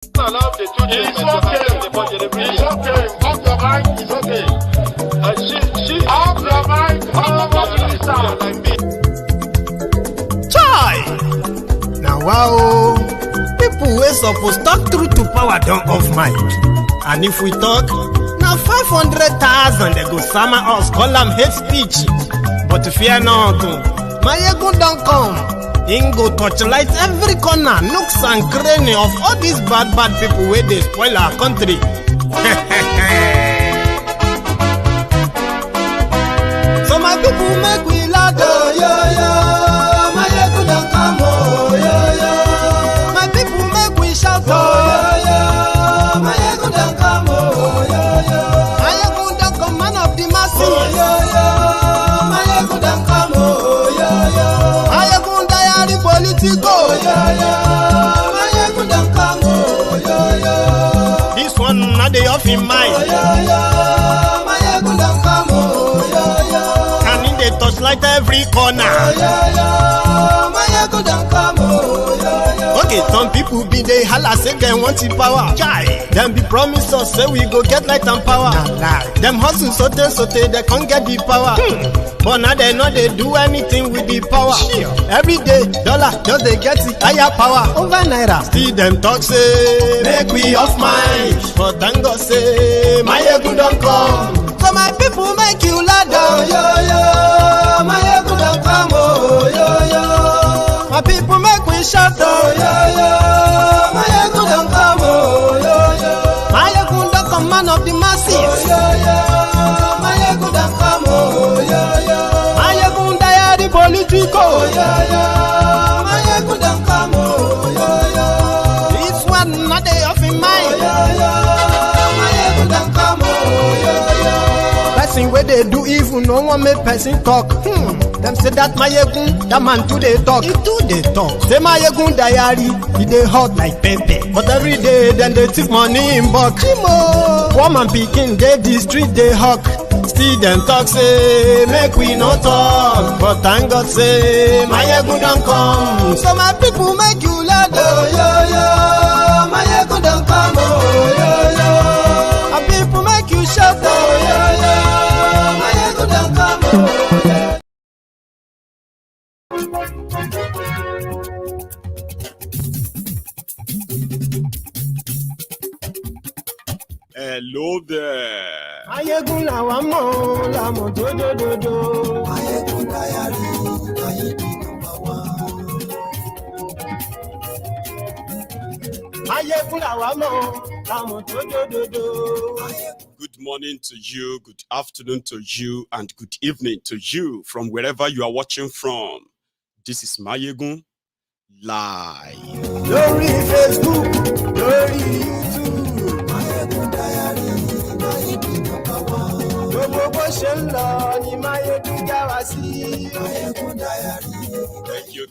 Allow the children It's okay. It's okay. Off your mic. It's okay. Off your mic. Chai! Now wow, people wey suppose talk truth to power don't off mic. And if we talk, now 500,000 they go sama us, call them hate speech. But fear not, my ego don't come. Him go torchlight every corner, nooks and cranny of all these bad people where they spoil our country. So my people make we laugh, oh, yo. My ego don't come, oh, yo. My people make we shout, oh, yo. My ego don't come, oh, yo. My ego don't come, man of the masses, oh, yo. My ego don't come, oh, yo. My ego diary politico, yo. My ego don't come, oh, yo. This one not the off in mind, oh, yo. My ego don't come, oh, yo. And in the touchlight every corner, oh, yo. My ego don't come, oh, yo. Okay, some people be they holla say they want the power. Chai. Them be promise us say we go get light and power. Nah. Them hustle sote they can't get the power. But now they know they do anything with the power. Sure. Every day, dollar just they get the higher power over naira. Still them talk say make we off mind. But thank God say my ego don't come. So my people make you laugh, oh, yo. My ego don't come, oh, yo. My people make we shout, oh, yo. My ego don't come, oh, yo. My ego don't come, man of the masses, oh, yo. My ego don't come, oh, yo. My ego diary politico, oh, yo. My ego don't come, oh, yo. This one not the off in mind, oh, yo. My ego don't come, oh, yo. Person where they do evil, no one make person talk. Them say that my egun, that man too they talk. He too they talk. Say my egun diary, he they hot like pepper. But every day then they take money in bulk. Woman picking, they the street they hawk. Still them talk say make we no talk. But thank God say my egun don't come. So my people make you laugh, oh, yo. My egun don't come, oh, yo. My people make you shout, oh, yo. My egun don't come, oh, yo. Hello there. Ayégun làwa mọ̀ làmọ̀ dódódódó. Ayégun diary, Ayégun number one. Ayégun làwa mọ̀ làmọ̀ dódódódó. Good morning to you, good afternoon to you, and good evening to you from wherever you are watching from. This is Mayegun live. Lórí Facebook, lórí YouTube. Ayégun diary, Ayégun number one. Gbogbo bó ṣe ń lọ ni Máyégún já wa sí. Ayégun diary.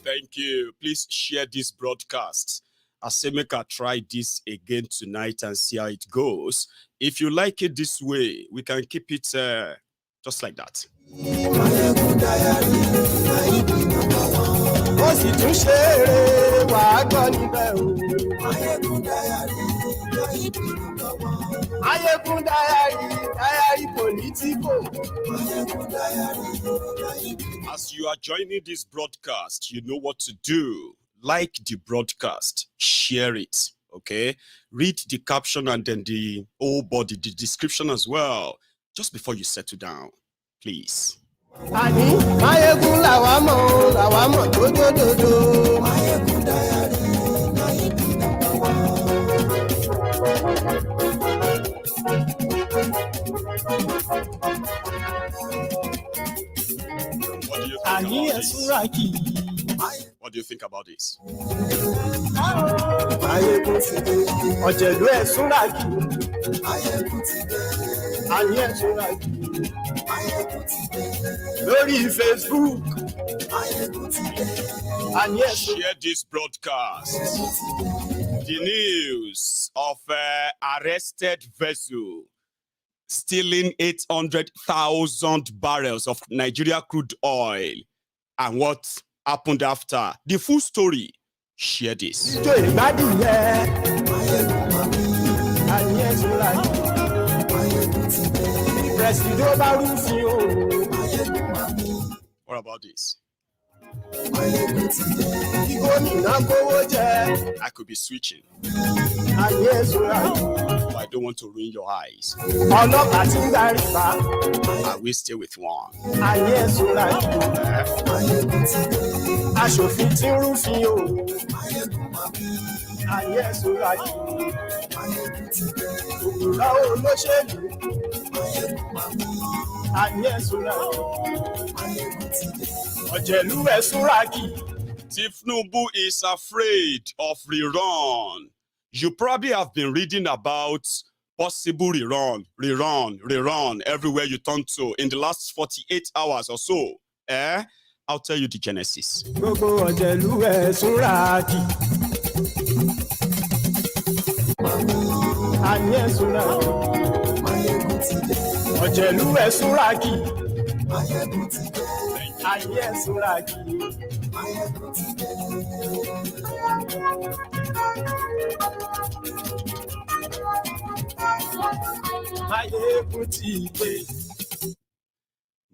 Thank you. Please share this broadcast. Asemeka, try this again tonight and see how it goes. If you like it this way, we can keep it just like that. Ayégun diary, Ayégun number one. Ó sì tún ṣe eré wàá gbọ́ níbẹ̀ o. Ayégun diary, Ayégun number one. Ayégun diary politico. Ayégun diary, Ayégun. As you are joining this broadcast, you know what to do. Like the broadcast, share it, okay? Read the caption and then the whole body, the description as well, just before you settle down, please. Àní Máyégún làwa mọ̀ dódódódó. Ayégun diary, Ayégun number one. Àní ẹ̀sùnra kì í. What do you think about this? Máyégún ti dé. Ọ̀jẹ̀lú ẹ̀sùnra kì í. Ayégun ti dé. Àní ẹ̀sùnra kì í. Ayégun ti dé. Lórí Facebook. Ayégun ti dé. Àní ẹ̀sùnra. Share this broadcast. The news of arrested vessel stealing 800,000 barrels of Nigeria crude oil. And what happened after? The full story. Share this. Ìjọ ìgbádùn yẹn. Suraki. Presido Barufi o. What about this? I could be switching, but I don't want to ruin your eyes. I will stay with one. Tinubu is afraid of Rerun. You probably have been reading about possible Rerun everywhere you turn to in the last 48 hours or so. I'll tell you the genesis.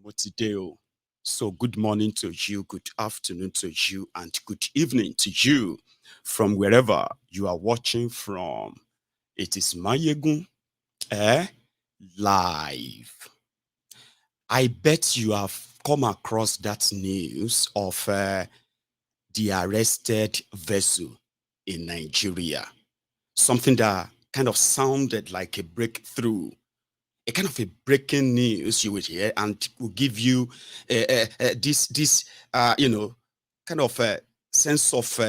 Motideo. So good morning to you, good afternoon to you, and good evening to you from wherever you are watching from. It is Mayegun live. I bet you have come across that news of the arrested vessel in Nigeria. Something that kind of sounded like a breakthrough, a kind of a breaking news you would hear, and will give you this kind of a sense of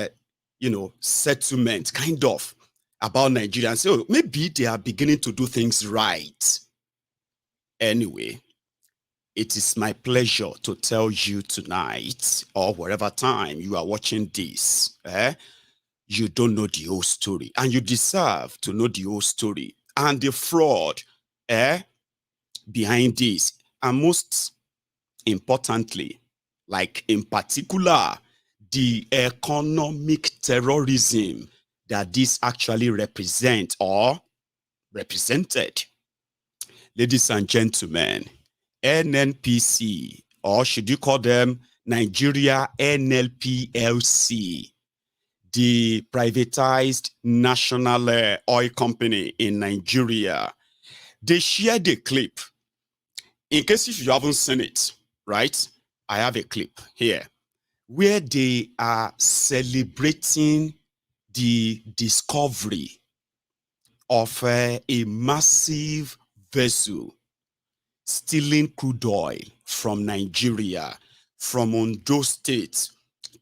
settlement, kind of, about Nigeria, and say, oh, maybe they are beginning to do things right. Anyway, it is my pleasure to tell you tonight, or whatever time you are watching this, you don't know the whole story, and you deserve to know the whole story and the fraud behind this, and most importantly, like in particular, the economic terrorism that this actually represents or represented. Ladies and gentlemen, NNPC, or should you call them Nigeria NNPLC, the privatized national oil company in Nigeria, they shared a clip. In case if you haven't seen it, right? I have a clip here where they are celebrating the discovery of a massive vessel stealing crude oil from Nigeria, from Ondo State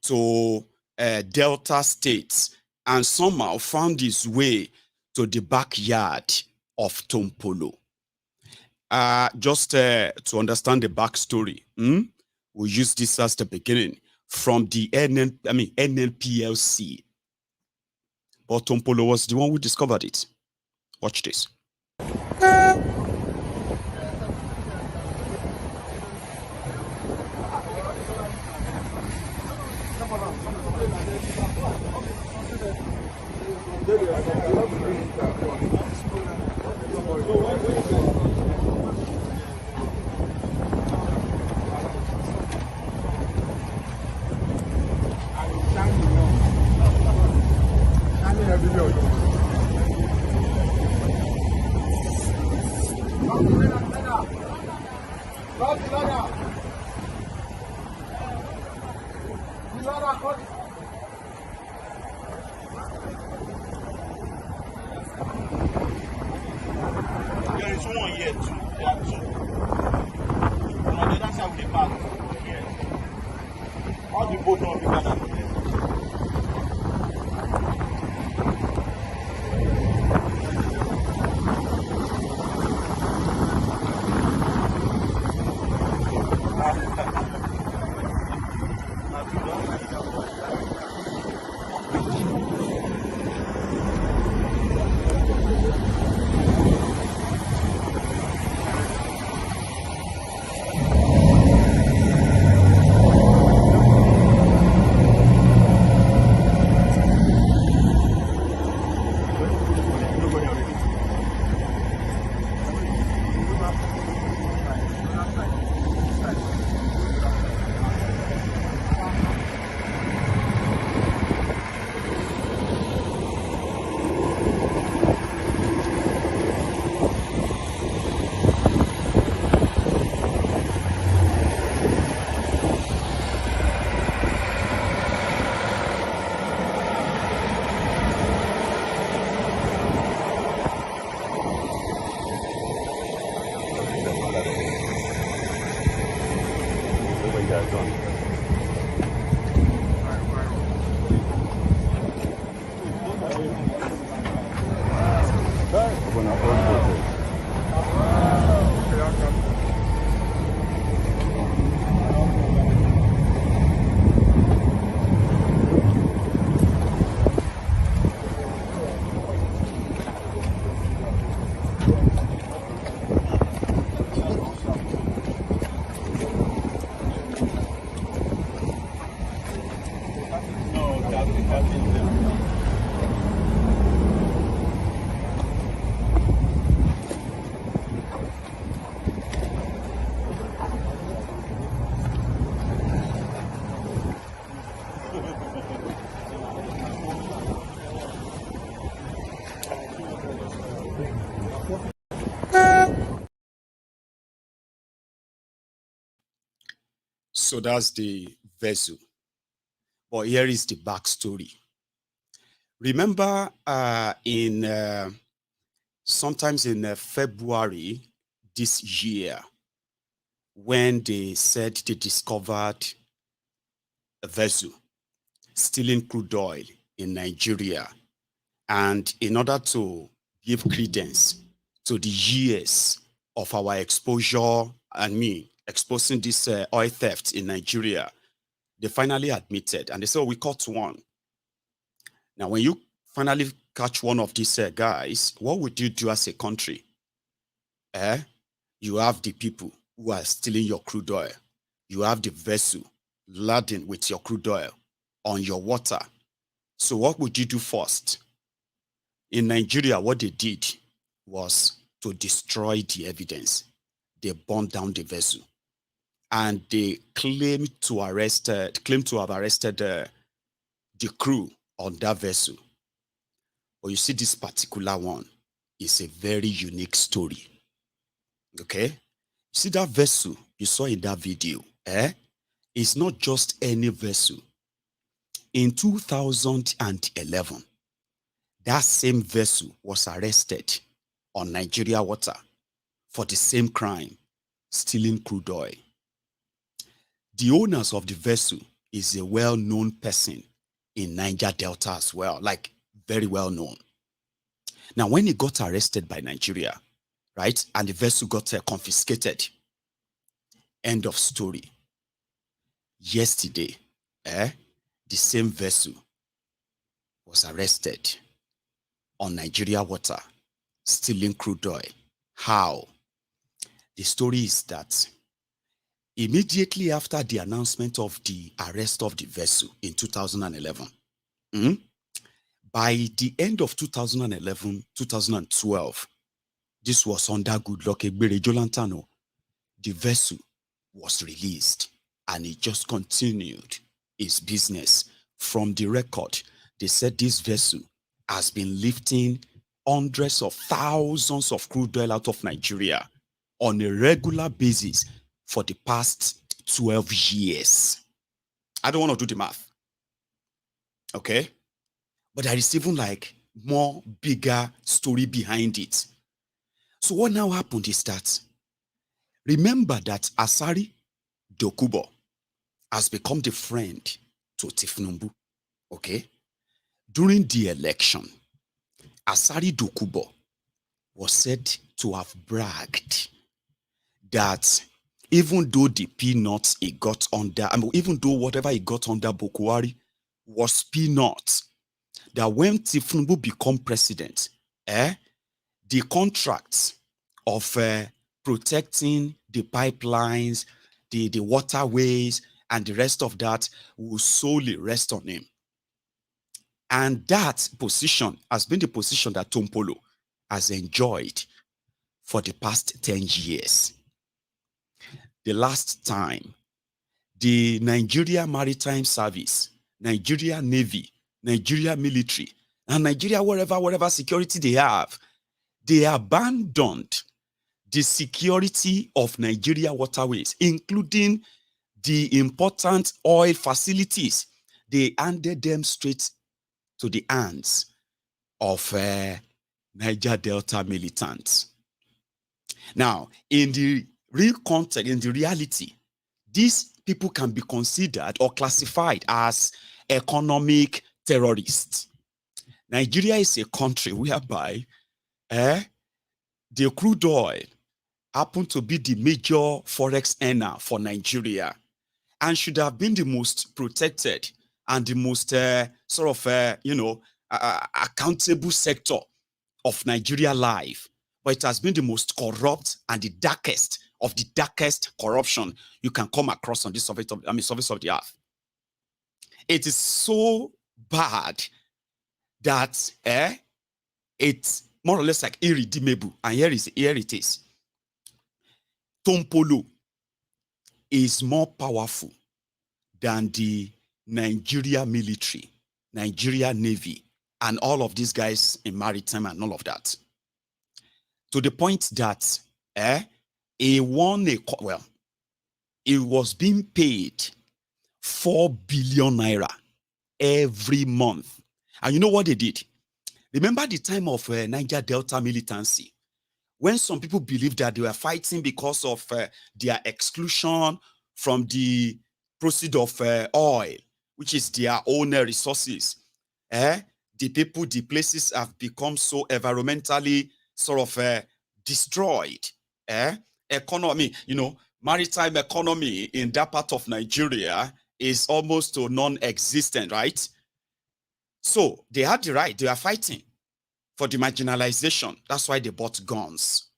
to Delta State, and somehow found its way to the backyard of Tompolo. Just to understand the backstory, we'll use this as the beginning from the NNPLC. But Tompolo was the one who discovered it. Watch this. There is one here too. There are two. On the other side of the park here. All the boat will be gathered there. of an own So that's the vessel. But here is the backstory. Remember sometimes in February this year, when they said they discovered a vessel stealing crude oil in Nigeria. And in order to give credence to the years of our exposure and me exposing this oil theft in Nigeria, they finally admitted, and they said, oh, we caught one. Now, when you finally catch one of these guys, what would you do as a country? You have the people who are stealing your crude oil. You have the vessel laden with your crude oil on your water. So what would you do first? In Nigeria, what they did was to destroy the evidence. They burned down the vessel. And they claimed to have arrested the crew on that vessel. But you see, this particular one is a very unique story. Okay? You see that vessel you saw in that video, it's not just any vessel. In 2011, that same vessel was arrested on Nigeria water for the same crime, stealing crude oil. The owners of the vessel is a well-known person in Niger Delta as well, like very well known. Now, when he got arrested by Nigeria, right, and the vessel got confiscated, end of story. Yesterday, the same vessel was arrested on Nigeria water, stealing crude oil. How? The story is that immediately after the announcement of the arrest of the vessel in 2011, by the end of 2011, 2012, this was under Goodluck Ebere Jolantano, the vessel was released and it just continued its business. From the record, they said this vessel has been lifting hundreds of thousands of crude oil out of Nigeria on a regular basis for the past 12 years. I don't want to do the math. Okay? But there is even like more bigger story behind it. So what now happened is that, remember that Asari Dokubo has become the friend to Tinubu. Okay? During the election, Asari Dokubo was said to have bragged that even though the peanuts he got under, even though whatever he got under Bokwari was peanuts, that when Tinubu become president, the contracts of protecting the pipelines, the waterways, and the rest of that will solely rest on him. And that position has been the position that Tompolo has enjoyed for the past 10 years. The last time, the Nigeria Maritime Service, Nigeria Navy, Nigeria Military, and Nigeria whatever security they abandoned the security of Nigeria waterways, including the important oil facilities. They handed them straight to the hands of Niger Delta militants. Now, in the real context, in the reality, these people can be considered or classified as economic terrorists. Nigeria is a country whereby the crude oil happened to be the major forex earner for Nigeria and should have been the most protected and the most accountable sector of Nigeria life. But it has been the most corrupt and the darkest of the darkest corruption you can come across on this surface of the earth. It is so bad that it's more or less like irredeemable. And here it is. Tompolo is more powerful than the Nigeria military, Nigeria Navy, and all of these guys in maritime and all of that. To the point that he was being paid 4 billion naira every month. And you know what they did? Remember the time of Niger Delta militancy, when some people believed that they were fighting because of their exclusion from the proceeds of oil, which is their own resources. The people, the places have become so environmentally destroyed. Economy, maritime economy in that part of Nigeria is almost non-existent, right? So they had the right, they are fighting for the marginalization. That's why they bought guns.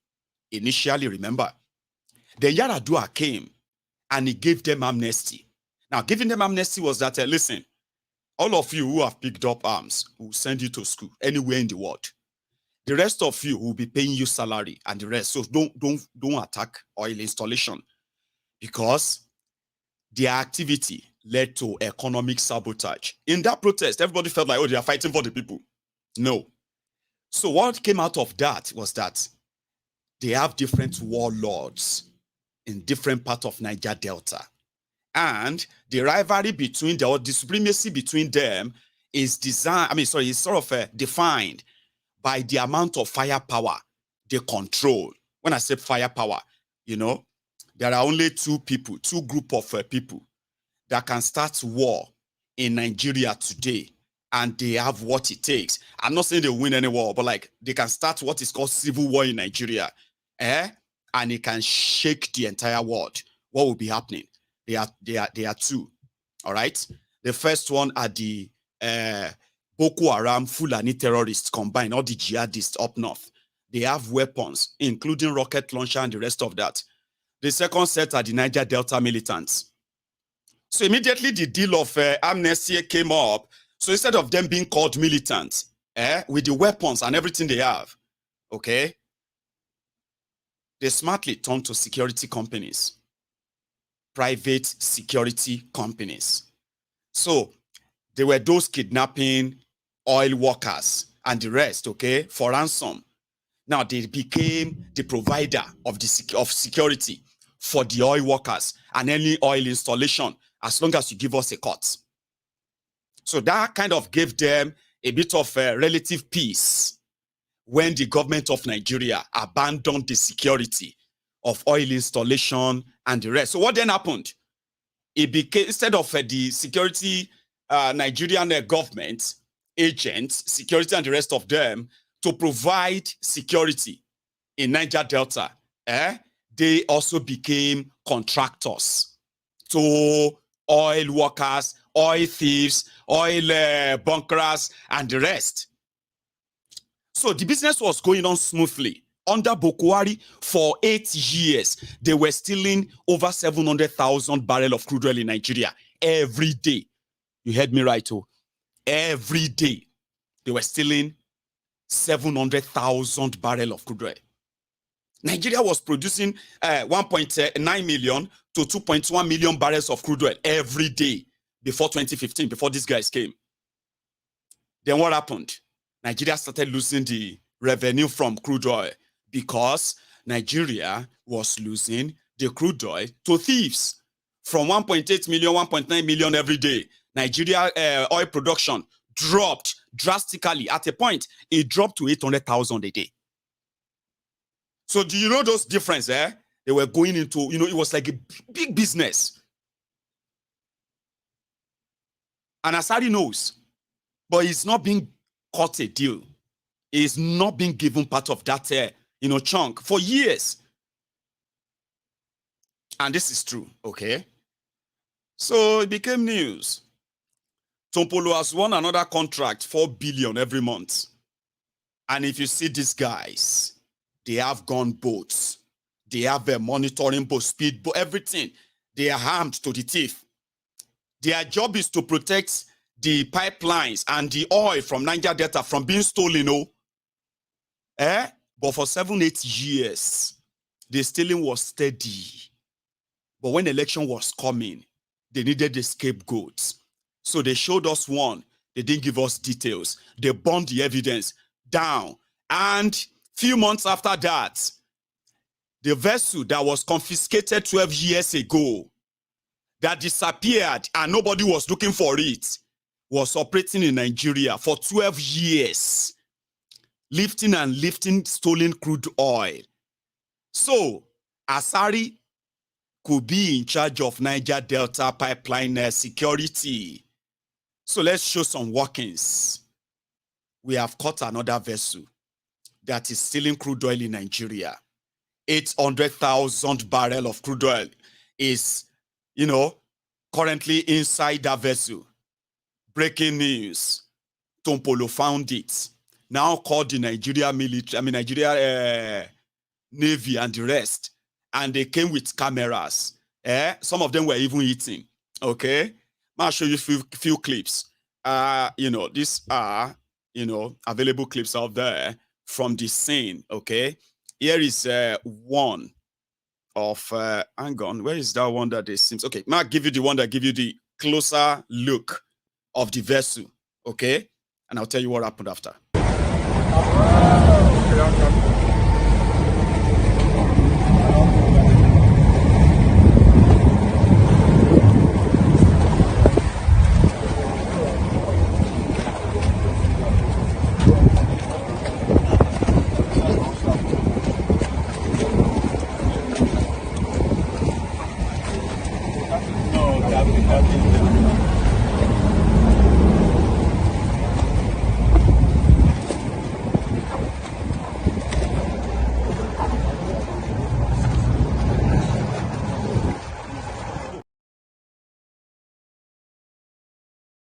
Initially, remember, the Yaradua came and he gave them amnesty. Now, giving them amnesty was that, listen, all of you who have picked up arms will send you to school anywhere in the world. The rest of you will be paying you salary and the rest. So don't attack oil installation, because their activity led to economic sabotage. In that protest, everybody felt like, oh, they are fighting for the people. No. So what came out of that was that they have different warlords in different parts of Niger Delta. And the rivalry between them, or the supremacy between them, is defined by the amount of firepower they control. When I say firepower, there are only two group of people that can start war in Nigeria today, and they have what it takes. I'm not saying they win any war, but like they can start what is called civil war in Nigeria, and it can shake the entire world. What will be happening? They are two. All right. The first one are the Boko Haram Fulani terrorists combined, all the jihadists up north. They have weapons, including rocket launcher and the rest of that. The second set are the Niger Delta militants. So immediately the deal of amnesty came up. So instead of them being called militants, with the weapons and everything they have, okay, they smartly turned to security companies, private security companies. So they were those kidnapping oil workers and the rest, okay, for ransom. Now they became the provider of security for the oil workers and any oil installation, as long as you give us a cut. So that kind of gave them a bit of relative peace when the government of Nigeria abandoned the security of oil installation and the rest. So what then happened? It became, instead of the security Nigerian government agents, security and the rest of them, to provide security in Niger Delta, they also became contractors to oil workers, oil thieves, oil bunkerers, and the rest. So the business was going on smoothly. Under Boko Haram, for 8 years, they were stealing over 700,000 barrels of crude oil in Nigeria every day. You heard me right, oh. Every day, they were stealing 700,000 barrels of crude oil. Nigeria was producing 1.9 million to 2.1 million barrels of crude oil every day before 2015, before these guys came. Then what happened? Nigeria started losing the revenue from crude oil because Nigeria was losing the crude oil to thieves. From 1.8 million, 1.9 million every day, Nigeria oil production dropped drastically. At a point, it dropped to 800,000 a day. So do you know those difference? They were going into, it was like a big business. And Asari knows, but he's not being caught a deal. He's not being given part of that, chunk for years. And this is true, okay? So it became news. Tompolo has won another contract, 4 billion every month. And if you see these guys, they have gun boats. They have a monitoring boat, speed boat, everything. They are armed to the teeth. Their job is to protect the pipelines and the oil from Niger Delta from being stolen, But for 7-8 years, the stealing was steady. But when election was coming, they needed the scapegoats. So they showed us one. They didn't give us details. They burned the evidence down. And few months after that, the vessel that was confiscated 12 years ago, that disappeared and nobody was looking for it, was operating in Nigeria for 12 years, lifting and lifting stolen crude oil. So Asari could be in charge of Niger Delta pipeline security. So let's show some workings. We have caught another vessel that is stealing crude oil in Nigeria. 800,000 barrels of crude oil is, currently inside that vessel. Breaking news. Tompolo found it. Now called the Nigeria Navy and the rest. And they came with cameras. Some of them were even eating. Okay? I'll show you a few clips. These are, available clips out there from the scene. Okay? Here is one of, hang on, where is that one that they seems? Okay, I'll give you the one that give you the closer look of the vessel. Okay? And I'll tell you what happened after.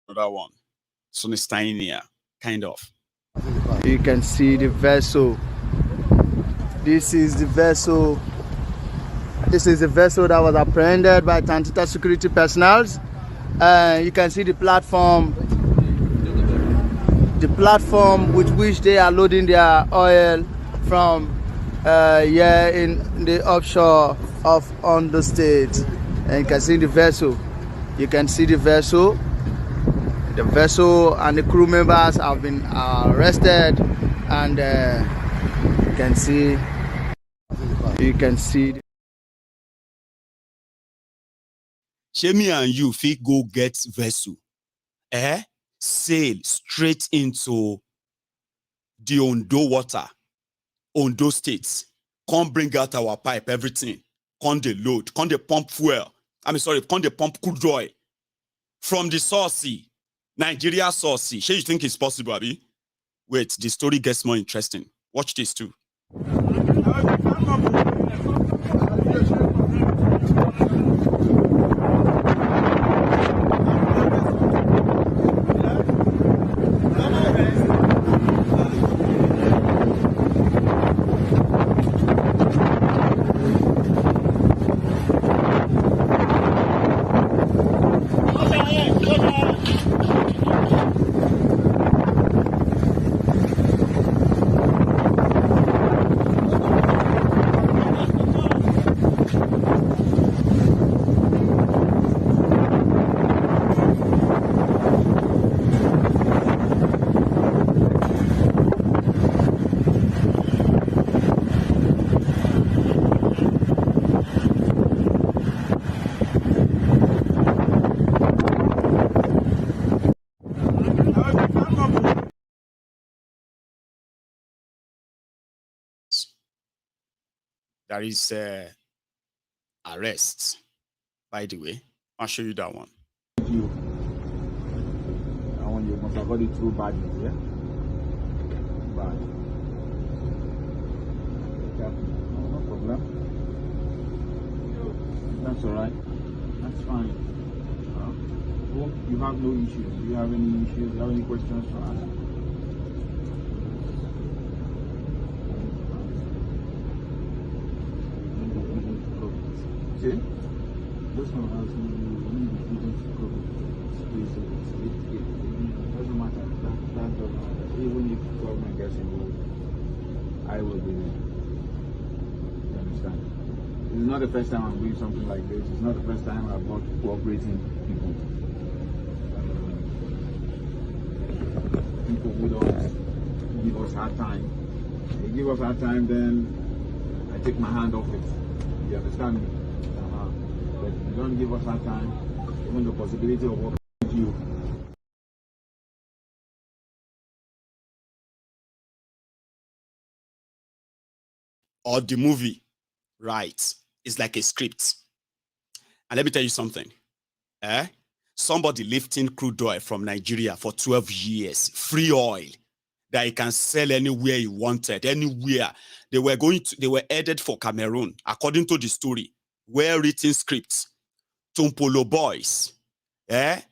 Another one. Sonistainia, kind of. You can see the vessel. This is the vessel. This is the vessel that was apprehended by Tantita security personnel. You can see the platform with which they are loading their oil from here in the offshore of Ondo State. And you can see the vessel. You can see the vessel. The vessel and the crew members have been arrested, and you can see. Shemi and you fit go get vessel, sail straight into the Ondo water, Ondo states. Come bring out our pipe, everything. Come the load, come the pump fuel. Come the pump crude oil from the source. Nigeria source. Sure, you think it's possible, Abi? Wait, the story gets more interesting. Watch this too. There is arrest, by the way. I'll show you that one. You. I want you must have got it through badness, yeah? Bad. That's all right. That's fine. Hope you have no issues. Do you have any issues? Do you have any questions for us? See? This one has no freedom to cover. It doesn't matter. That doesn't matter. Even if government gets involved, I will be there. You understand? It's not the first time I'm doing something like this. It's not the first time I've got cooperating people. People who don't give us hard time. They give us hard time, then I take my hand off it. You understand me? But if you don't give us hard time, even the possibility of working with you. Or the movie, right? It's like a script. And let me tell you something. Somebody lifting crude oil from Nigeria for 12 years, free oil that he can sell anywhere he wanted, anywhere. They were headed for Cameroon, according to the story. Well-written scripts. Tompolo boys, they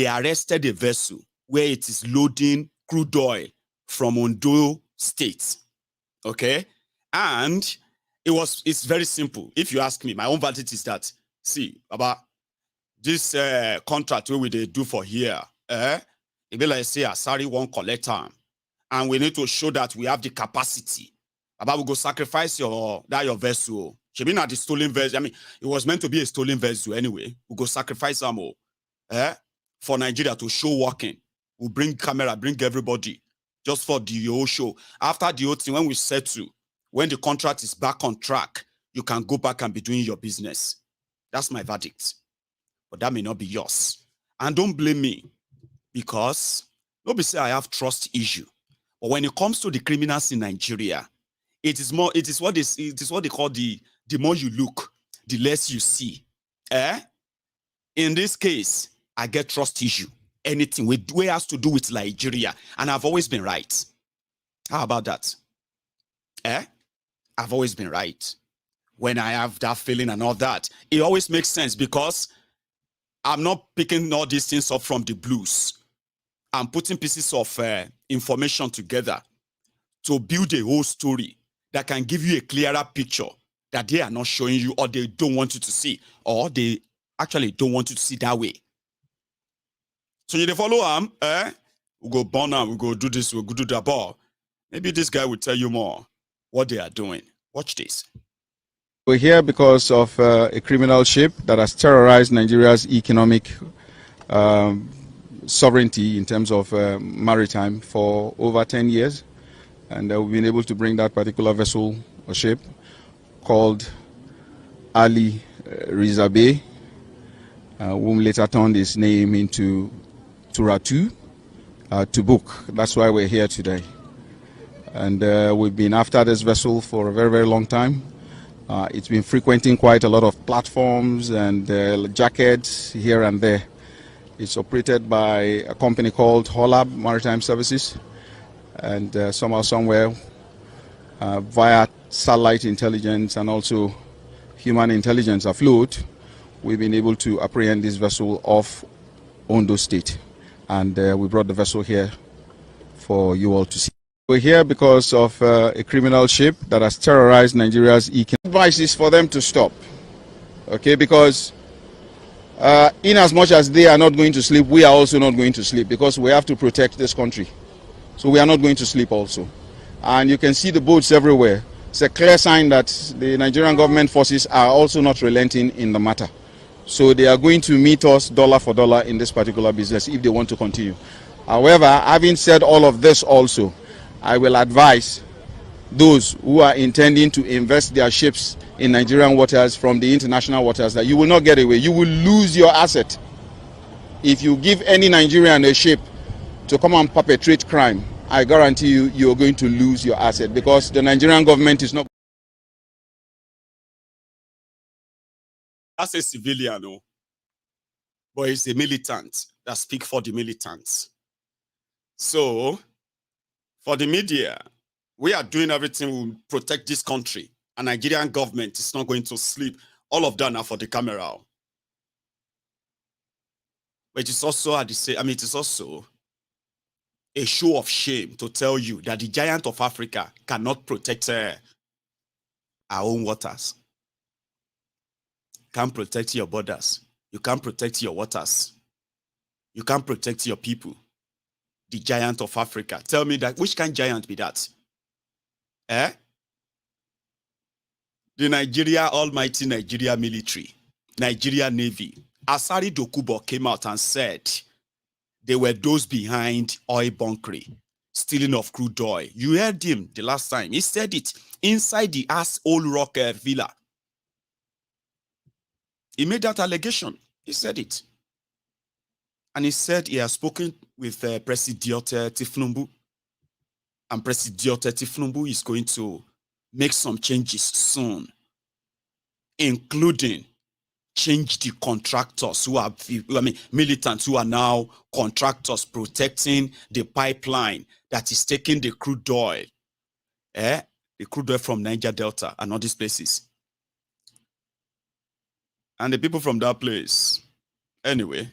arrested a vessel where it is loading crude oil from Ondo State. Okay? And it's very simple. If you ask me, my own verdict is that, see, about this contract we do for here, it be like say Asari won't collect time. And we need to show that we have the capacity. About we go sacrifice your vessel. She mean at the stolen vessel. I mean, it was meant to be a stolen vessel anyway. We go sacrifice them all. For Nigeria to show working. We'll bring camera, bring everybody. Just for the whole show. After the whole thing, when we settle, when the contract is back on track, you can go back and be doing your business. That's my verdict. But that may not be yours. And don't blame me. Because nobody say I have trust issue. But when it comes to the criminals in Nigeria, it is what they call the more you look, the less you see. In this case, I get trust issue. Anything with has to do with Nigeria, and I've always been right. How about that? I've always been right. When I have that feeling and all that, it always makes sense because I'm not picking all these things up from the blues. I'm putting pieces of information together to build a whole story that can give you a clearer picture that they are not showing you or they don't want you to see, or they actually don't want you to see that way. So you follow them, we go burn them, we go do this, we go do that. But maybe this guy will tell you more what they are doing. Watch this. We're here because of a criminal ship that has terrorized Nigeria's economic sovereignty in terms of maritime for over 10 years. And we've been able to bring that particular vessel or ship called Ali Rizabe, whom later turned his name into Turatu, to book. That's why we're here today. And we've been after this vessel for a very, very long time. It's been frequenting quite a lot of platforms and jackets here and there. It's operated by a company called Holab Maritime Services. And somehow, somewhere, via satellite intelligence and also human intelligence afloat, we've been able to apprehend this vessel off Ondo State. And we brought the vessel here for you all to see. We're here because of a criminal ship that has terrorized Nigeria's economy. Advice is for them to stop, okay? Because in as much as they are not going to sleep, we are also not going to sleep because we have to protect this country. So we are not going to sleep also. And you can see the boats everywhere. It's a clear sign that the Nigerian government forces are also not relenting in the matter. So they are going to meet us dollar for dollar in this particular business if they want to continue. However, having said all of this also, I will advise those who are intending to invest their ships in Nigerian waters from the international waters that you will not get away. You will lose your asset. If you give any Nigerian a ship to come and perpetrate crime, I guarantee you, you're going to lose your asset because the Nigerian government is not. That's a civilian, no? But he's a militant that speak for the militants. So, for the media, we are doing everything to protect this country. And Nigerian government is not going to sleep All of that now for the camera. But it is also at the same, it is also a show of shame to tell you that the giant of Africa cannot protect our own waters. Can't protect your borders. You can't protect your waters. You can't protect your people. The giant of Africa. Tell me that, which kind of giant be that? Eh? The almighty Nigeria military, Nigeria Navy. Asari Dokubo came out and said they were those behind oil bunkering, stealing of crude oil. You heard him the last time. He said it inside the old rock villa. He made that allegation. He said it. And he said he has spoken with President Tinubu. And President Tinubu is going to make some changes soon, including change the contractors who are, militants who are now contractors protecting the pipeline that is taking the crude oil, the crude oil from Niger Delta and all these places. And the people from that place, anyway,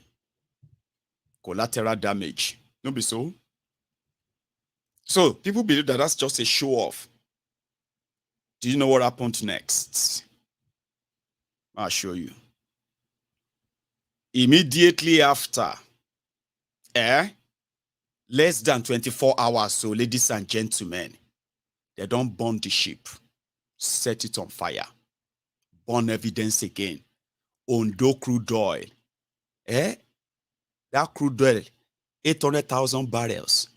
collateral damage. No be so? So people believe that that's just a show off. Do you know what happened next? I'll show you. Immediately after, less than 24 hours, so ladies and gentlemen, they don't burn the ship, set it on fire, burn evidence again. Ondo crude oil, that crude oil, 800,000 barrels,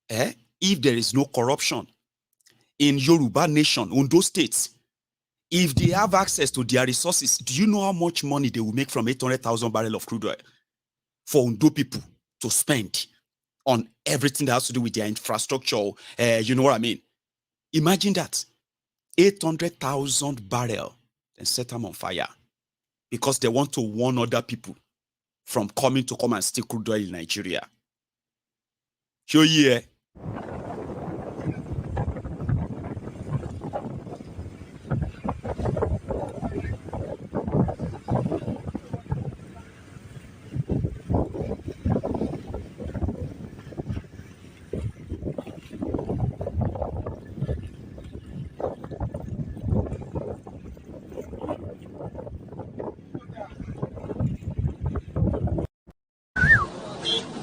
if there is no corruption in Yoruba nation, Ondo states, if they have access to their resources, do you know how much money they will make from 800,000 barrels of crude oil for Ondo people to spend on everything that has to do with their infrastructure? You know what I mean? Imagine that. 800,000 barrels and set them on fire because they want to warn other people from coming to come and steal crude oil in Nigeria. Show you.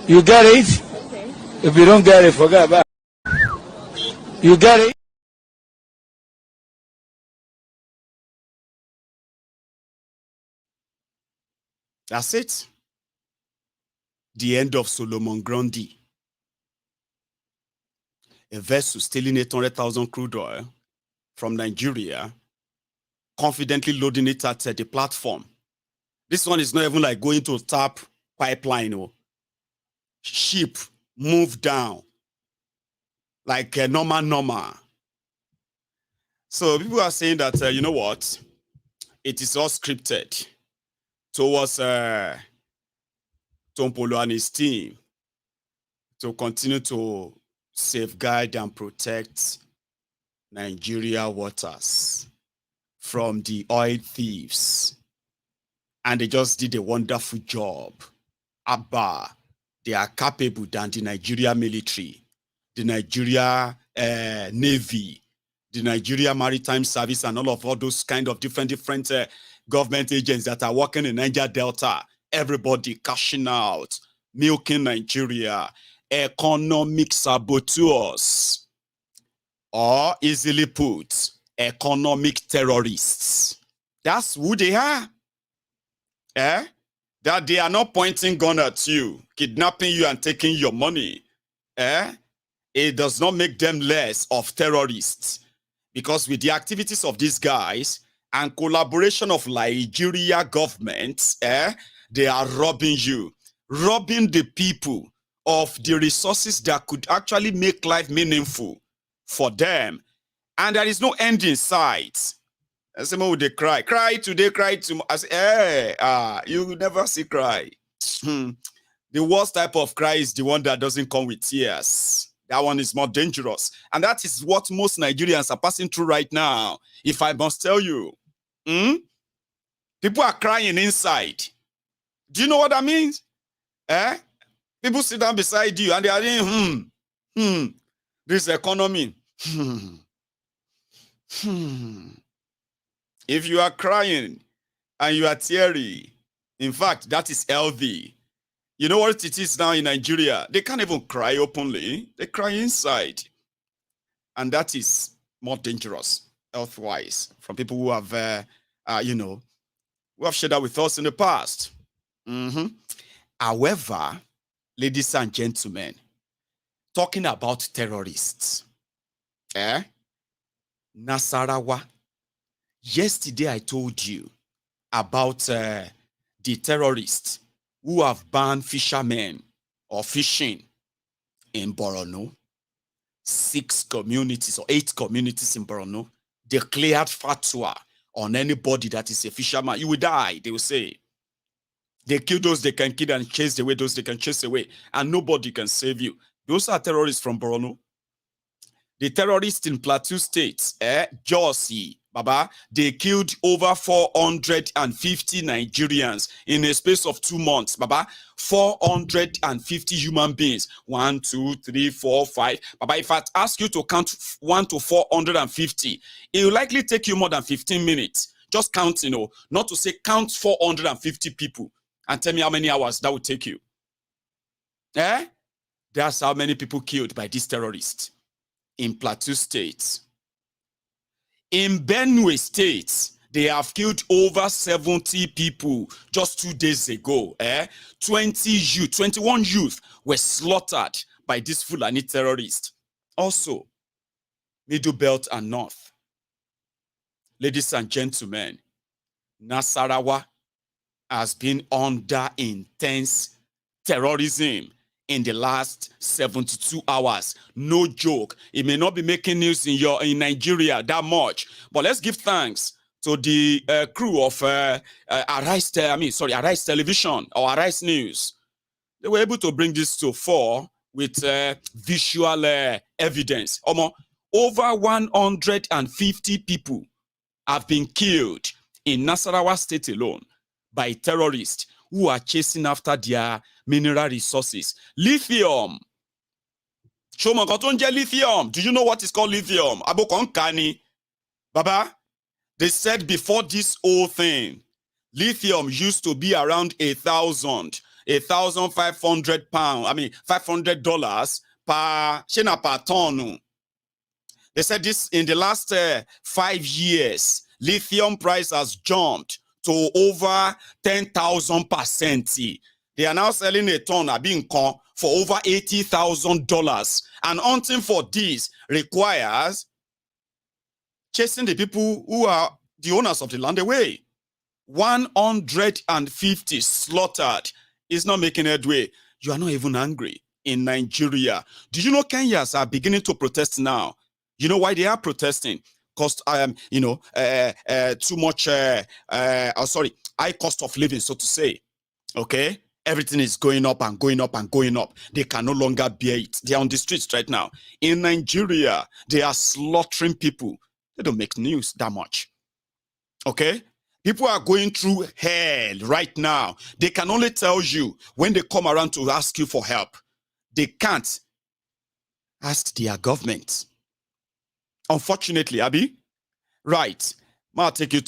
You get it? Okay. If you don't get it, forget about it. You get it? That's it. The end of Solomon Grundy. A vessel stealing 800,000 crude oil from Nigeria, confidently loading it at the platform. This one is not even like going to tap pipeline. Ship move down like a normal. So people are saying that, you know what? It is all scripted towards Tompolo and his team to continue to safeguard and protect Nigeria waters from the oil thieves. And they just did a wonderful job. Abba, they are capable than the Nigeria military, the Nigeria Navy, the Nigeria Maritime Service, and all those kind of different government agents that are working in Niger Delta. Everybody cashing out, milking Nigeria, economic saboteurs, or easily put, economic terrorists. That's who they are. That they are not pointing gun at you, kidnapping you and taking your money. It does not make them less of terrorists. Because with the activities of these guys and collaboration of Nigeria government, they are robbing you, robbing the people of the resources that could actually make life meaningful for them. And there is no end in sight. Someone would they cry today, cry tomorrow. I say, you will never see cry. The worst type of cry is the one that doesn't come with tears. That one is more dangerous. And that is what most Nigerians are passing through right now, if I must tell you. People are crying inside. Do you know what that means? People sit down beside you and they are saying, this economy. If you are crying and you are teary, in fact, that is healthy. You know what it is now in Nigeria? They can't even cry openly. They cry inside. And that is more dangerous health-wise from people who have, who have shared that with us in the past. However, ladies and gentlemen, talking about terrorists, Nasarawa, yesterday I told you about the terrorists who have banned fishermen or fishing in Borno. 6 communities or 8 communities in Borno declared fatwa on anybody that is a fisherman. You will die, they will say. They kill those they can kill and chase away those they can chase away, and nobody can save you. Those are terrorists from Borno. The terrorists in Plateau State, Josi, Baba, they killed over 450 Nigerians in a space of 2 months, Baba. 450 human beings. 1, 2, 3, 4, 5. Baba, if I ask you to count 1 to 450, it will likely take you more than 15 minutes. Just count, not to say count 450 people and tell me how many hours that would take you. That's how many people killed by these terrorists in Plateau State. In Benue State, they have killed over 70 people just 2 days ago. 21 youth were slaughtered by these Fulani terrorists. Also, Middle Belt and North. Ladies and gentlemen, Nasarawa has been under intense terrorism in the last 72 hours. No joke. It may not be making news in Nigeria that much, but let's give thanks to the crew of Arise Television or Arise News. They were able to bring this to fore with visual evidence. Over 150 people have been killed in Nasarawa State alone by terrorists who are chasing after their mineral resources. Lithium. Lithium. Do you know what is called lithium? Abokonkani. Baba, they said before this whole thing, lithium used to be around £1,500 $500 per ton. They said this in the last 5 years, lithium price has jumped to over 10,000%. They are now selling a ton for over $80,000. And hunting for this requires chasing the people who are the owners of the land away. 150 slaughtered is not making headway. You are not even angry in Nigeria. Do you know Kenyans are beginning to protest now? You know why they are protesting? High cost of living, so to say. Okay, everything is going up and going up and going up. They can no longer bear it. They are on the streets right now. In Nigeria, they are slaughtering people. They don't make news that much. Okay, people are going through hell right now. They can only tell you when they come around to ask you for help. They can't ask their government. Unfortunately, Abi. Right. I'll take you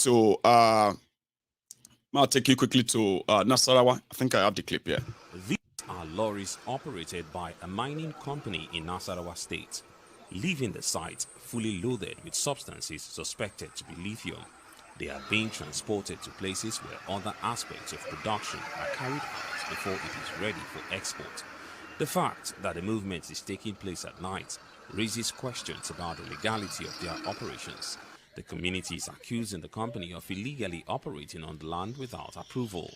quickly to Nasarawa. I think I have the clip here. These are lorries operated by a mining company in Nasarawa State, leaving the site fully loaded with substances suspected to be lithium. They are being transported to places where other aspects of production are carried out before it is ready for export. The fact that the movement is taking place at night raises questions about the legality of their operations. The community is accusing the company of illegally operating on the land without approval.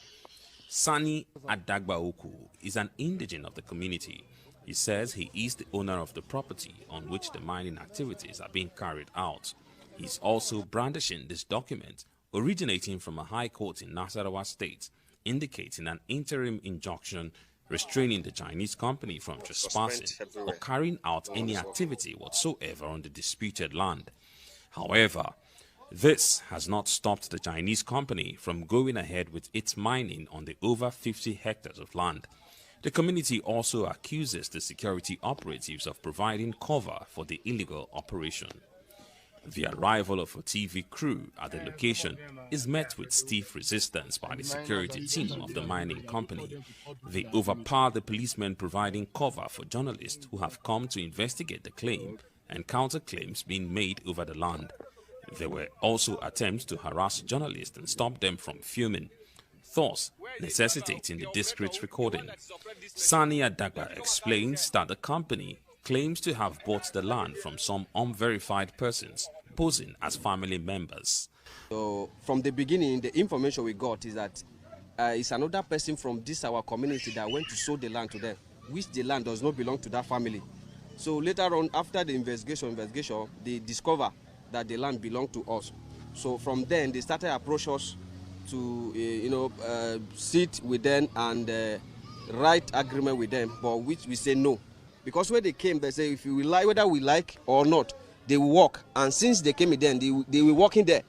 Sani Adagbaoku is an indigene of the community. He says he is the owner of the property on which the mining activities are being carried out. He's also brandishing this document originating from a high court in Nasarawa State, indicating an interim injunction restraining the Chinese company from trespassing or carrying out any activity whatsoever on the disputed land. However, This has not stopped the Chinese company from going ahead with its mining on the over 50 hectares of land. The community also accuses the security operatives of providing cover for the illegal operation. The arrival of a TV crew at the location is met with stiff resistance by the security team of the mining company. They overpower the policemen providing cover for journalists who have come to investigate the claim and counterclaims being made over the land. There were also attempts to harass journalists and stop them from filming, thus necessitating the discreet recording. Sani Adagba explains that the company claims to have bought the land from some unverified persons posing as family members. So from the beginning, the information we got is that it's another person from this our community that went to sold the land to them, which the land does not belong to that family. So later on, after the investigation, they discover that the land belonged to us. So from then, they started approach us to sit with them and write agreement with them, but which we say no, because when they came, they say if we like, whether we like or not, they will work. And since they came in, then they were working there.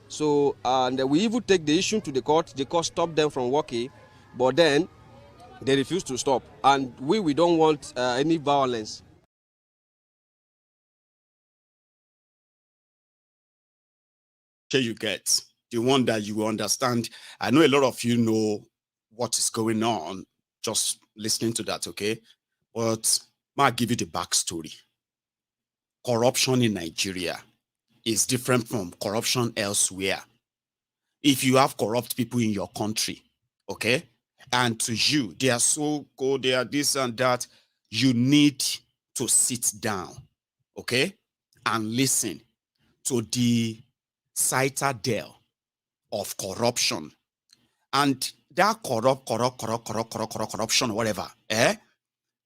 So and we even take the issue to the court. The court stopped them from working, but then they refused to stop. And we don't want any violence. You get the one that you understand. I know a lot of you know what is going on just listening to that, okay? But I'll give you the backstory. Corruption in Nigeria is different from corruption elsewhere. If you have corrupt people in your country, okay, and to you, they are so good, they are this and that, you need to sit down, okay, and listen to the citadel of corruption. And that corruption, whatever,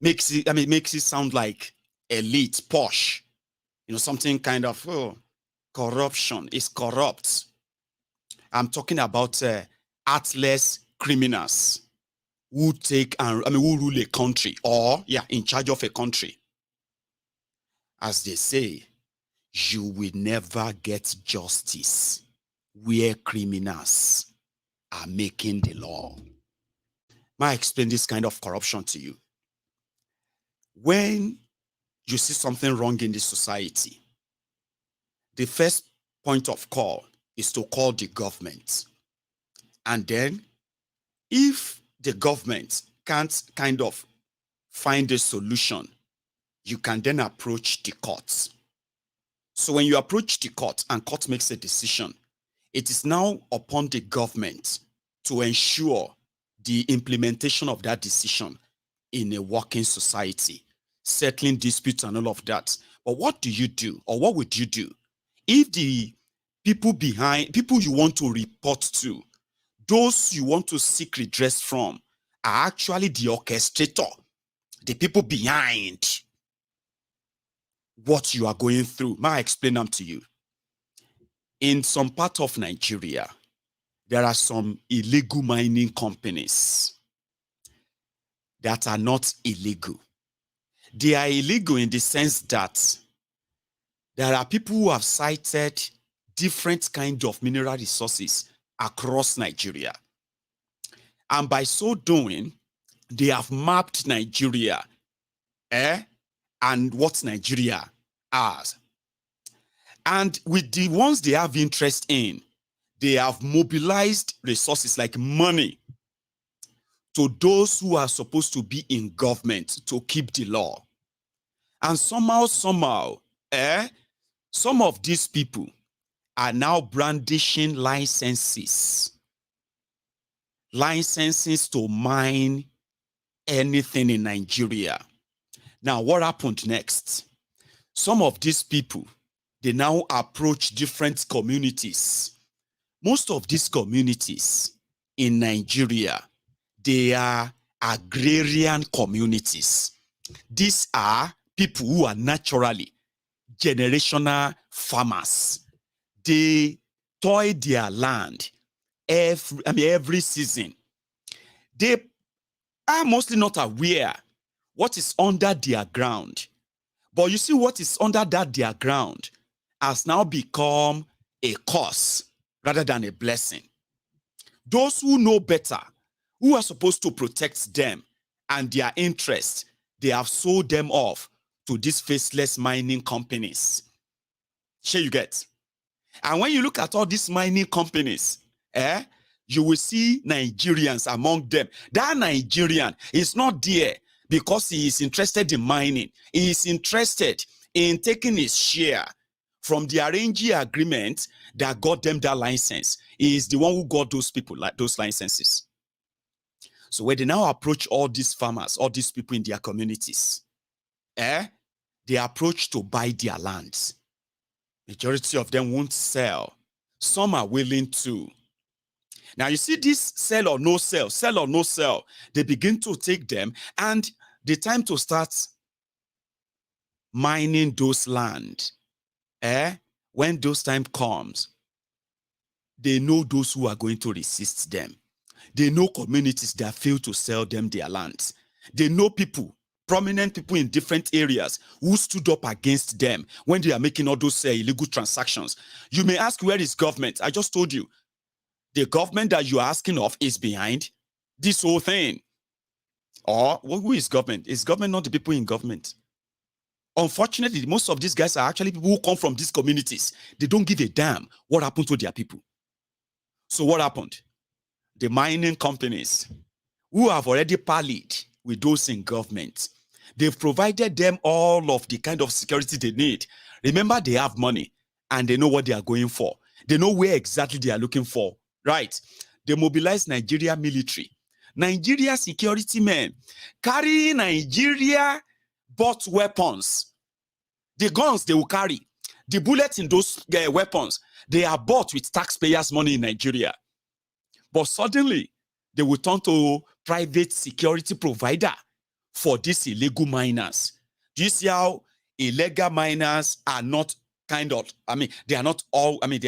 makes it sound like elite, posh, something kind of, corruption is corrupt. I'm talking about heartless criminals who who rule a country or, in charge of a country. As they say, you will never get justice where criminals are making the law. May I explain this kind of corruption to you? When you see something wrong in the society, the first point of call is to call the government. And then, if the government can't kind of find a solution, you can then approach the courts. So when you approach the court and court makes a decision, it is now upon the government to ensure the implementation of that decision in a working society, settling disputes and all of that. But what do you do, or what would you do if the people you want to report to, those you want to seek redress from, are actually the orchestrator, the people behind what you are going through? May I explain them to you? In some part of Nigeria, there are some illegal mining companies that are not illegal. They are illegal in the sense that there are people who have cited different kinds of mineral resources across Nigeria. And by so doing, they have mapped Nigeria and what Nigeria has. And with the ones they have interest in, they have mobilized resources like money to those who are supposed to be in government to keep the law. And somehow, some of these people are now brandishing licenses to mine anything in Nigeria. Now, what happened next? Some of these people, they now approach different communities. Most of these communities in Nigeria, they are agrarian communities. These are people who are naturally generational farmers. They toil their land every season. They are mostly not aware what is under their ground. But you see, what is under their ground has now become a curse rather than a blessing. Those who know better, who are supposed to protect them and their interests, they have sold them off to these faceless mining companies. Sure you get? And when you look at all these mining companies, you will see Nigerians among them. That Nigerian is not there because he is interested in mining. He is interested in taking his share from the arrangee agreement that got them that license. He is the one who got those people, like those licenses. So when they now approach all these farmers, all these people in their communities, they approach to buy their lands. Majority of them won't sell. Some are willing to. Now you see this sell or no sell, they begin to take them, and the time to start mining those land, when those time comes, they know those who are going to resist them. They know communities that fail to sell them their lands. They know people, prominent people in different areas who stood up against them when they are making all those illegal transactions. You may ask, where is government? I just told you. The government that you are asking of is behind this whole thing. Or who is government? Is government not the people in government? Unfortunately, most of these guys are actually people who come from these communities. They don't give a damn what happened to their people. So what happened? The mining companies who have already parleyed with those in government, they've provided them all of the kind of security they need. Remember, they have money and they know what they are going for. They know where exactly they are looking for, right? They mobilize Nigeria military. Nigeria security men carry Nigeria bought weapons. The guns they will carry, the bullets in those weapons, they are bought with taxpayers' money in Nigeria. But suddenly, they will turn to private security provider for these illegal miners. Do you see how illegal miners are not they are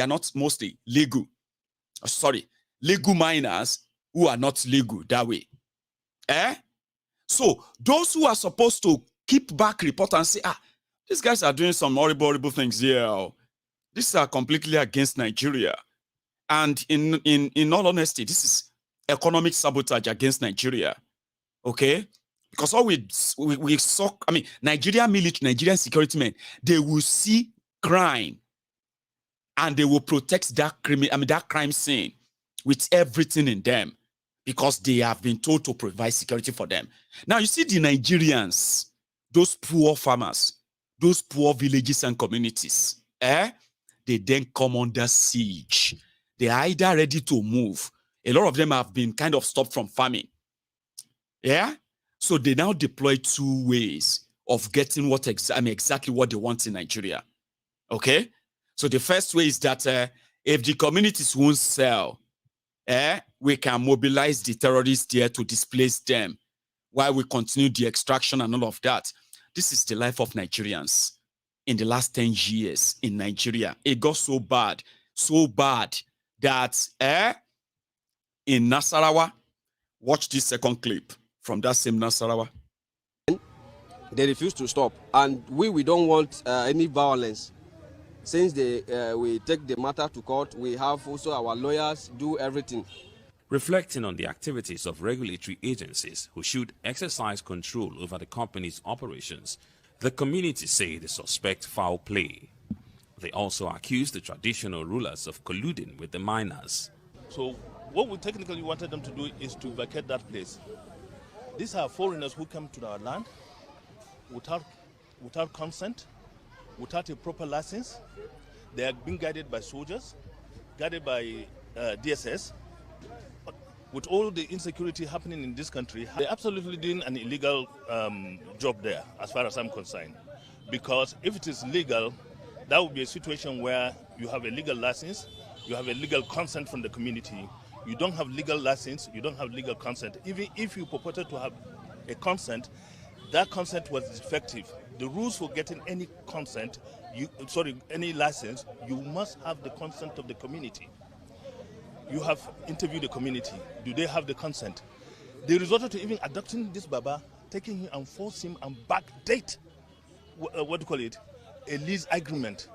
not mostly legal. Sorry, legal miners who are not legal that way. So those who are supposed to keep back report and say, these guys are doing some horrible things here. These are completely against Nigeria. And in all honesty, this is economic sabotage against Nigeria. Okay? Because all we saw, Nigerian military, Nigerian security men, they will see crime and they will protect that crime scene with everything in them because they have been told to provide security for them. Now you see the Nigerians, those poor farmers, those poor villages and communities, they then come under siege. They are either ready to move. A lot of them have been kind of stopped from farming. So they now deploy two ways of getting exactly what they want in Nigeria. Okay? So the first way is that if the communities won't sell, we can mobilize the terrorists there to displace them while we continue the extraction and all of that. This is the life of Nigerians in the last 10 years in Nigeria. It got so bad that in Nasarawa, watch this second clip from that same Nasarawa. They refuse to stop, and we don't want any violence. Since we take the matter to court, we have also our lawyers do everything. Reflecting on the activities of regulatory agencies who should exercise control over the company's operations, the community say they suspect foul play. They also accuse the traditional rulers of colluding with the miners. So what we technically wanted them to do is to vacate that place. These are foreigners who come to our land without consent, without a proper license. They are being guided by soldiers, guided by DSS. With all the insecurity happening in this country, they're absolutely doing an illegal job there, as far as I'm concerned. Because if it is legal, that would be a situation where you have a legal license, you have a legal consent from the community. You don't have legal license, you don't have legal consent. Even if you purported to have a consent, that consent was defective. The rules for getting any consent, any license, you must have the consent of the community. You have interviewed the community. Do they have the consent? They resorted to even adopting this Baba, taking him and force him and backdate, a lease agreement,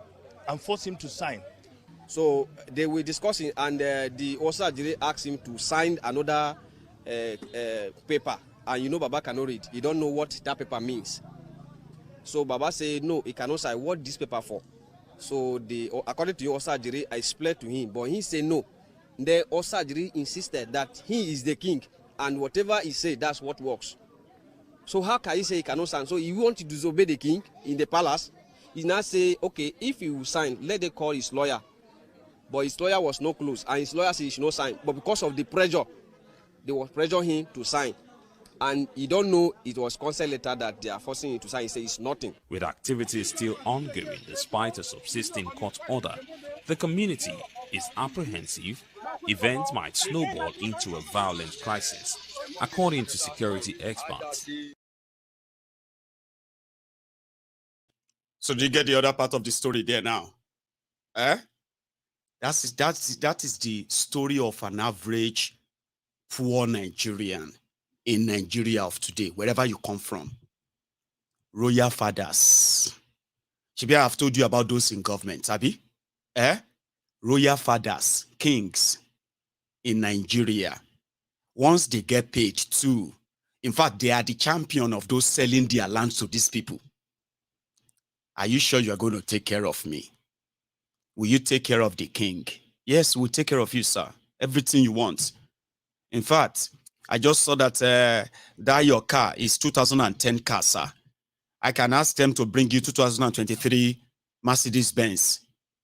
and force him to sign. So they were discussing, and the Osajiri asked him to sign another paper. And you know Baba cannot read. He don't know what that paper means. So Baba said, no, he cannot sign. What this paper for? So according to Osajiri, I explained to him, but he said no. The Osajiri insisted that he is the king, and whatever he said, that's what works. So how can he say he cannot sign? So he want to disobey the king in the palace. He now say, okay, if he will sign, let them call his lawyer. But his lawyer was not close, and his lawyer said he should not sign. But because of the pressure, they were pressuring him to sign. And he don't know it was consent letter that they are forcing him to sign. He says it's nothing. With activities still ongoing despite a subsisting court order, the community is apprehensive. Events might snowball into a violent crisis, according to security experts. So do you get the other part of the story there now? That is the story of an average poor Nigerian in Nigeria of today, wherever you come from. Royal fathers. Maybe I have told you about those in government, Abi? Royal fathers, kings in Nigeria. Once they get paid too, in fact, they are the champion of those selling their lands to these people. Are you sure you are going to take care of me? Will you take care of the king? Yes, we'll take care of you, sir. Everything you want. In fact, I just saw that that your car is 2010 car, sir. I can ask them to bring you 2023 Mercedes-Benz,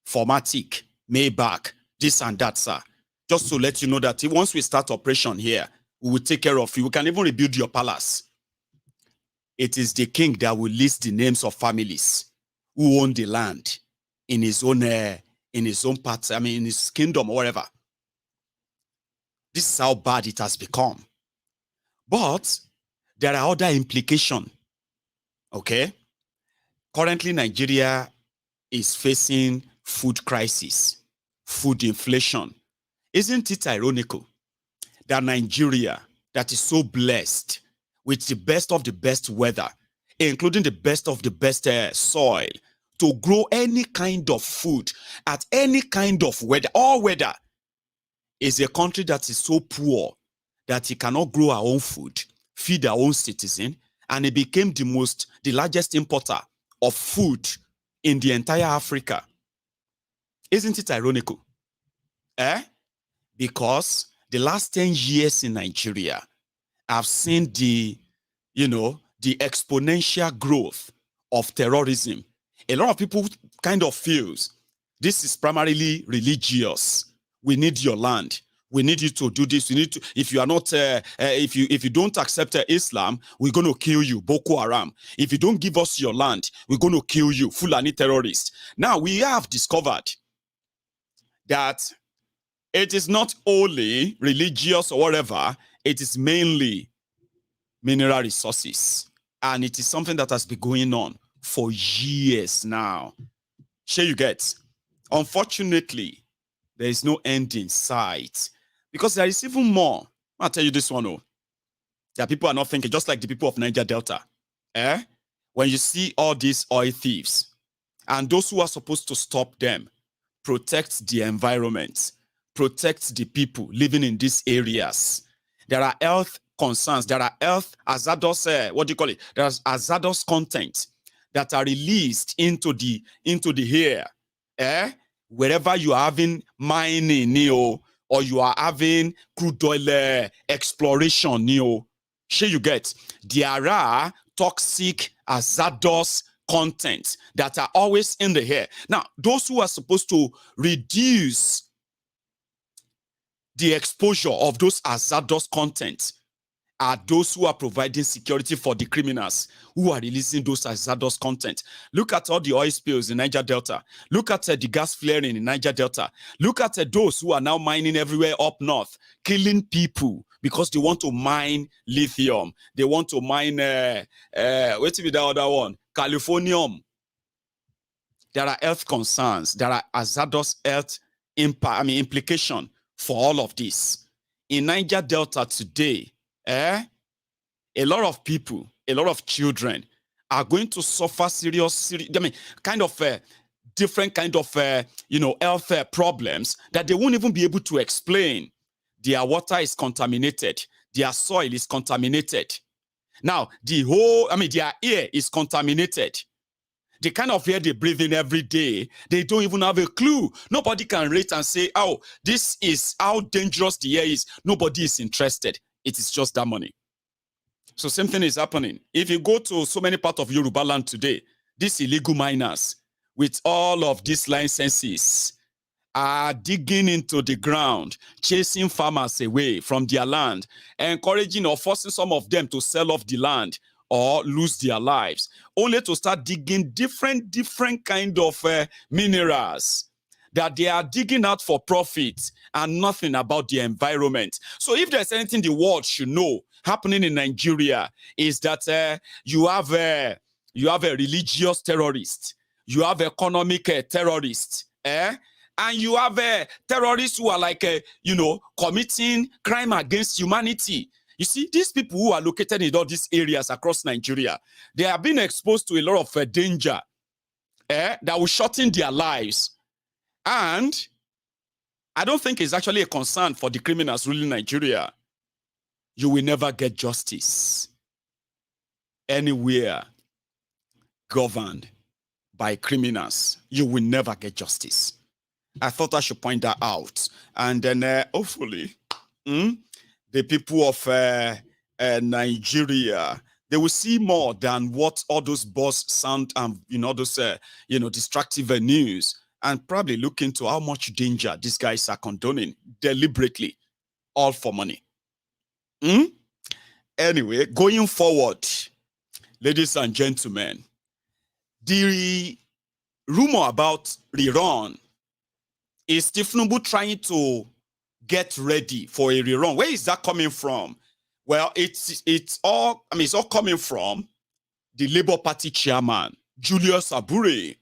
Formatic, Maybach, this and that, sir. Just to let you know that once we start operation here, we will take care of you. We can even rebuild your palace. It is the king that will list the names of families who own the land in his own part, I mean, in his kingdom or whatever. This is how bad it has become. But there are other implications. Okay? Currently, Nigeria is facing food crisis, food inflation. Isn't it ironical that Nigeria, that is so blessed with the best of the best weather, including the best of the best soil, to grow any kind of food at any kind of weather, all weather, is a country that is so poor that it cannot grow our own food, feed our own citizen, and it became the largest importer of food in the entire Africa. Isn't it ironical? Because the last 10 years in Nigeria, I've seen the exponential growth of terrorism. A lot of people kind of feels this is primarily religious. We need your land. We need you to do this. We need to. If you are not, if you don't accept Islam, we're going to kill you, Boko Haram. If you don't give us your land, we're going to kill you, Fulani terrorists. Now we have discovered that it is not only religious or whatever. It is mainly mineral resources, and it is something that has been going on for years now. Sure, you get. Unfortunately, there is no end in sight. Because there is even more. I'll tell you this one, oh. That people are not thinking, just like the people of Niger Delta. When you see all these oil thieves, and those who are supposed to stop them, protect the environment, protect the people living in these areas. There are health concerns, there are health hazardous, there's hazardous content that are released into the air, wherever you are having mining, or you are having crude oil exploration, sure you get. There are toxic, hazardous content that are always in the air. Now, those who are supposed to reduce the exposure of those hazardous content are those who are providing security for the criminals who are releasing those hazardous content. Look at all the oil spills in Niger Delta. Look at the gas flaring in Niger Delta. Look at those who are now mining everywhere up north, killing people because they want to mine lithium. They want to mine, wait till the other one, Californium. There are health concerns. There are hazardous health implication for all of this. In Niger Delta today, a lot of people, a lot of children are going to suffer serious different kind of, health problems that they won't even be able to explain. Their water is contaminated. Their soil is contaminated. Now, their air is contaminated. The kind of air they breathe in every day, they don't even have a clue. Nobody can rate and say, oh, this is how dangerous the air is. Nobody is interested. It is just that money. So same thing is happening. If you go to so many parts of Yoruba land today, these illegal miners with all of these licenses are digging into the ground, chasing farmers away from their land, encouraging or forcing some of them to sell off the land or lose their lives, only to start digging different kind of minerals that they are digging out for profit and nothing about the environment. So if there's anything the world should know happening in Nigeria, is that you have a religious terrorist, you have economic terrorists, and you have terrorists who are like, committing crime against humanity. You see, these people who are located in all these areas across Nigeria, they have been exposed to a lot of danger that will shorten their lives. And I don't think it's actually a concern for the criminals ruling Nigeria. You will never get justice anywhere governed by criminals. You will never get justice. I thought I should point that out. And then hopefully, the people of Nigeria, they will see more than what all those buzz sound and those destructive news, and probably look into how much danger these guys are condoning deliberately, all for money. Anyway, going forward, ladies and gentlemen, the rumor about Rerun is Tinubu trying to get ready for a rerun. Where is that coming from? Well, it's all coming from the Labour Party chairman, Julius Abure.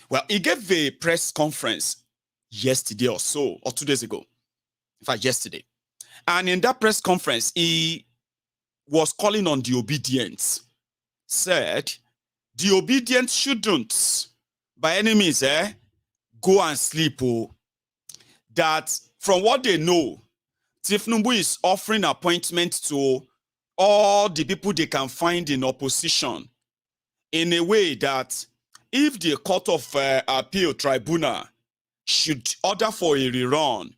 Well, he gave a press conference yesterday or so, or 2 days ago. In fact, yesterday. And in that press conference, he was calling on the obedient. Said, the obedient shouldn't, by any means, go and sleep. That from what they know, Tinubu is offering appointment to all the people they can find in opposition in a way that if the Court of Appeal Tribunal should order for a rerun,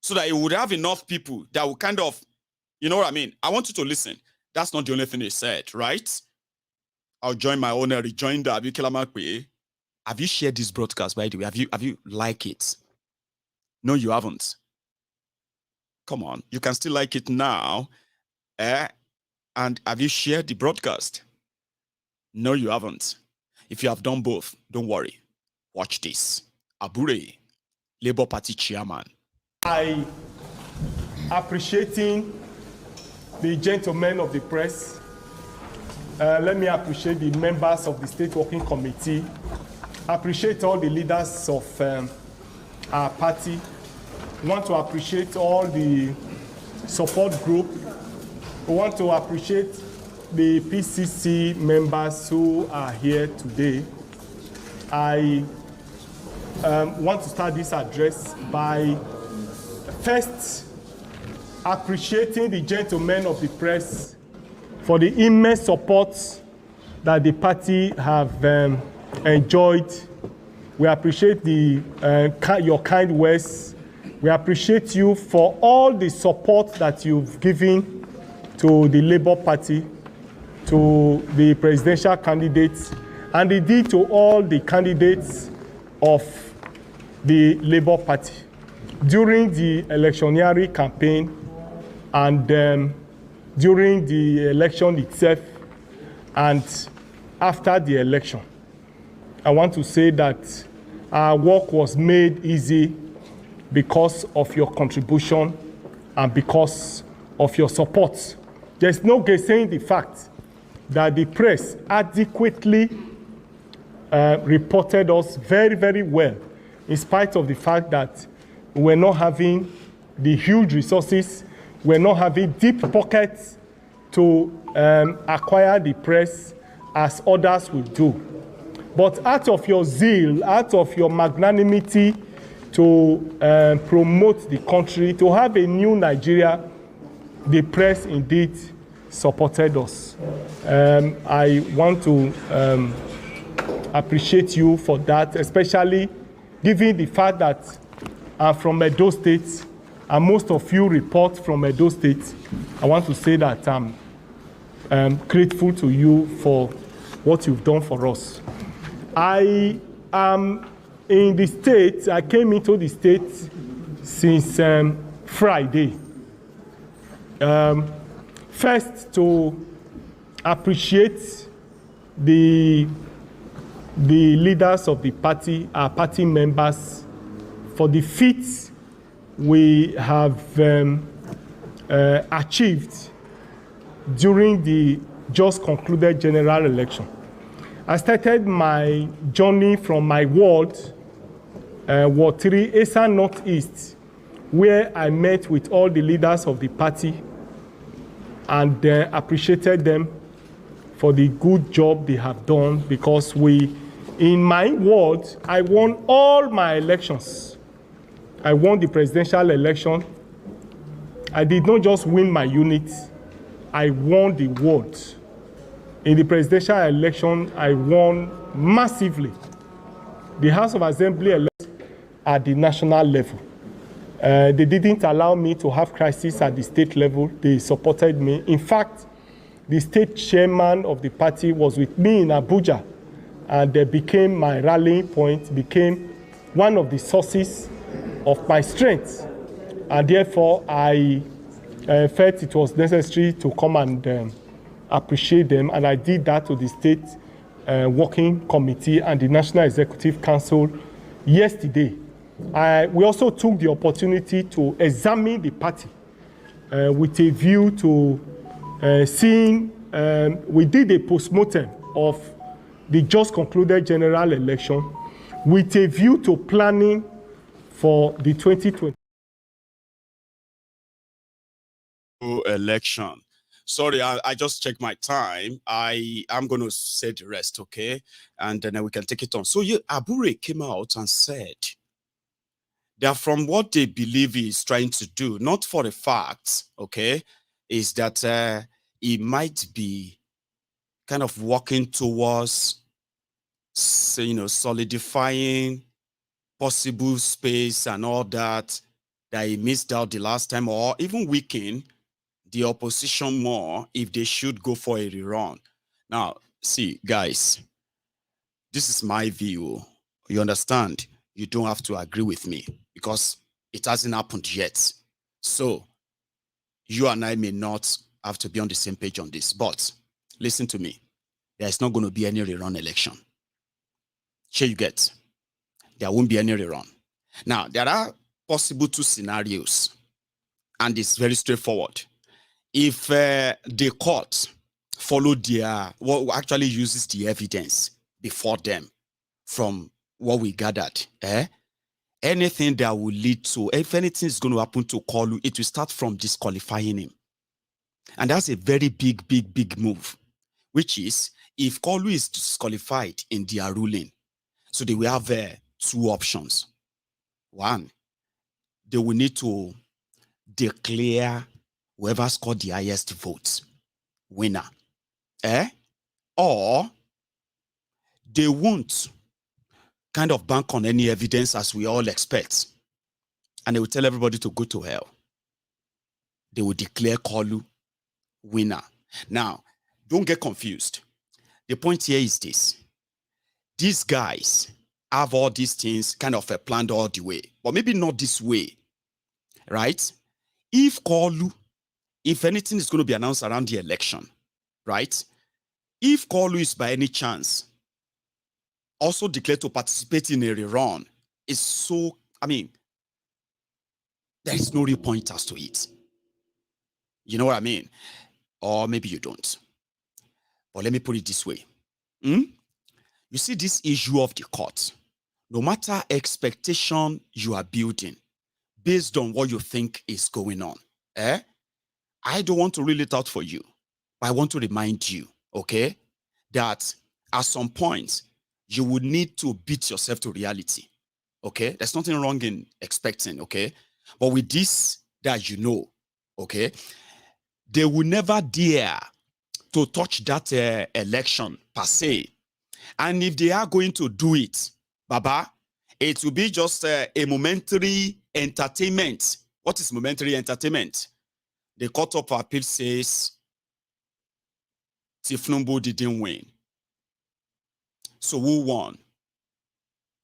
so that it would have enough people that will kind of, you know what I mean? I want you to listen. That's not the only thing he said, right? I'll join my own rejoinder. Have you shared this broadcast, by the way? Have you liked it? No, you haven't. Come on, you can still like it now. And have you shared the broadcast? No, you haven't. If you have done both, don't worry. Watch this. Abure, Labour Party chairman. I appreciating the gentlemen of the press. Let me appreciate the members of the State Working Committee. Appreciate all the leaders of our party. We want to appreciate all the support group. We want to appreciate the PCC members who are here today. I want to start this address by first appreciating the gentlemen of the press for the immense support that the party have enjoyed. We appreciate your kind words. We appreciate you for all the support that you've given to the Labour Party, to the presidential candidates, and indeed to all the candidates of the Labour Party during the electioneering campaign and during the election itself and after the election. I want to say that our work was made easy because of your contribution and because of your support. There's no gainsaying the fact that the press adequately reported us very, very well, in spite of the fact that we're not having the huge resources, we're not having deep pockets to acquire the press as others will do. But out of your zeal, out of your magnanimity to promote the country, to have a new Nigeria, the press indeed supported us. I want to appreciate you for that, especially given the fact that I'm from Edo State, and most of you report from Edo State. I want to say that I'm grateful to you for what you've done for us. I am in the state, I came into the state since Friday. First, to appreciate the leaders of the party, our party members, for the feats we have achieved during the just concluded general election. I started my journey from my ward, Ward 3, Asa Northeast, where I met with all the leaders of the party and appreciated them for the good job they have done, because in my ward, I won all my elections. I won the presidential election. I did not just win my unit, I won the ward. In the presidential election, I won massively. The House of Assembly elections at the national level. They didn't allow me to have crisis at the state level. They supported me. In fact, the state chairman of the party was with me in Abuja, and they became my rallying point, became one of the sources of my strength. And therefore, I felt it was necessary to come and appreciate them, and I did that to the state working committee and the National Executive Council yesterday. We also took the opportunity to examine the party with a view to seeing, we did a postmortem of the just concluded general election with a view to planning for the 2020 election. Sorry, I just checked my time. I'm going to say the rest, okay? And then we can take it on. So Abure came out and said that from what they believe he's trying to do, not for the facts, okay, is that he might be kind of working towards, solidifying possible space and all that he missed out the last time, or even weaken the opposition more if they should go for a rerun. Now, see, guys, this is my view. You understand? You don't have to agree with me because it hasn't happened yet. So you and I may not have to be on the same page on this, but listen to me. There's not going to be any rerun election. Sure you get? There won't be any rerun. Now, there are possible two scenarios, and it's very straightforward. If the court follow what actually uses the evidence before them from what we gathered, anything that will lead to, if anything is going to happen to Kolu, it will start from disqualifying him. And that's a very big move, which is if Kolu is disqualified in their ruling, so they will have two options. One, they will need to declare whoever scored the highest votes winner. Or they won't kind of bank on any evidence as we all expect. And they will tell everybody to go to hell. They will declare Kolu winner. Now, don't get confused. The point here is this. These guys have all these things kind of planned all the way, but maybe not this way, right? If Kolu, if anything is going to be announced around the election, right? If Kolu is by any chance also declared to participate in a rerun, it's so, there is no real point as to it. You know what I mean? Or maybe you don't. But let me put it this way. You see this issue of the court, no matter expectation you are building based on what you think is going on, I don't want to rule it out for you, but I want to remind you, okay, that at some point, you would need to beat yourself to reality. Okay, there's nothing wrong in expecting. Okay, but with this that okay, they will never dare to touch that election per se. And if they are going to do it, Baba, it will be just a momentary entertainment. What is momentary entertainment? The Court of Appeal says Tinubu didn't win. So who won?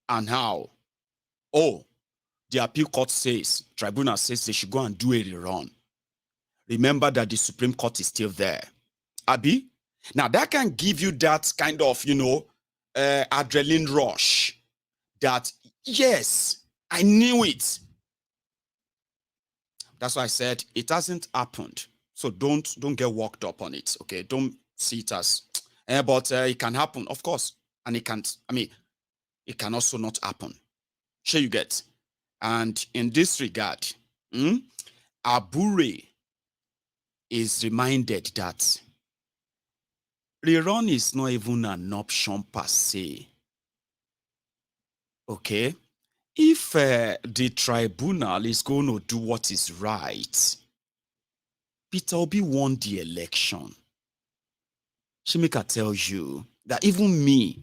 And how? Oh, the appeal court says, Tribunal says they should go and do a rerun. Remember that the Supreme Court is still there. Abi? Now that can give you that kind of, adrenaline rush that, yes, I knew it. That's why I said it hasn't happened. So don't get worked up on it, okay? Don't see it as, but it can happen, of course. And it can't, it can also not happen. Sure you get. And in this regard, Abure is reminded that rerun is not even an option per se. Okay? If the tribunal is going to do what is right, Peter Obi won the election. Shimika tells you that even me,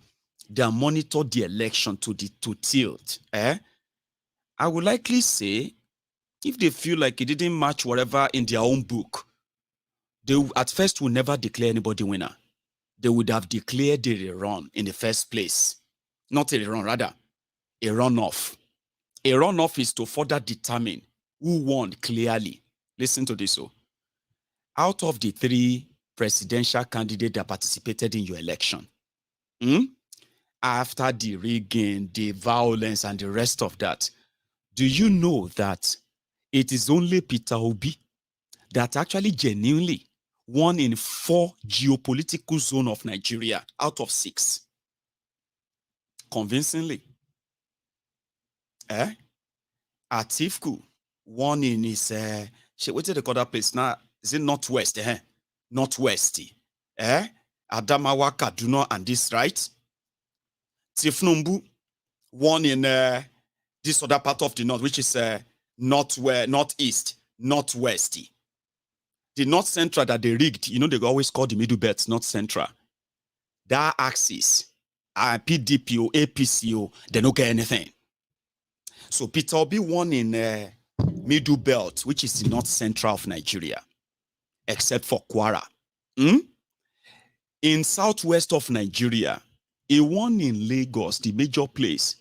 that monitored the election to tilt, I would likely say, if they feel like it didn't match whatever in their own book, they at first will never declare anybody winner. They would have declared the rerun in the first place. Not a rerun, rather, a runoff. A runoff is to further determine who won clearly. Listen to this. So, out of the 3 presidential candidates that participated in your election, after the rigging, the violence, and the rest of that, do you know that it is only Peter Obi that actually genuinely won in 4 geopolitical zones of Nigeria out of 6? Convincingly. Atifku won in his, what did they call that place now? Is it Northwest? Northwest. Adamawa, Kaduna, and this, right? Tinubu won in this other part of the north, which is northeast, northwest. The north central that they rigged, they always call the middle belt north central. That axis, PDPO, APCO, they don't get anything. So Peter Obi won in middle belt, which is the north central of Nigeria, except for Kwara. In southwest of Nigeria, he won in Lagos, the major place.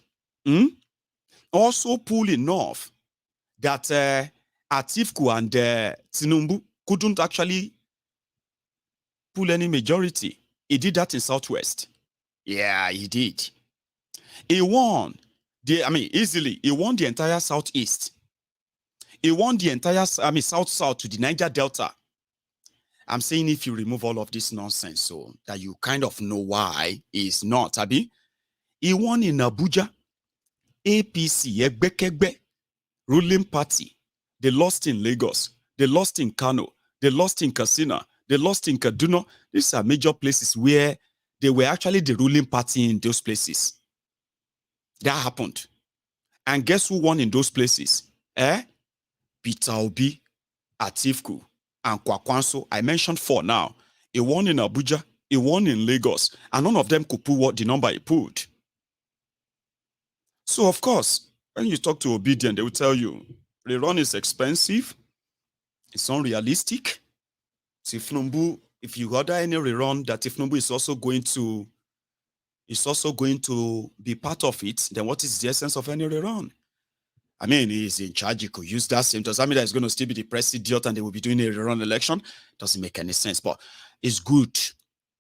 Also pull enough that Atifku and Tinubu couldn't actually pull any majority. He did that in southwest. Yeah, he did. He won easily. He won the entire southeast. He won the entire south to the Niger Delta. I'm saying if you remove all of this nonsense, so that you kind of know why he's not, Abi. He won in Abuja. APC, Egbekegbe, ruling party. They lost in Lagos. They lost in Kano. They lost in Katsina. They lost in Kaduna. These are major places where they were actually the ruling party in those places. That happened. And guess who won in those places? Peter Obi, Atifku, and Kwakwanso. I mentioned 4 now. He won in Abuja. He won in Lagos. And none of them could pull what the number he pulled. So, of course, when you talk to Obedient, they will tell you, rerun is expensive. It's unrealistic. Tinubu, if you order any rerun that Tinubu is also going to be part of it, then what is the essence of any rerun? He's in charge. He could use that same. Does that mean that he's going to still be the president and they will be doing a rerun election? Doesn't make any sense. But it's good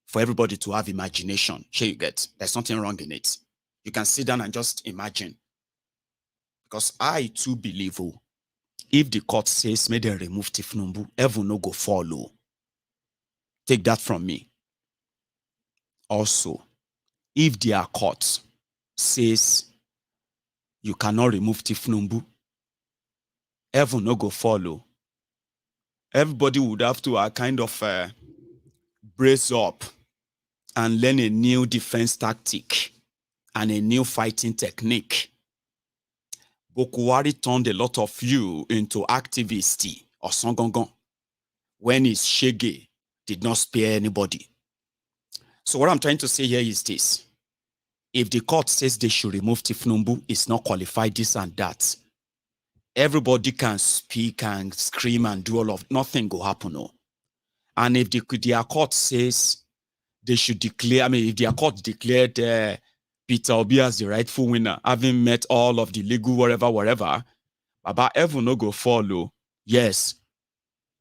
for everybody to have imagination. Sure you get. There's nothing wrong in it. You can sit down and just imagine. Because I too believe, if the court says, may they remove Tinubu, heaven no go follow. Take that from me. Also, if their court says you cannot remove Tinubu, heaven no go follow. Everybody would have to kind of brace up and learn a new defense tactic. and a new fighting technique. Bokuwari turned a lot of you into activists or songongon when his shege did not spare anybody. So what I'm trying to say here is this. If the court says they should remove Tinubu, it's not qualified this and that. Everybody can speak and scream and do all of, nothing will happen. No. And if their court says they should declare, if their court declared Peter Obi as the rightful winner, having met all of the legal whatever, Baba Evo no go follow. Yes.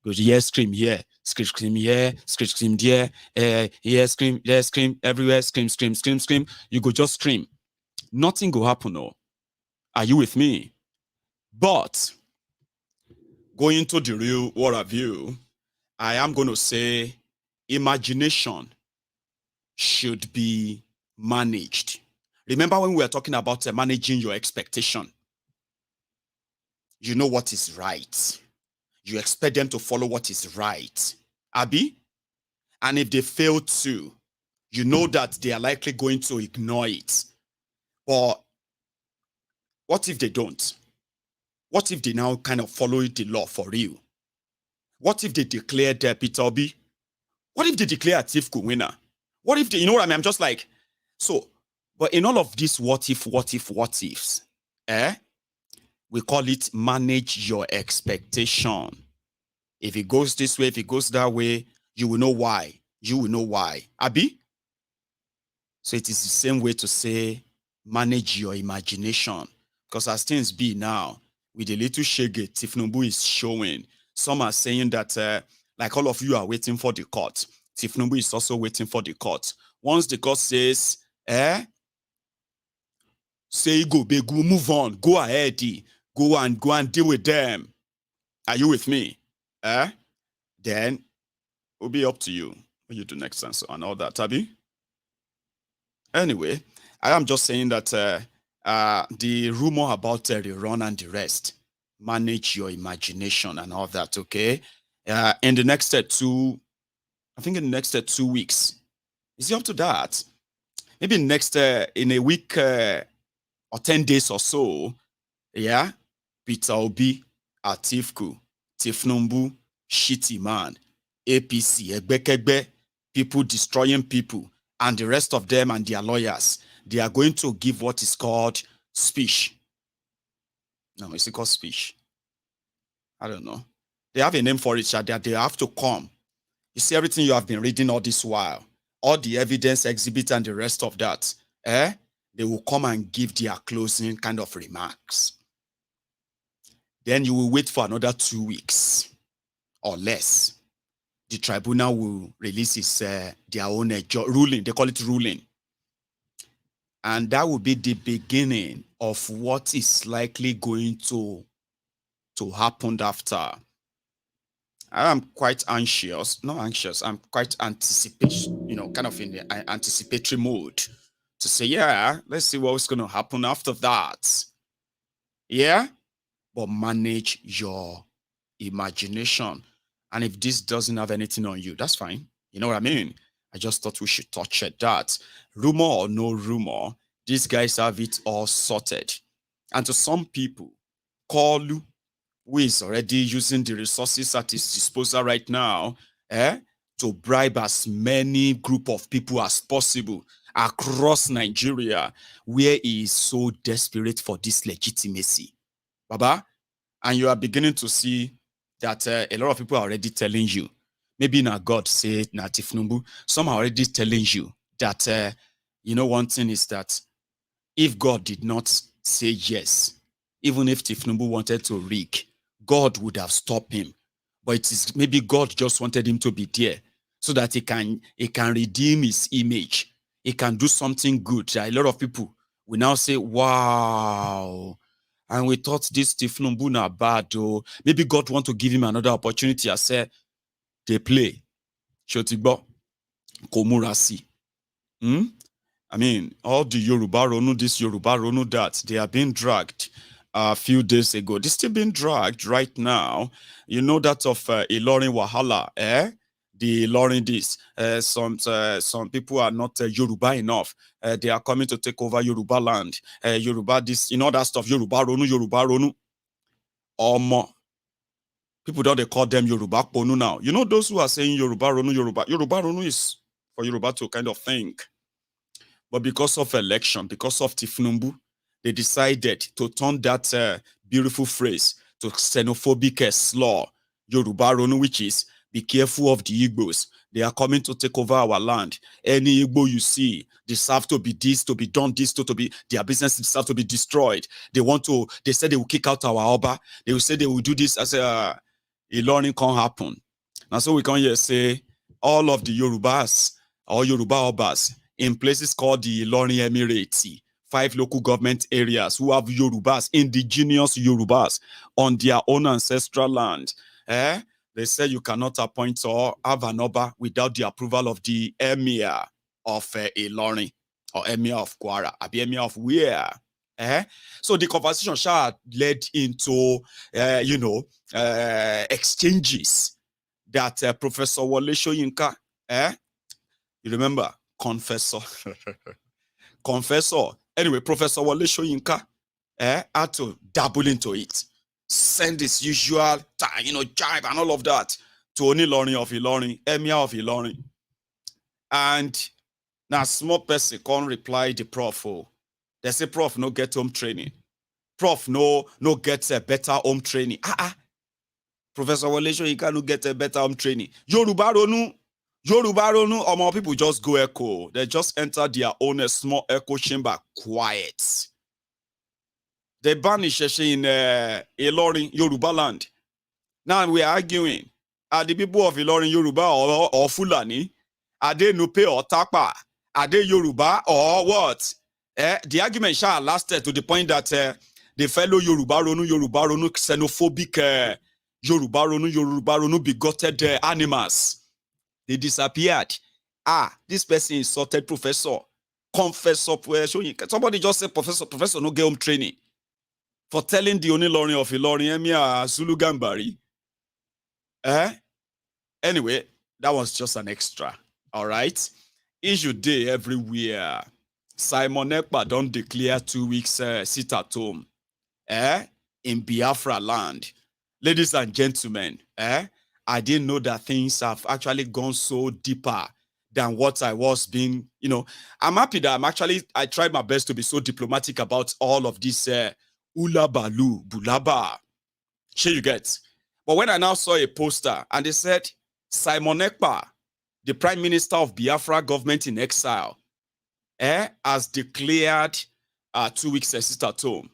Go yes, scream here, scream here, scream there, here, scream, there, scream, everywhere, scream. You go just scream. Nothing go happen. No. Are you with me? But going to the real world view, I am going to say imagination should be managed. Remember when we were talking about managing your expectation? You know what is right. You expect them to follow what is right. Abi? And if they fail to, you know that they are likely going to ignore it. But what if they don't? What if they now kind of follow the law for real? What if they declare Peter Obi? What if they declare Atiku winner? What if they, you know what I mean? I'm just like, so, but in all of this what ifs, we call it manage your expectation. If it goes this way, if it goes that way, you will know why. You will know why. Abi? So it is the same way to say manage your imagination. Because as things be now, with the little shege Tinubu is showing, some are saying that, like all of you are waiting for the court. Tinubu is also waiting for the court. Once the court says, say go, move on, go ahead, go and deal with them. Are you with me? Then it'll be up to you what you do next and all that, Tabi. Anyway, I am just saying that the rumor about Rerun and the rest, manage your imagination and all that, okay? In the next 2 weeks, is it up to that? Maybe next in a week or 10 days or so, yeah, Peter Obi, Atiku, Tinubu, shitty man, APC, Egbekegbe, people destroying people, and the rest of them and their lawyers, they are going to give what is called speech. No, is it called speech? I don't know. They have a name for it, that they have to come. You see everything you have been reading all this while, all the evidence, exhibit, and the rest of that, they will come and give their closing kind of remarks. Then you will wait for another 2 weeks or less. The tribunal will release their own ruling. They call it ruling. And that will be the beginning of what is likely going to happen after. I am quite anxious, not anxious, I'm quite anticipation, kind of in the anticipatory mode to say, yeah, let's see what's going to happen after that. Yeah? But manage your imagination. And if this doesn't have anything on you, that's fine. You know what I mean? I just thought we should touch at that. Rumor or no rumor, these guys have it all sorted. And to some people, Kalu, who is already using the resources at his disposal right now, to bribe as many group of people as possible across Nigeria, where he is so desperate for this legitimacy. Baba, and you are beginning to see that a lot of people are already telling you, maybe now God said, na Tinubu, some are already telling you that, one thing is that if God did not say yes, even if Tinubu wanted to rig, God would have stopped him. But it is maybe God just wanted him to be there so that he can redeem his image. He can do something good. A lot of people will now say, wow, and we thought this Tinubu na bad. Oh, maybe God want to give him another opportunity. I said, they play. Shotigbo, Komurasi. I mean, all the Yoruba Ronu, this Yoruba Ronu, that, they are being dragged a few days ago. They're still being dragged right now. You know that of Ilorin Wahala, the Ilorin this. Some people are not Yoruba enough. They are coming to take over Yoruba land. Yoruba this, that stuff. Yoruba Ronu. People don't they call them Yoruba Ponu now. You know those who are saying Yoruba Ronu. Yoruba Ronu is for Yoruba to kind of think. But because of election, because of Tinubu, they decided to turn that beautiful phrase to xenophobic slur, Yoruba Ronu, which is be careful of the Igbos. They are coming to take over our land. Any Igbo you see deserve to be this, to be done, this, to be their business deserve to be destroyed. They said they will kick out our Oba. They will say they will do this as a learning can't happen. And so we can here say all of the Yorubas or Yoruba Obas in places called the Ilorin Emirate, 5 local government areas who have Yorubas, indigenous Yorubas on their own ancestral land. They say you cannot appoint or have an Oba without the approval of the Emir of Ilorin or Emir of Kwara, or the Emir of where? So the conversation led into, exchanges that Professor Wole Soyinka, you remember, confessor. Anyway, Professor Wole Soyinka had to dabble into it. Send his usual, jive and all of that to Onilorin of Ilorin, Emir of Ilorin. And now small person can't reply the prof. They say, prof, no get home training. Prof, no get a better home training. Professor Wole Soyinka no get a better home training. Yoruba Ronu, or more people just go echo. They just enter their own small echo chamber, quiet. They banish in Ilorin, Yoruba land. Now we are arguing. Are the people of Ilorin Yoruba or Fulani? Are they Nupe or Takpa? Are they Yoruba or what? The argument lasted to the point that the fellow Yoruba Ronu xenophobic Yoruba Ronu bigoted animals. They disappeared. This person insulted professor. Confessor. Somebody just said professor no get home training for telling the Onilorin of Ilorin Emir Zulu Gambari. Anyway, that was just an extra. All right. Issue day everywhere. Simon Ekpa don't declare 2 weeks sit at home. In Biafra land. Ladies and gentlemen, I didn't know that things have actually gone so deeper than what I was being, I'm happy that I tried my best to be so diplomatic about all of this Ulabalu, Bulaba. Sure you get. But when I now saw a poster and they said, Simon Ekpa, the Prime Minister of Biafra government in exile, has declared 2 weeks sit at home.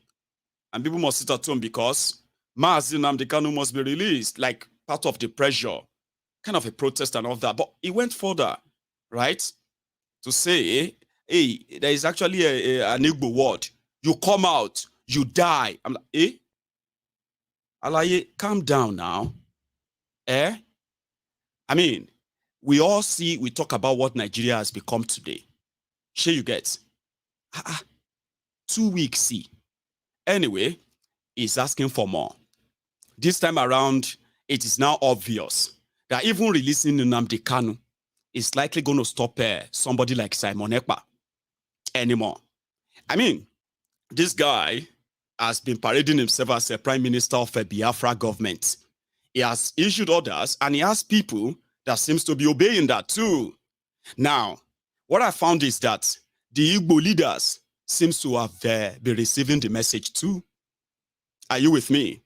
And people must sit at home because Mazi Nnamdi Kanu must be released, like part of the pressure, kind of a protest and all that. But he went further, right? To say, hey, there is actually an Igbo word. You come out, you die. I'm like, Alaye, calm down now. I mean, we talk about what Nigeria has become today. Sure you get. 2 weeks, see. Anyway, he's asking for more. This time around, it is now obvious that even releasing Nnamdi Kanu is likely going to stop somebody like Simon Ekpa anymore. I mean, this guy has been parading himself as a prime minister of a Biafra government. He has issued orders and he has people that seems to be obeying that too. Now, what I found is that the Igbo leaders seems to have been receiving the message too. Are you with me?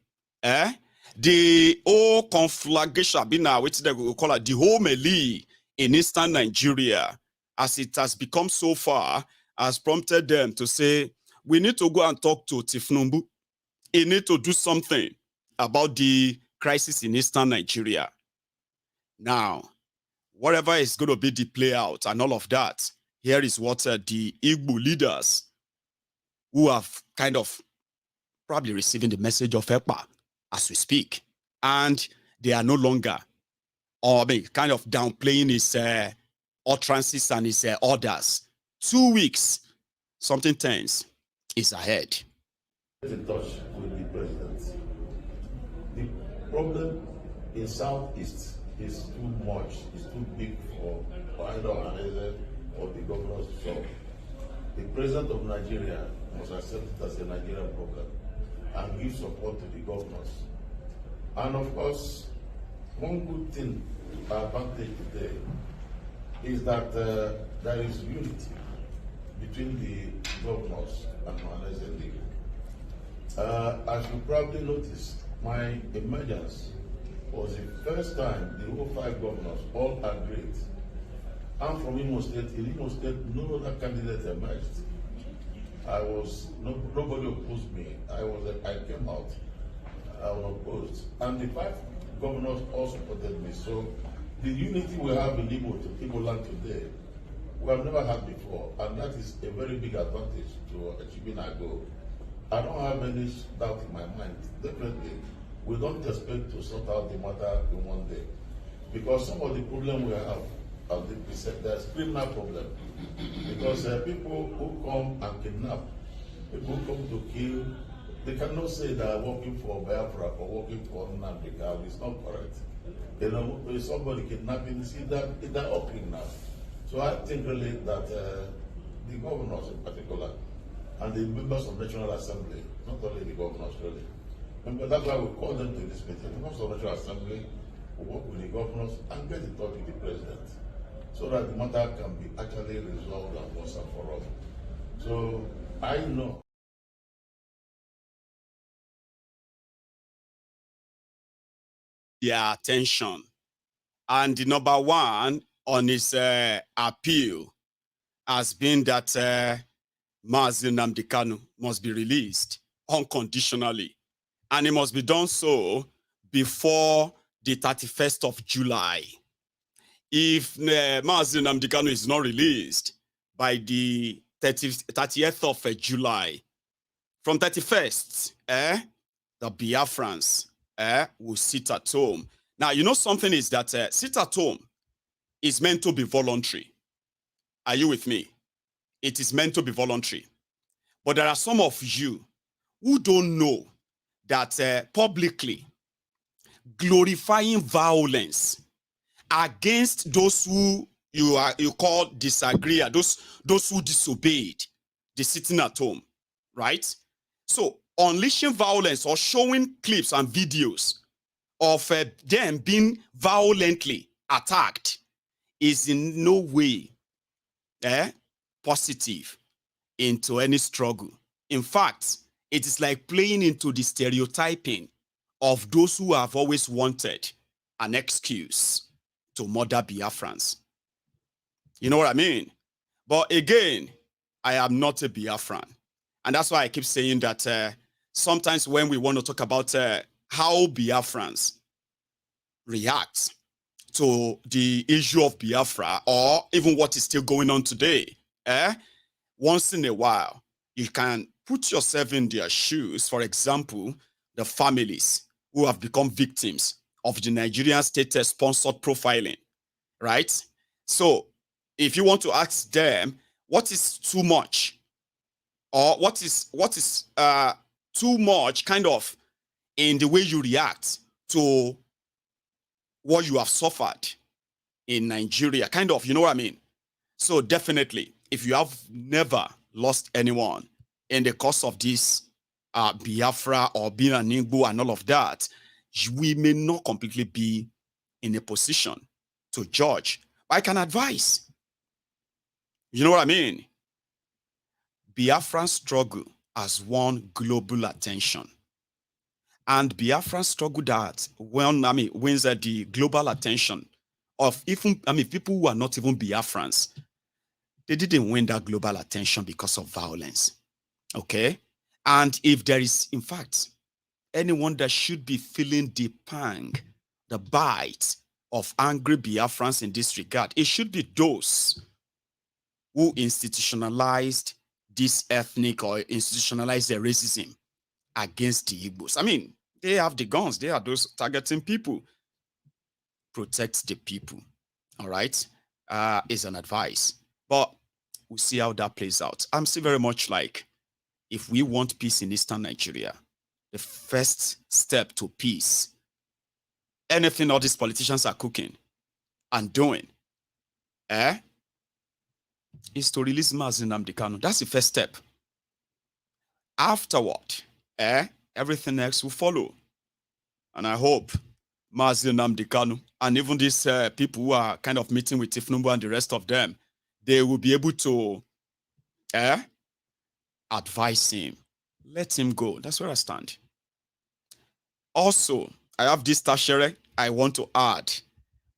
The whole conflagration, which they will call it, the whole melee in eastern Nigeria, as it has become so far, has prompted them to say, we need to go and talk to Tinubu. He need to do something about the crisis in eastern Nigeria. Now, whatever is going to be the play out and all of that, here is what the Igbo leaders who have kind of probably receiving the message of Ekpa as we speak, and they are no longer, kind of downplaying his utterances and his orders. 2 weeks, something tense is ahead. In touch with the president. The problem in Southeast is too much, it's too big for either Ohaneze or the governors to solve. The president of Nigeria must accept it as a Nigerian problem and give support to the governors. And of course, one good thing, advantage today, is that there is unity between the governors and Ohaneze League. As you probably noticed, my emergence was the first time the whole 5 governors all agreed. I'm from Imo State. In Imo State, no other candidate emerged. Nobody opposed me. I came out unopposed. And the 5 governors all supported me. So the unity we have in Igbo land today, we have never had before. And that is a very big advantage to achieving our goal. I don't have any doubt in my mind. Definitely, we don't expect to sort out the matter in one day. Because some of the problems we have, there's criminal problem. Because people who come and kidnap, people who come to kill, they cannot say they are working for Biafra or working for NNPLC. It's not correct. You know, if somebody kidnapping, see that they're up criminal. So I think really that the governors in particular, and the members of National Assembly, not only the governors really. But that's why we call them to this meeting. The members of National Assembly will work with the governors and get in touch with the president so that the matter can be actually resolved and once and for all. So I know. Their attention. And the number one on his appeal has been that Mazi Nnamdi Kanu must be released unconditionally. And it must be done so before the 31st of July. If Mazi Nnamdi Kanu is not released by the 30th of July, from 31st, the Biafrans will sit at home. Now, you know something is that sit at home is meant to be voluntary. Are you with me? It is meant to be voluntary. But there are some of you who don't know that publicly glorifying violence against those who you call disagree, those who disobeyed, the sitting at home, right? So unleashing violence or showing clips and videos of them being violently attacked is in no way positive into any struggle. In fact, it is like playing into the stereotyping of those who have always wanted an excuse to murder Biafrans. You know what I mean? But again, I am not a Biafran. And that's why I keep saying that sometimes when we want to talk about how Biafrans react to the issue of Biafra or even what is still going on today, once in a while, you can put yourself in their shoes. For example, the families who have become victims of the Nigerian state-sponsored profiling, right? So if you want to ask them, what is too much? Or what is too much kind of in the way you react to what you have suffered in Nigeria, kind of, you know what I mean? So definitely, if you have never lost anyone in the course of this Biafra or being an Igbo and all of that, we may not completely be in a position to judge. But I can advise. You know what I mean? Biafran struggle has won global attention. And Biafran struggle that wins the global attention of even, people who are not even Biafrans. They didn't win that global attention because of violence. Okay? And if there is, in fact, anyone that should be feeling the pang, the bite of angry Biafrans in this regard, it should be those who institutionalized this ethnic or institutionalized their racism against the Igbos. I mean, they have the guns. They are those targeting people. Protect the people. All right? Is an advice. But we'll see how that plays out. I'm still very much like, if we want peace in Eastern Nigeria, the first step to peace anything all these politicians are cooking and doing, is to release Mazi Nnamdi Kanu. That's the first step. Afterward, everything else will follow. And I hope Mazi Nnamdi Kanu and even these people who are kind of meeting with Tinubu and the rest of them, they will be able to advise him. Let him go. That's where I stand. Also, I have this tertiary I want to add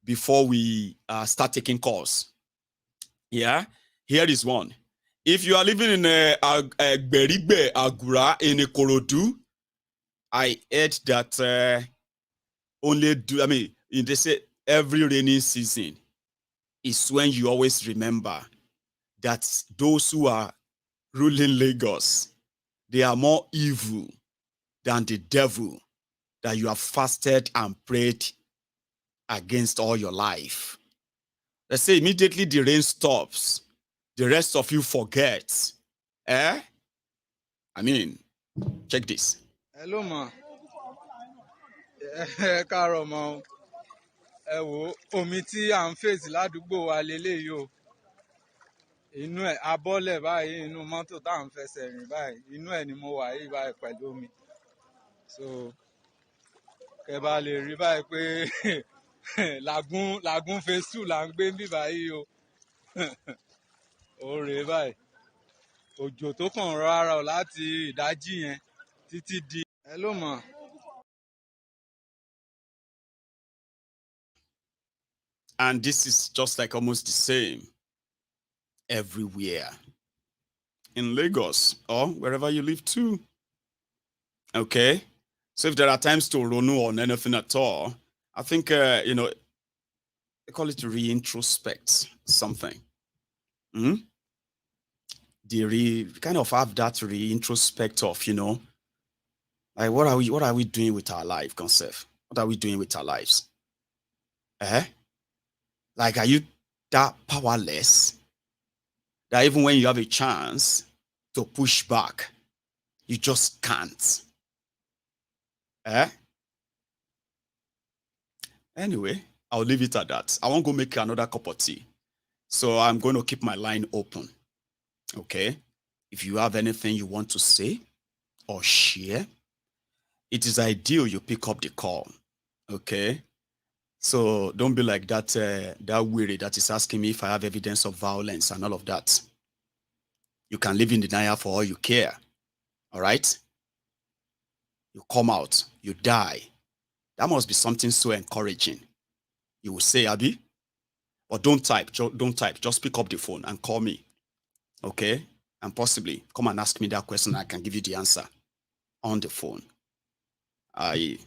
before we start taking calls. Yeah, here is one. If you are living in a Berigbe Agura in Ikorodu, I heard that they say every rainy season is when you always remember that those who are ruling Lagos, they are more evil than the devil that you have fasted and prayed against all your life. Let's say immediately the rain stops, the rest of you forget. I mean, check this. Hello, ma. Karo, ma. Omi tí à ń fèsì ládùúgbò wa leléyìí o. Inú ẹ̀ abọ́lẹ̀ báyìí inú mọ́tò tá à ń fẹsẹ̀ rìn báyìí. Inú ẹ̀ ni mo wà yìí báyìí pẹ̀lú omi. So, kẹ́ bá lè rí báyìí pé làgún phase 2 là ń gbé bí báyìí o. Ó rèé báyìí. Òjò tó kàn rárá o láti ìdájí yẹn títí di. Hello, ma. And this is just like almost the same everywhere. In Lagos or wherever you live too. Okay? So if there are times to ronu on anything at all, I think, they call it reintrospect something. They kind of have that reintrospect of, like what are we doing with our life, concept? What are we doing with our lives? Like, are you that powerless that even when you have a chance to push back, you just can't? Anyway, I'll leave it at that. I won't go make another cup of tea. So I'm going to keep my line open. Okay? If you have anything you want to say or share, it is ideal you pick up the call. Okay? So don't be like that weary that is asking me if I have evidence of violence and all of that. You can live in denial for all you care. All right? You come out, you die. That must be something so encouraging. You will say, Abi, but don't type. Just pick up the phone and call me. Okay? And possibly come and ask me that question. I can give you the answer on the phone. I'm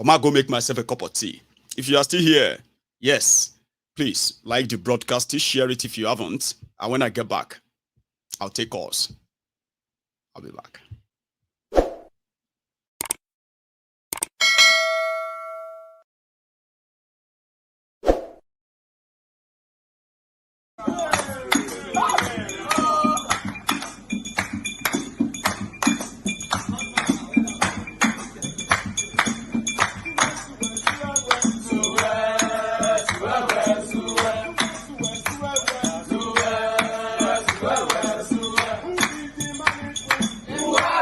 going to go make myself a cup of tea. If you are still here, yes, please like the broadcast, share it if you haven't. And when I get back, I'll take calls. I'll be back. Wow.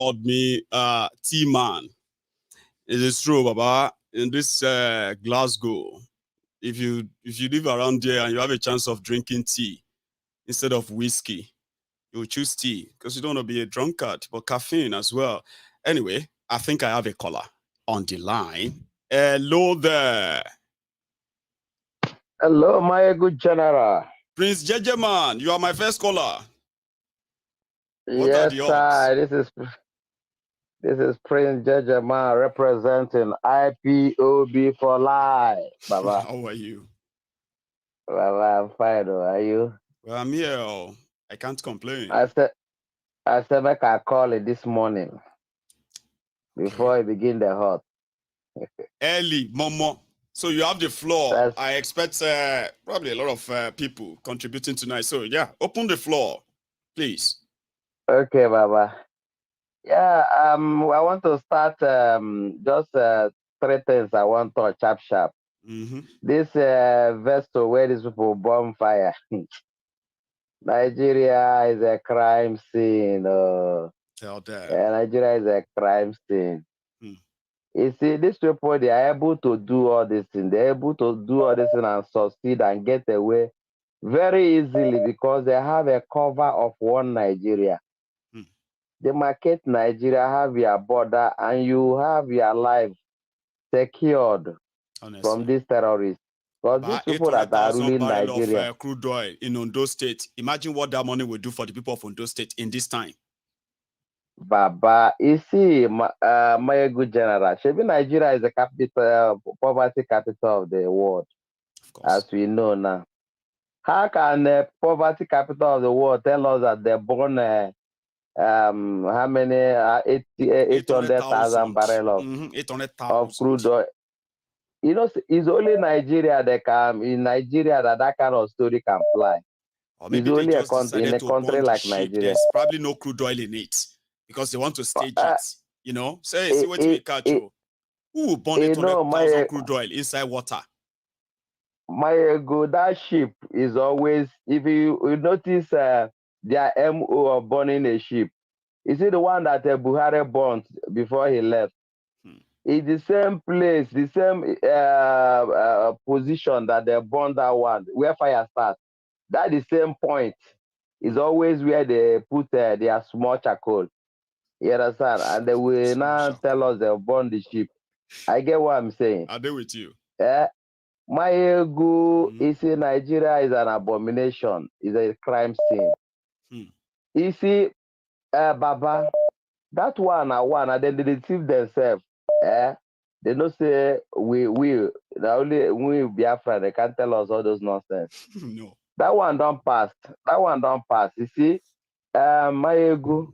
called me T-Man. It is true, Baba. In this Glasgow, if you live around there and you have a chance of drinking tea instead of whiskey, you choose tea because you don't want to be a drunkard, but caffeine as well. Anyway, I think I have a caller on the line. Hello there. Hello, my good general. Prince Jejeman, you are my first caller. What Yes, are the odds? This is Prince Jejeman representing IPOB for life, Baba. How are you? Baba, I'm fine. How are you? Well, I'm here. I can't complain. I said, make I call it this morning before I begin the hot. Early, Momo. So you have the floor. I expect probably a lot of people contributing tonight. So yeah, open the floor, please. Okay, Baba. Yeah, I want to start just 3 things I want to sharp. This vessel where these people bomb fire. Nigeria is a crime scene. Tell them. Nigeria is a crime scene. You see, these people, they are able to do all this thing. They're able to do all this thing and succeed and get away very easily because they have a cover of one Nigeria. They market Nigeria, have your border, and you have your life secured from these terrorists. Because these people that are ruling Nigeria. Of crude oil in Ondo State. Imagine what that money will do for the people of Ondo State in this time. Baba, you see, my good general, maybe Nigeria is the capital, poverty capital of the world, as we know now. How can the poverty capital of the world tell us that they're born how many 800,000 barrels of crude oil? You know, it's only Nigeria that can, in Nigeria that kind of story can fly. Or maybe it's they only just in a country like ship. Nigeria. There's probably no crude oil in it because they want to stage it. You know, say, see what we catch you. Who will burn 800,000 crude oil inside water? My good, that ship is always, if you notice their MO of burning a ship, is it the one that Buhari burnt before he left? It's the same place, the same position that they burned that one, where fire starts. That's the same point. It's always where they put their small charcoal. You understand? And they will now tell us they'll burn the ship. I get what I'm saying. Are they with you? My ego is in Nigeria is an abomination, is a crime scene. You see, Baba, that one and then they deceive themselves. They don't say we only we Biafra, they can't tell us all those nonsense. No. That one don't pass. You see, my ego.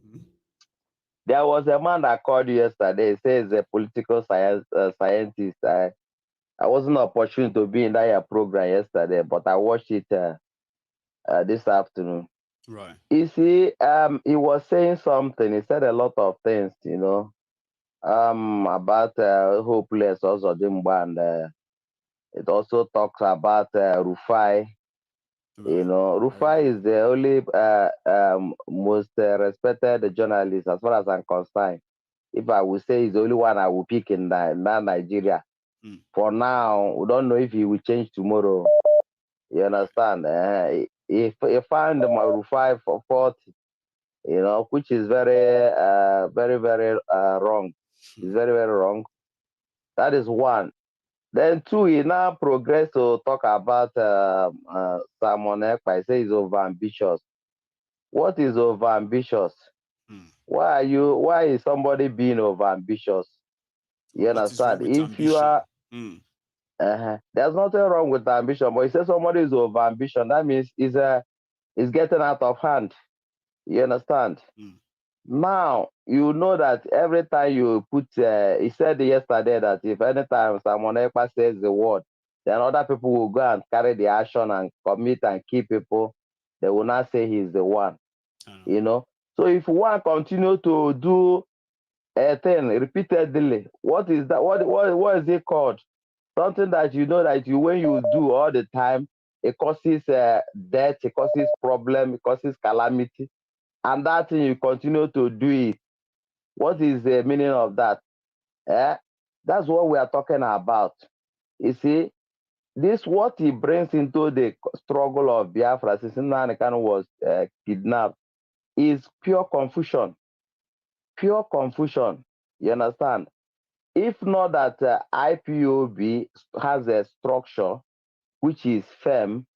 There was a man that called you yesterday. He says a political scientist. I wasn't opportune to be in that program yesterday, but I watched it this afternoon. Right. You see, he was saying something. He said a lot of things, you know, about hopeless also Dimba, and it also talks about Rufai. You know, Rufai is the only most respected journalist as far as I'm concerned. If I would say he's the only one I will pick in Nigeria. For now, we don't know if he will change tomorrow. You understand? If found Rufai for 40, you know, which is very, very wrong. It's very, very wrong. That is one. Then two, he now progressed to talk about Simon Ekpa. He says he's overambitious. What is overambitious? Why is somebody being overambitious? You understand? If you are there's nothing wrong with ambition, but he says somebody is over ambition, that means is getting out of hand. You understand? Now you know that every time you put he said yesterday that if anytime someone Ekpa says the word, then other people will go and carry the action and commit and kill people. They will not say he's the one. You know? So if one continue to do a thing repeatedly, what is that? What is it called? Something that you know that when you do all the time, it causes death, it causes problem, it causes calamity, and that thing you continue to do it. What is the meaning of that? That's what we are talking about. You see, this what he brings into the struggle of Biafra since Nnamdi Kanu was kidnapped is pure confusion. Pure confusion. You understand? If not that IPOB has a structure which is firm,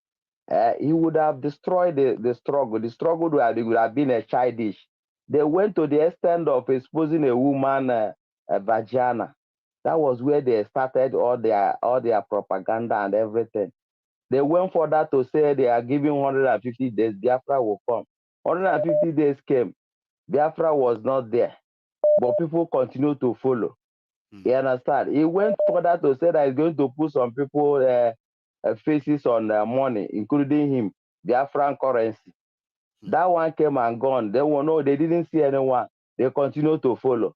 he would have destroyed the struggle. The struggle would have been childish. They went to the extent of exposing a woman vagina. That was where they started all their propaganda and everything. They went for that to say they are giving 150 days, Biafra will come. 150 days came, Biafra was not there, but people continue to follow. You understand? He went further to say that he's going to put some people faces on money, including him, Biafran currency. That one came and gone. They didn't see anyone. They continue to follow.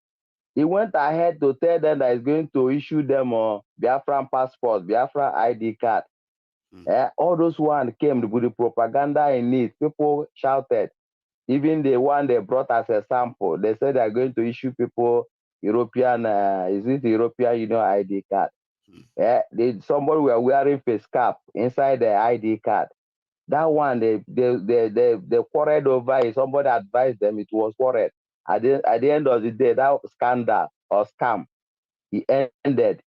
He went ahead to tell them that he's going to issue them Biafran passport, Biafran ID card. All those one came with the propaganda in it. People shouted. Even the one they brought as a sample, they said they're going to issue people European, is it the European Union ID card? Somebody were wearing face cap inside the ID card. That one, they quarreled over it. Somebody advised them it was quarreled. At the end of the day, that scandal or scam, it ended.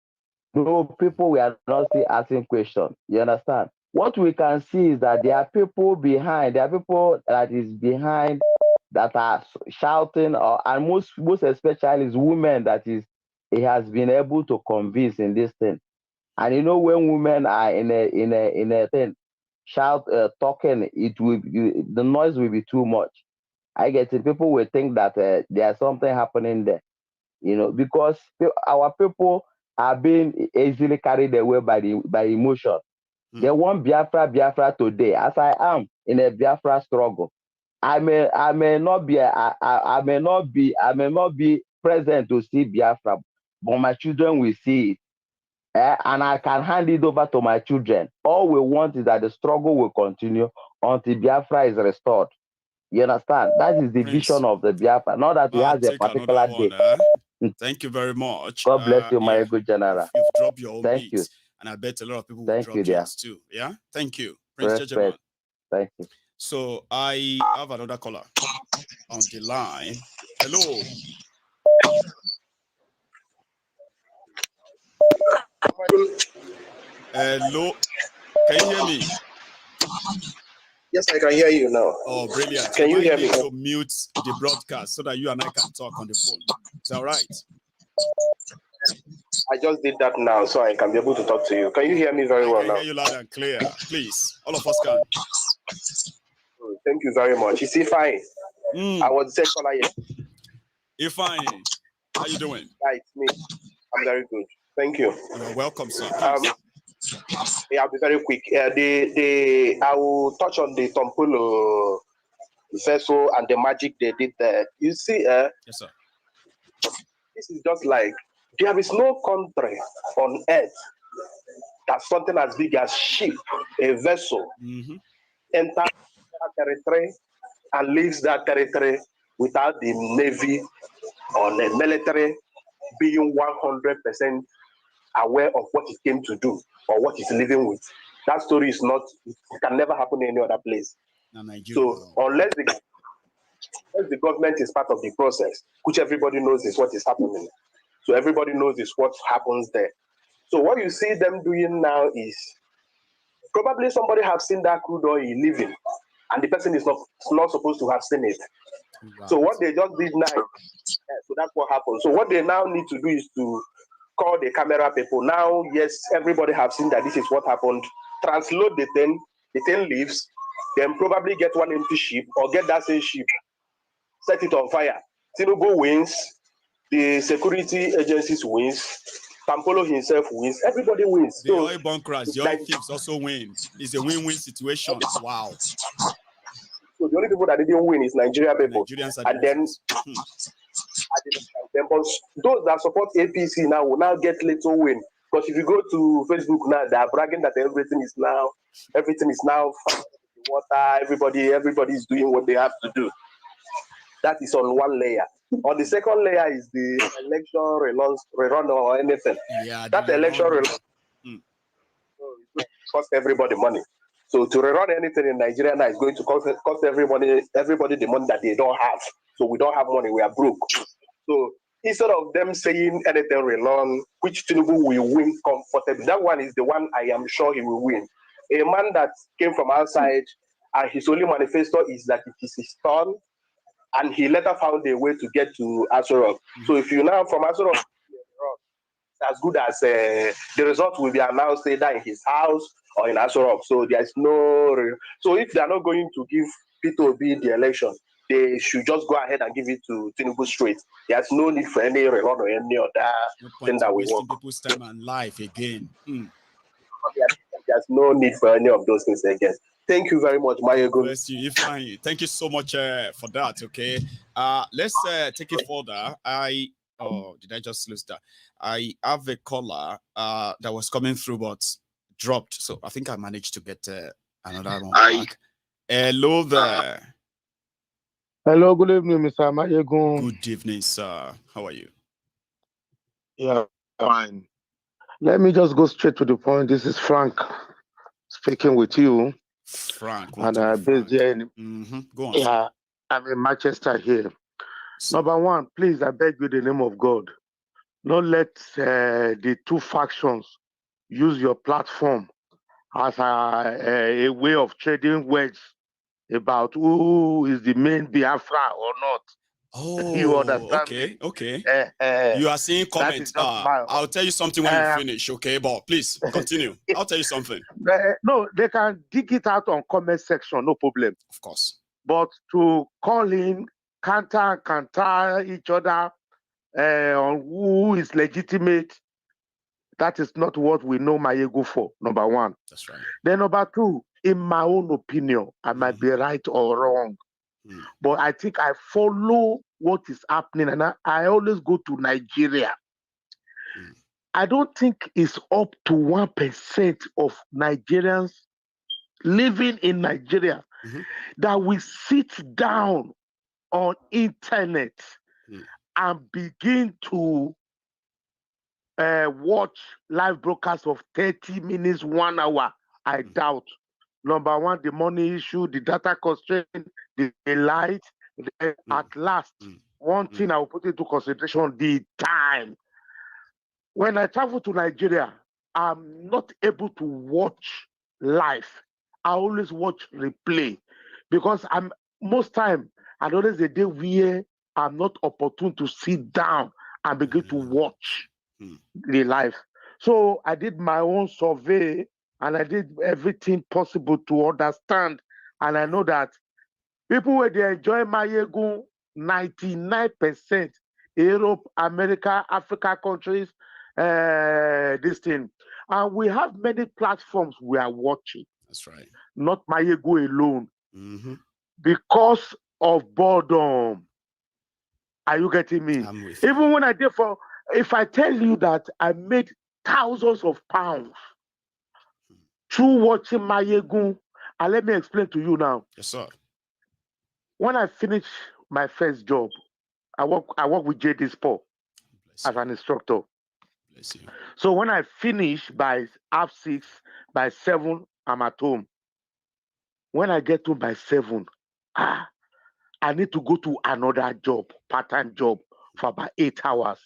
No, people were not still asking questions. You understand? What we can see is that there are people behind, there are people that is behind that are shouting, and most especially is women that he has been able to convince in this thing. And you know, when women are in a thing, shout, talking, the noise will be too much. I get it. People will think that there's something happening there, you know, because our people are being easily carried away by emotion. They want Biafra today. As I am in a Biafra struggle, I may not be present to see Biafra, but my children will see it. And I can hand it over to my children. All we want is that the struggle will continue until Biafra is restored. You understand? That is the vision of the Biafra, not that he has a particular day. Thank you very much. God bless you, my good general. You've dropped your own Thank beats, you. and I bet a lot of people will drop theirs too. Yeah? Thank you. Prince Respect. Thank you. So I have another caller on the line. Hello. Hello. Can you hear me? Yes, I can hear you now. Oh, brilliant. Can you hear me? To mute the broadcast so that you and I can talk on the phone. Is that right? I just did that now so I can be able to talk to you. Can you hear me very well now? I can hear you loud and clear. Please, all of us can. Thank you very much. It's fine. I was the caller here. You're fine. How you doing? Yeah, it's me. I'm very good. Thank you. You're welcome, sir. Yeah, I'll be very quick. I will touch on the Tompolo vessel and the magic they did there. You see, yes, sir. This is just like there is no country on earth that something as big as ship, a vessel, enter that territory and leaves that territory without the navy or the military being 100% aware of what it came to do or what it's living with. That story is not, it can never happen in any other place. So unless the government is part of the process, which everybody knows is what is happening. So everybody knows is what happens there. So what you see them doing now is probably somebody have seen that crude oil living and the person is not supposed to have seen it. Right. So what they just did now, so that's what happened. So what they now need to do is to call the camera people. Now, yes, everybody have seen that this is what happened. Transload the thing leaves, then probably get one empty ship or get that same ship, set it on fire. Tinubu wins, the security agencies wins, Tompolo himself wins, everybody wins. The oil bunkers, the oil thieves also win. It's a win-win situation. Wow. So the only people that didn't win is Nigeria people. And then those that support APC now will now get little win. Because if you go to Facebook now, they are bragging that everything is now water, everybody is doing what they have to do. That is on one layer. On the second layer is the election rerun or anything. Yeah, that election rerun cost everybody money. So to rerun anything in Nigeria now is going to cost everybody the money that they don't have. So we don't have money, we are broke. So instead of them saying anything rerun, which Tinubu will win comfortably, that one is the one I am sure he will win. A man that came from outside and his only manifesto is that it is his turn, and he later found a way to get to Asari. So if you now from Asari, as good as the result will be announced either in his house or in Asari. So there's no. So if they are not going to give P2B the election, they should just go ahead and give it to Tinubu straight. There's no need for any rerun or any other thing that we want. People's time and life again. There's no need for any of those things again. Thank you very much, Mayego. Bless you. Thank you so much for that. Okay. Let's take it further. Did I just lose that? I have a caller that was coming through but dropped. So I think I managed to get another one back. Hello there. Hello, good evening, Mr. Mayego. Good evening, sir. How are you? Yeah, fine. Let me just go straight to the point. This is Frank speaking with you. Frank, and based here in, Go on. Yeah, I'm in Manchester here. Number one, please, I beg you in the name of God, don't let the two factions use your platform as a way of trading words about who is the main Biafra or not. Oh, you understand okay, me? okay. You are seeing comments. I'll tell you something when you finish, okay? But please continue. I'll tell you something. No, they can dig it out on comment section, no problem. Of course. But to call in, counter each other on who is legitimate, that is not what we know Mayego for, number one. That's right. Then number two, in my own opinion, I might be right or wrong. But I think I follow what is happening, and I always go to Nigeria. I don't think it's up to 1% of Nigerians living in Nigeria that we sit down on internet and begin to watch live broadcasts of 30 minutes, 1 hour. I doubt. Number one, the money issue, the data constraint, the light. At last, one thing I will put into consideration, the time. When I travel to Nigeria, I'm not able to watch live. I always watch replay because most time, I know there's a day where I'm not opportune to sit down and begin to watch the live. So I did my own survey and I did everything possible to understand. And I know that people where they enjoy Mayego, 99%, Europe, America, Africa countries, this thing. And we have many platforms we are watching. That's right. Not Mayego alone. Because of boredom. Are you getting me? I'm with you. Even when I did if I tell you that I made thousands of pounds through watching Mayego, and let me explain to you now. Yes, sir. When I finished my first job, I work with JD Sport as an instructor. Bless you. So when I finish by 6:30, by 7, I'm at home. When I get home by 7, I need to go to another job, part-time job, for about 8 hours.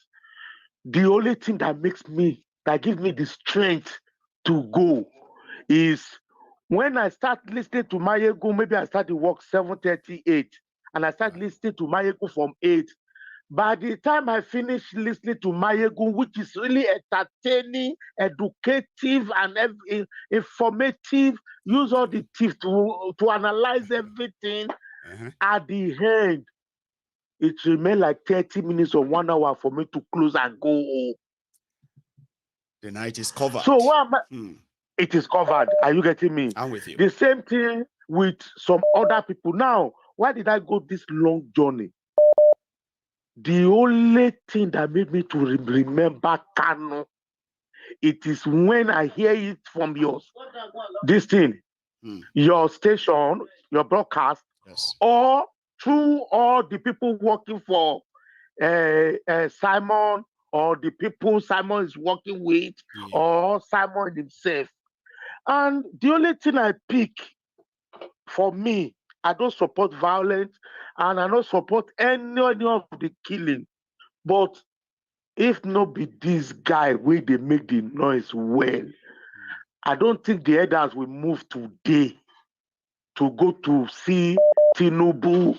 The only thing that gives me the strength to go is when I start listening to Mayego. Maybe I start to work 7:38, and I start listening to Mayego from 8. By the time I finish listening to Mayego, which is really entertaining, educative, and informative, use all the tips to analyze everything. At the end, it remains like 30 minutes or 1 hour for me to close and go home. The night is covered. So what am I? It is covered. Are you getting me? I'm with you. The same thing with some other people. Now, why did I go this long journey? The only thing that made me to remember Kano, it is when I hear it from this thing, your station, your broadcast, or through all the people working for Simon, or the people Simon is working with, or Simon himself. And the only thing I pick, for me, I don't support violence, and I don't support any of the killing. But if not be this guy where they make the noise well, I don't think the elders will move today to go to see Tinubu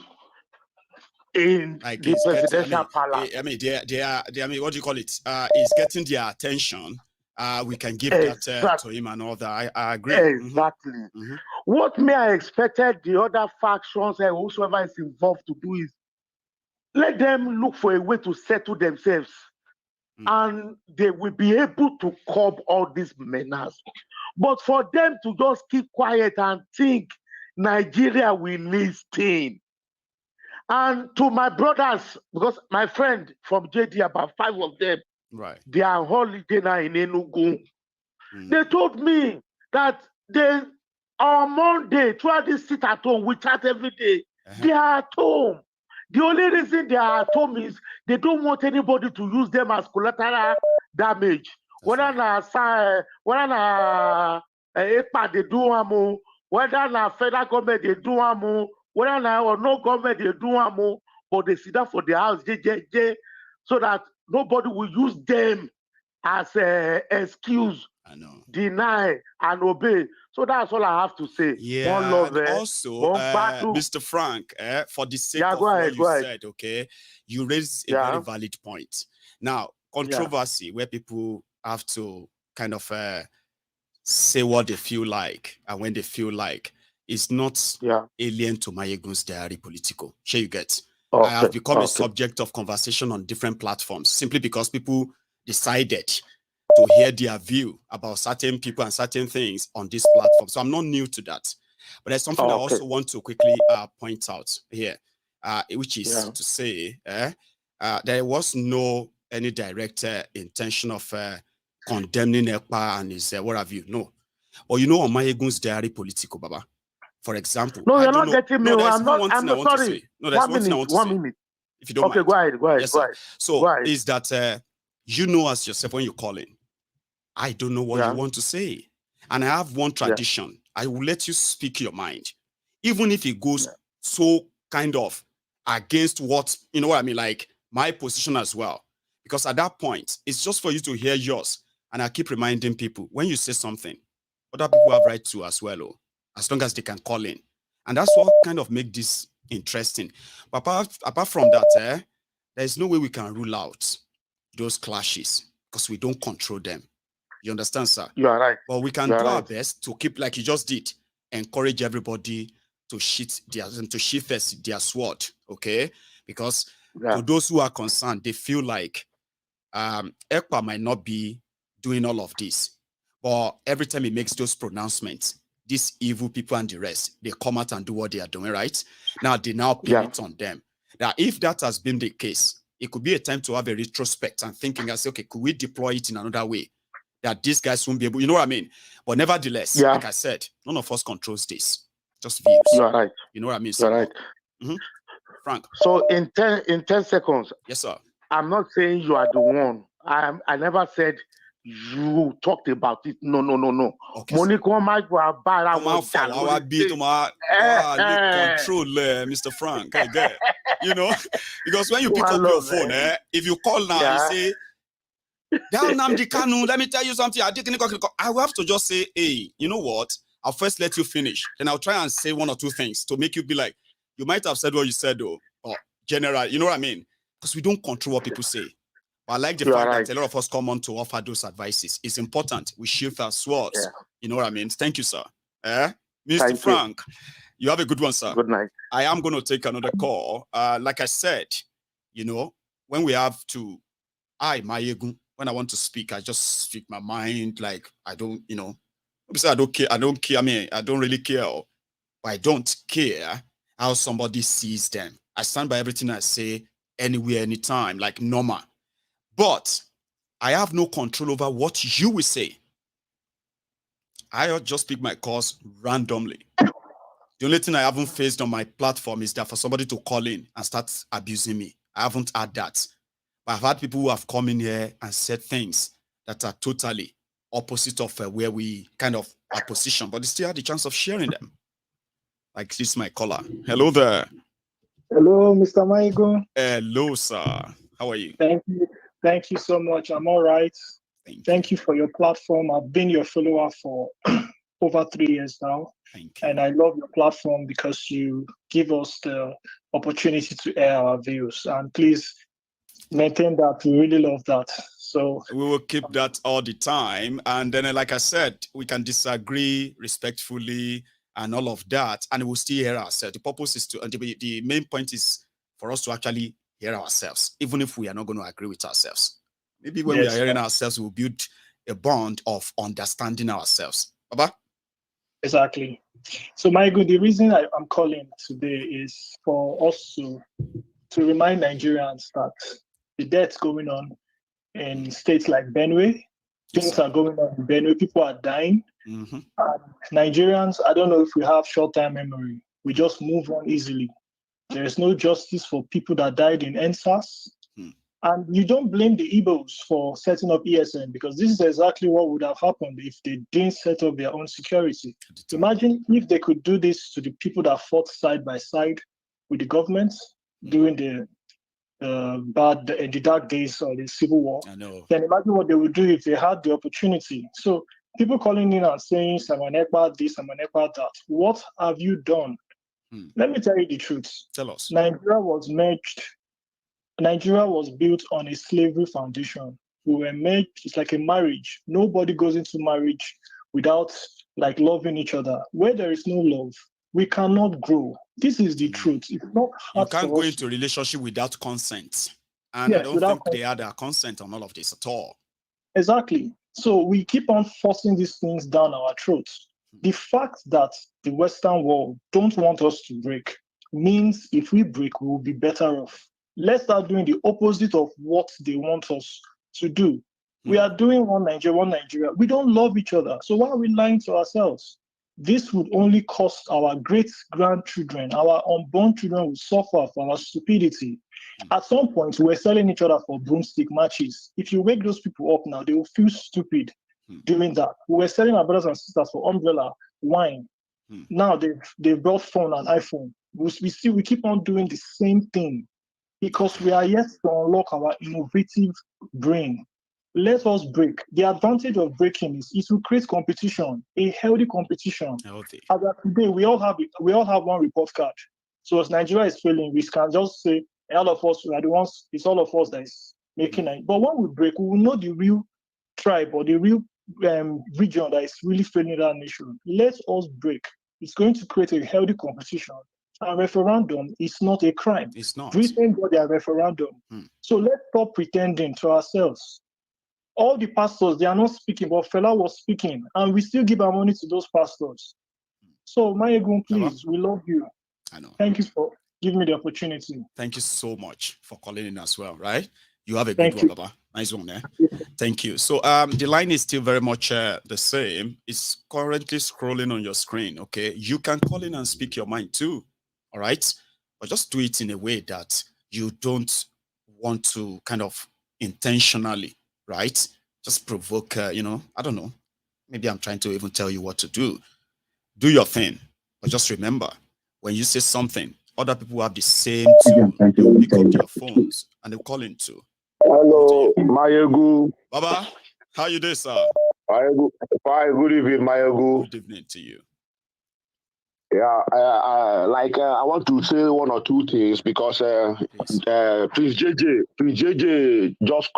in Like the presidential palace. I mean, I mean, what do you call it? It's getting their attention. We can give that to him and all that. I agree. Exactly. What may I expected the other factions and whosoever is involved to do is let them look for a way to settle themselves, and they will be able to curb all these menace. But for them to just keep quiet and think Nigeria will listen. And to my brothers, because my friend from JD, about 5 of them, right, they are on holiday now in Enugu. They told me that on Monday, throughout this sit at home, we chat every day. They are at home. The only reason they are at home is they don't want anybody to use them as collateral damage. Whether na EPA they do amu, whether na federal government they do amu, whether na or no government they do amu, but they sit down for their house, so that nobody will use them as an excuse, deny and obey. So that's all I have to say. Yeah, one love, and also, Mr. Frank, for the sake of what you said, okay, you raised a very valid point. Now, controversy where people have to kind of say what they feel like and when they feel like is not alien to Mayegun's diary political. Sure, you get. I have become a subject of conversation on different platforms simply because people decided to hear their view about certain people and certain things on this platform. So I'm not new to that. But there's something I also want to quickly point out here, which is to say there was no any direct intention of condemning Ekpa and his what have you. No. Or you know, on Mayegun's diary political, Baba. For example, no, you're not getting me. No, I'm not sorry. No, there's one thing I want to say. 1 minute. If you don't mind. Okay, go ahead. Yes, sir. So is that you know as yourself when you call in, I don't know what you want to say. And I have one tradition. I will let you speak your mind. Even if it goes so kind of against what, you know what I mean, like my position as well. Because at that point, it's just for you to hear yours. And I keep reminding people, when you say something, other people have right to as well, as long as they can call in. And that's what kind of make this interesting. But apart from that, there's no way we can rule out those clashes because we don't control them. You understand, sir? You are right. But we can do our best to keep, like you just did, encourage everybody to sheath their sword, okay? Because to those who are concerned, they feel like Ekpa might not be doing all of this. But every time he makes those pronouncements, these evil people and the rest, they come out and do what they are doing, right? Now, they now pin it on them. Now, if that has been the case, it could be a time to have a retrospect and thinking, I say, okay, could we deploy it in another way? That these guys won't be able, you know what I mean? But nevertheless, like I said, none of us controls this. Just views. You are right. You know what I mean? You're right. Frank. So in 10 seconds. Yes, sir. I'm not saying you are the one. I never said you talked about it. No. Okay, Monique, control, Mr. Frank. You know, because when you pick up your phone, if you call now, you say, down Namdi Kanu, let me tell you something. I will have to just say, hey, you know what? I'll first let you finish. Then I'll try and say one or two things to make you be like, you might have said what you said, though, or general, you know what I mean? Because we don't control what people say. But I like the fact that a lot of us come on to offer those advices. It's important. We shield our swords. You know what I mean? Thank you, sir. Mr. Frank, you have a good one, sir. Good night. I am going to take another call. Like I said, you know, when we have to, Mayegun, when I want to speak, I just speak my mind. Like, I don't, you know, I don't care. I mean, I don't really care. But I don't care how somebody sees them. I stand by everything I say anywhere, anytime, like normal. But I have no control over what you will say. I just pick my calls randomly. Do The only thing I haven't faced on my platform is that for somebody to call in and start abusing me. I haven't had that. But I've had people who have come in here and said things that are totally opposite of where we kind of are positioned, but they still had the chance of sharing them. Like this is my caller. Hello there. Hello, Mr. Maigo. Hello, sir. How are you? Thank you. Thank you so much. I'm all right. Thank you for your platform. I've been your follower for over 3 years now. Thank you. And I love your platform because you give us the opportunity to air our views. And please maintain that. We really love that. So we will keep that all the time. And then, like I said, we can disagree respectfully and all of that, and we'll still hear ourselves. The purpose is to, and the main point is for us to actually hear ourselves, even if we are not going to agree with ourselves. Maybe when we are hearing ourselves, we'll build a bond of understanding ourselves. Baba? Exactly. So, Maigo, the reason I'm calling today is for us to remind Nigerians that the deaths going on in states like Benue, things are going on in Benue, people are dying. Nigerians, I don't know if we have short-term memory. We just move on easily. There is no justice for people that died in NSAS. And you don't blame the Igbos for setting up ESN, because this is exactly what would have happened if they didn't set up their own security. Imagine if they could do this to the people that fought side by side with the government during the dark days of the Civil War. I know. Then imagine what they would do if they had the opportunity. So people calling in and saying, Samanekpa this, Samanekpa that. What have you done? Let me tell you the truth. Tell us. Nigeria was built on a slavery foundation. We were made, it's like a marriage. Nobody goes into marriage without like loving each other. Where there is no love, we cannot grow. This is the truth. It's not hard. You can't go into a relationship without consent. And I don't think they had a consent on all of this at all. Exactly. So we keep on forcing these things down our throats. The fact that the Western world don't want us to break means if we break, we will be better off. Let's start doing the opposite of what they want us to do. We are doing one Nigeria. We don't love each other. So why are we lying to ourselves? This would only cost our great-grandchildren, our unborn children will suffer for our stupidity. At some point, we're selling each other for broomstick matches. If you wake those people up now, they will feel stupid doing that. We were selling our brothers and sisters for umbrella, wine. Now they've brought phone and iPhone. We keep on doing the same thing because we are yet to unlock our innovative brain. Let us break. The advantage of breaking is it will create competition, a healthy competition. As of today, we all have one report card. So as Nigeria is failing, we can just say all of us are the ones. It's all of us that is making it. But when we break, we will know the real tribe or the real region that is really failing that nation. Let us break. It's going to create a healthy competition. A referendum is not a crime. It's not. Britain got their referendum. So let's stop pretending to ourselves. All the pastors, they are not speaking, but Fela was speaking, and we still give our money to those pastors. So, Mayegun, please, we love you. I know. Thank you for giving me the opportunity. Thank you so much for calling in as well, right? You have a good one, Baba. Nice one, eh? Thank you. So, the line is still very much the same. It's currently scrolling on your screen, okay? You can call in and speak your mind too, all right? But just do it in a way that you don't want to kind of intentionally, right? Just provoke, I don't know. Maybe I'm trying to even tell you what to do. Do your thing. But just remember, when you say something, other people have the same tool. They will pick up their phones and they'll call in too. Hello, Mayegu. Baba, how you doing, sir? Mayegu. Fine, good evening, Mayegu. Good evening to you. Yeah, I want to say one or two things because Prince JJ just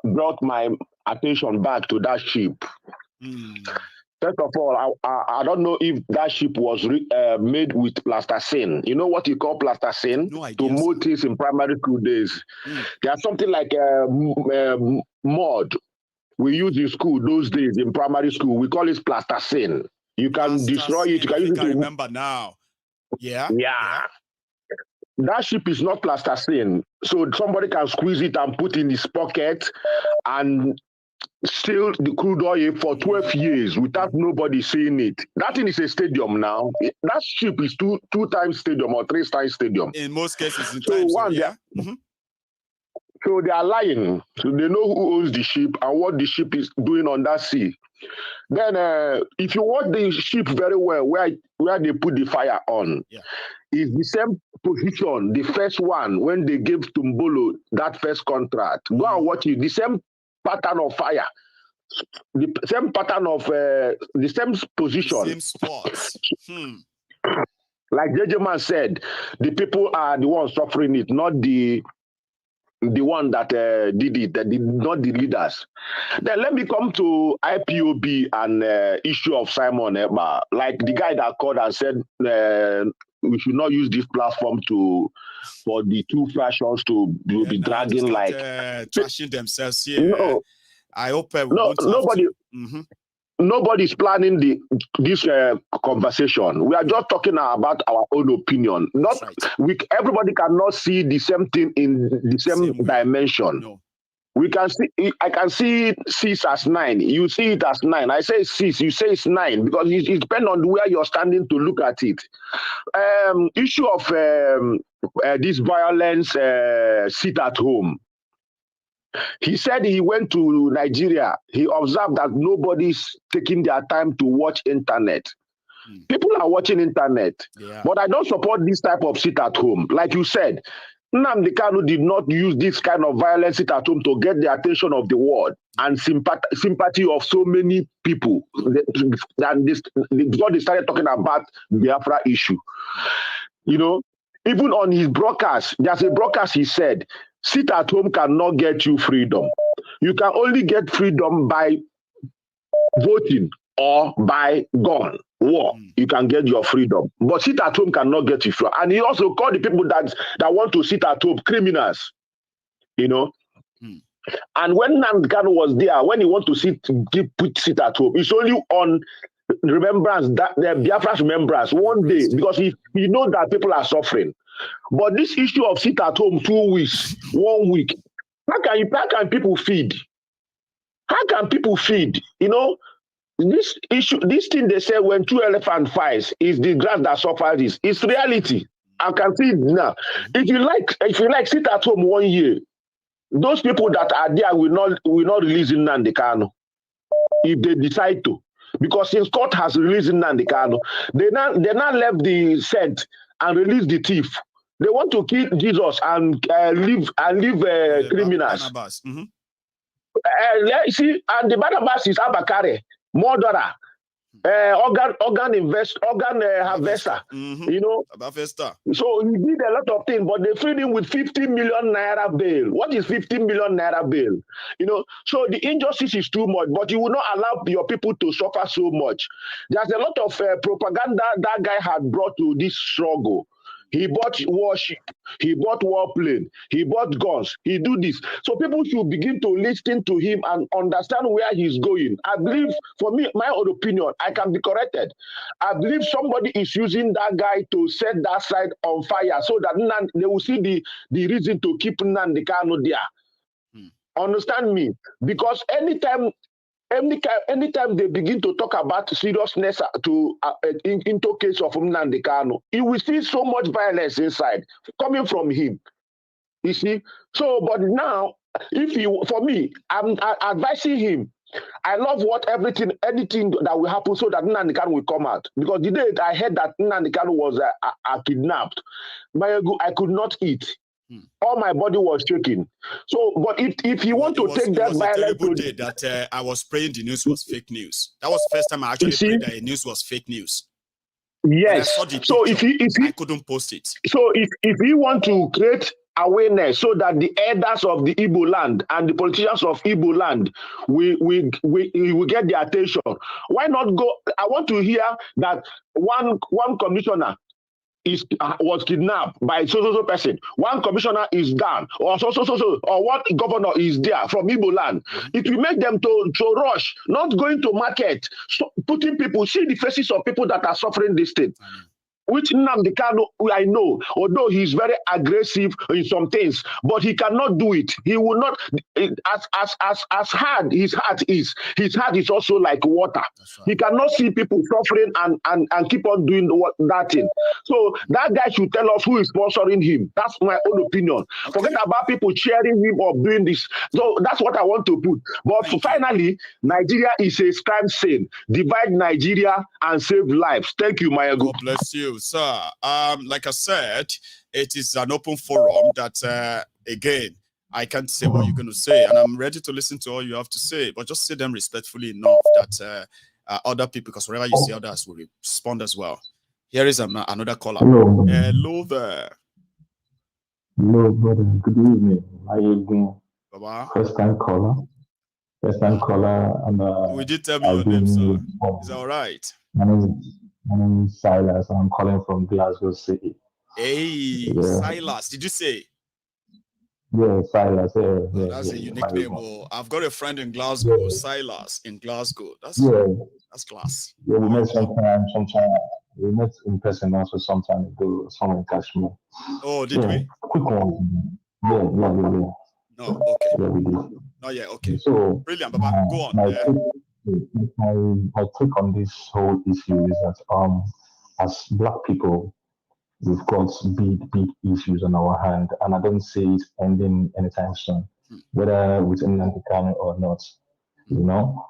brought my attention back to that ship. First of all, I don't know if that ship was made with plasticine. You know what you call plasticine? No idea, to mold things in primary school days. There's something like mud we use in school those days in primary school. We call it plasticine. You can destroy it. You can use it to remember now. Yeah. That ship is not plasticine, so somebody can squeeze it and put in his pocket, and steal the crude oil for 12 years without nobody seeing it. That thing is a stadium now. That ship is two times stadium or 3 times stadium. In most cases, in so times, one, yeah. So they are lying. So they know who owns the ship and what the ship is doing on that sea. Then if you watch the ship very well, where they put the fire on, is the same position, the first one, when they gave Tompolo that first contract. Go and watch it. The same pattern of fire. The same pattern of the same position. The same spots. Like JJ Man said, the people are the ones suffering it, not the one that did it, not the leaders. Then let me come to IPOB and issue of Simon Eba. Like the guy that called and said we should not use this platform for the two factions to be dragging like trashing themselves here. No, I hope nobody. Nobody's planning this conversation. We are just talking about our own opinion. Everybody cannot see the same thing in the same dimension. No. We can see. I can see 6 as 9. You see it as 9. I say 6. You say it's 9 because it depends on where you're standing to look at it. Issue of this violence sit at home. He said he went to Nigeria. He observed that nobody's taking their time to watch internet. People are watching internet, but I don't support this type of sit at home. Like you said, Nnamdi Kanu did not use this kind of violence sit at home to get the attention of the world and sympathy of so many people. Before they started talking about the Biafra issue, you know, even on his broadcast, there's a broadcast he said, sit at home cannot get you freedom. You can only get freedom by voting or by gun, war. You can get your freedom. But sit at home cannot get you freedom. And he also called the people that want to sit at home criminals, you know. And when Nnamdi Kanu was there, when he want to sit at home, it's only on remembrance, that the Biafra's remembrance one day, because he knows that people are suffering. But this issue of sit at home 2 weeks, 1 week, how can people feed? How can people feed? You know, this thing they say when 2 elephants fight is the grass that suffers this. It's reality. I can see it now. If you like sit at home 1 year, those people that are there will not release Nnamdi Kanu if they decide to. Because since court has released Nnamdi Kanu, they now left the set and release the thief. They want to kill Jesus and leave criminals. See, and the Barnabas is Abakare, murderer, organ harvester. You know. So he did a lot of things, but they freed him with 50 million naira bail. What is 50 million naira bail? You know. So the injustice is too much, but you will not allow your people to suffer so much. There's a lot of propaganda that guy had brought to this struggle. He bought warship, he bought warplane, he bought guns, he do this. So people should begin to listen to him and understand where he's going. I believe, for me, my own opinion, I can be corrected. I believe somebody is using that guy to set that side on fire so that they will see the reason to keep Nnamdi Kanu there. Understand me? Because anytime they begin to talk about seriousness into case of Nnamdi Kanu, you will see so much violence inside coming from him. You see? So, but now, for me, I'm advising him. I love anything that will happen so that Nnamdi Kanu will come out. Because the day I heard that Nnamdi Kanu was kidnapped, I could not eat. All my body was shaking. So, but if you want to take that violence, terrible day that I was praying the news was fake news. That was the first time I actually prayed that the news was fake news. Yes. So if I couldn't post it. So if you want to create awareness so that the elders of the Igbo land and the politicians of Igbo land will get the attention, why not go? I want to hear that one commissioner was kidnapped by so person. One commissioner is down, or or one governor is there from Igbo land. It will make them to rush, not going to market, putting people, see the faces of people that are suffering this thing. which Nnamdi Kanu I know, although he's very aggressive in some things, but he cannot do it. He will not, as hard his heart is also like water. He cannot see people suffering and keep on doing that thing. So that guy should tell us who is sponsoring him. That's my own opinion. Forget about people cheering him or doing this. So that's what I want to put. But finally, Nigeria is a crime scene. Divide Nigeria and save lives. Thank you, Maya. God bless you, sir. Like I said, it is an open forum that, again, I can't say what you're going to say, and I'm ready to listen to all you have to say, but just say them respectfully enough that other people, because whatever you say, others will respond as well. Here is another caller. Hello there. Hello, brother. Good evening. How are you doing? Baba. First time caller, and we did tell me your name, sir. Is that all right? My name is Silas. I'm calling from Glasgow City. Hey, Silas, did you say? Yeah, Silas. Yeah, that's a unique name. Oh, I've got a friend in Glasgow, Silas in Glasgow. That's class. Yeah, we met sometime. We met in person also some time ago, somewhere in Kashmir. Oh, did we? Quick one. Yeah. No, okay. Yeah, we did. Oh, yeah, okay. So, brilliant, Baba. Go on. My take on this whole issue is that as Black people, we've got big issues on our hand, and I don't see it ending anytime soon, whether with NNPLC or not. You know,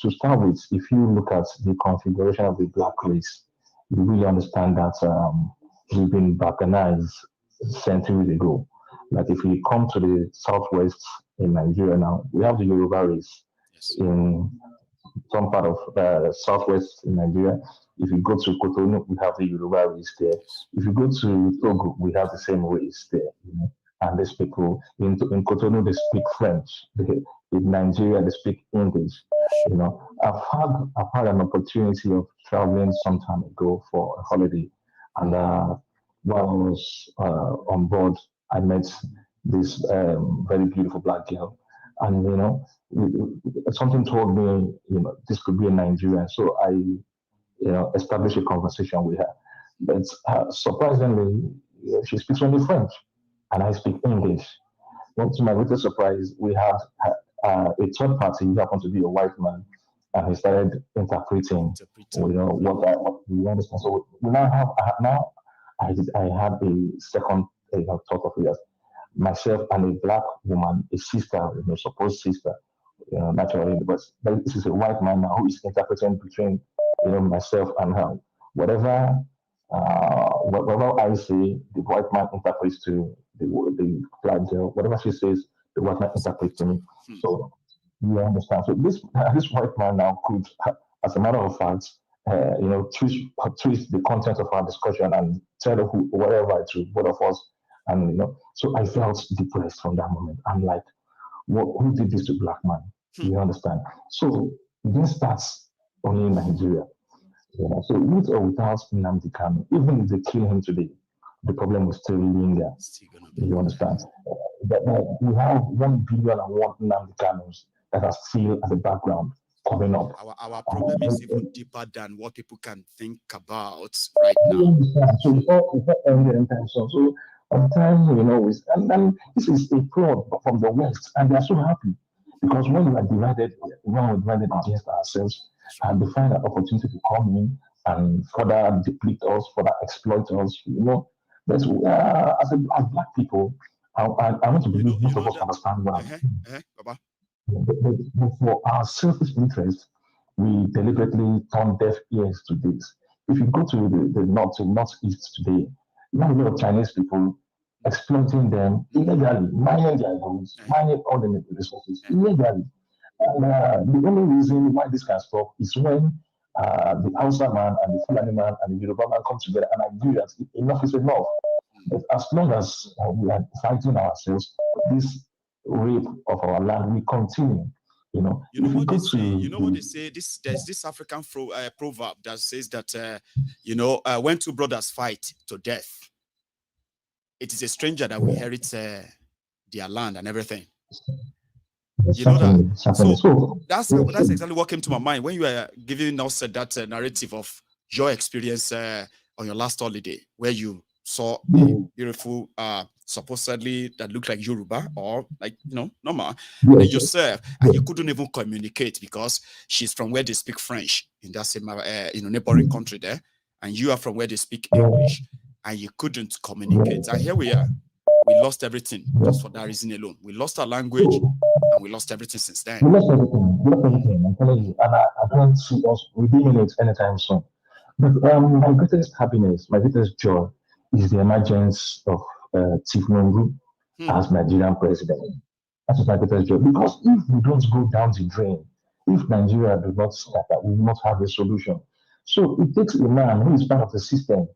to start with, if you look at the configuration of the Black race, you really understand that we've been balkanized centuries ago. Like if we come to the southwest in Nigeria now, we have the Yoruba race in some part of southwest in Nigeria. If you go to Cotonou, we have the Yoruba race there. If you go to Togo, we have the same race there. You know? And these people in Cotonou, they speak French. In Nigeria, they speak English. You know, I've had an opportunity of traveling some time ago for a holiday, and while I was on board, I met this very beautiful Black girl, and you know, something told me, you know, this could be a Nigerian. So I, you know, established a conversation with her. But surprisingly, she speaks only French, and I speak English. Well, to my greatest surprise, we have a third party who happened to be a white man, and he started interpreting. You know what we understand. So we now have I have a second thought of it. Myself and a Black woman, a sister, you know, supposed sister, you know, naturally, but this is a white man now who is interpreting between, you know, myself and her. Whatever I say, the white man interprets to the Black girl. Whatever she says, the white man interprets to me. So you understand. So this white man now could, as a matter of fact, you know, twist the content of our discussion and tell whatever to both of us. And you know, so I felt depressed from that moment. I'm like, who did this to Black man? You understand? So this starts only in Nigeria. You know, so with or without Nnamdi Kanu, even if they kill him today, the problem will still linger. You understand? We have 1 billion and 1 Nnamdi Kanus that are still at the background coming up. Our problem is even deeper than what people can think about right now. You understand? So it's not ending anytime soon. So at the time, you know, and this is a fraud from the West, and they are so happy because when we're divided against ourselves, and they find an opportunity to come in and further deplete us, further exploit us, you know. But as Black people, I want to believe most of us understand what I'm saying. But for our selfish interest, we deliberately turn deaf ears to this. If you go to the northeast today, you have a lot of Chinese people exploiting them illegally, mining their gold, mining all the resources illegally. And the only reason why this can stop is when the Hausa man and the Fulani man and the Yoruba man come together and agree that enough is enough. But as long as we are fighting ourselves, this rape of our land will continue. You know, what they say? You know what they say? There's this African proverb that says that you know, when two brothers fight to death, it is a stranger that will inherit their land and everything. You know that? So that's exactly what came to my mind when you were giving us that narrative of your experience on your last holiday where you saw a beautiful, supposedly that looked like Yoruba or like, normal, and then yourself, and you couldn't even communicate because she's from where they speak French in that same, neighboring country there, and you are from where they speak English, and you couldn't communicate. And here we are. We lost everything just for that reason alone. We lost our language, and we lost everything since then. We lost everything. We lost everything. I'm telling you, and I don't see us redeeming it anytime soon. But my greatest happiness, my greatest joy, is the emergence of Tinubu as Nigerian president. That is my greatest joy. Because if we don't go down the drain, if Nigeria does not scatter, we will not have a solution. So it takes a man who is part of the system,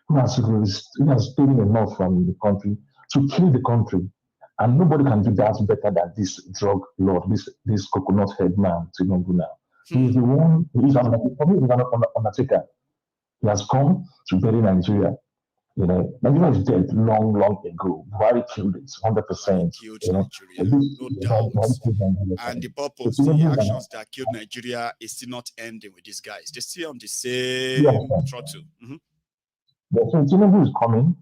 who has stolen enough from the country to kill the country. And nobody can do that better than this drug lord, this coconut head man, Tinubu now. He is the one, he's an undertaker. He has come to bury Nigeria. Nigeria is dead long ago. Buhari killed it, 100%. Killed Nigeria, no doubt. And the purpose, the actions that killed Nigeria is still not ending with these guys. They're still on the same throttle. So Tinubu is coming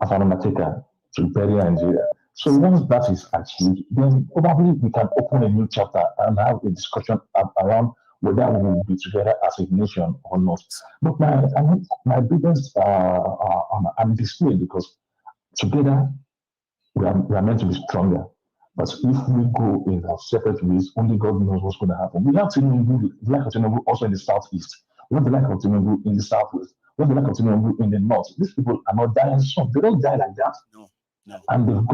as an undertaker to bury Nigeria. So once that is achieved, then probably we can open a new chapter and have a discussion around whether we will be together as a nation or not. But my biggest, I'm displayed because together we are meant to be stronger. But if we go in our separate ways, only God knows what's going to happen. We have Tinubu, the lack of Tinubu also in the southeast. We have the lack of Tinubu in the southwest. We have the lack of Tinubu in the north. These people are not dying soon. They don't die like that. No. And they've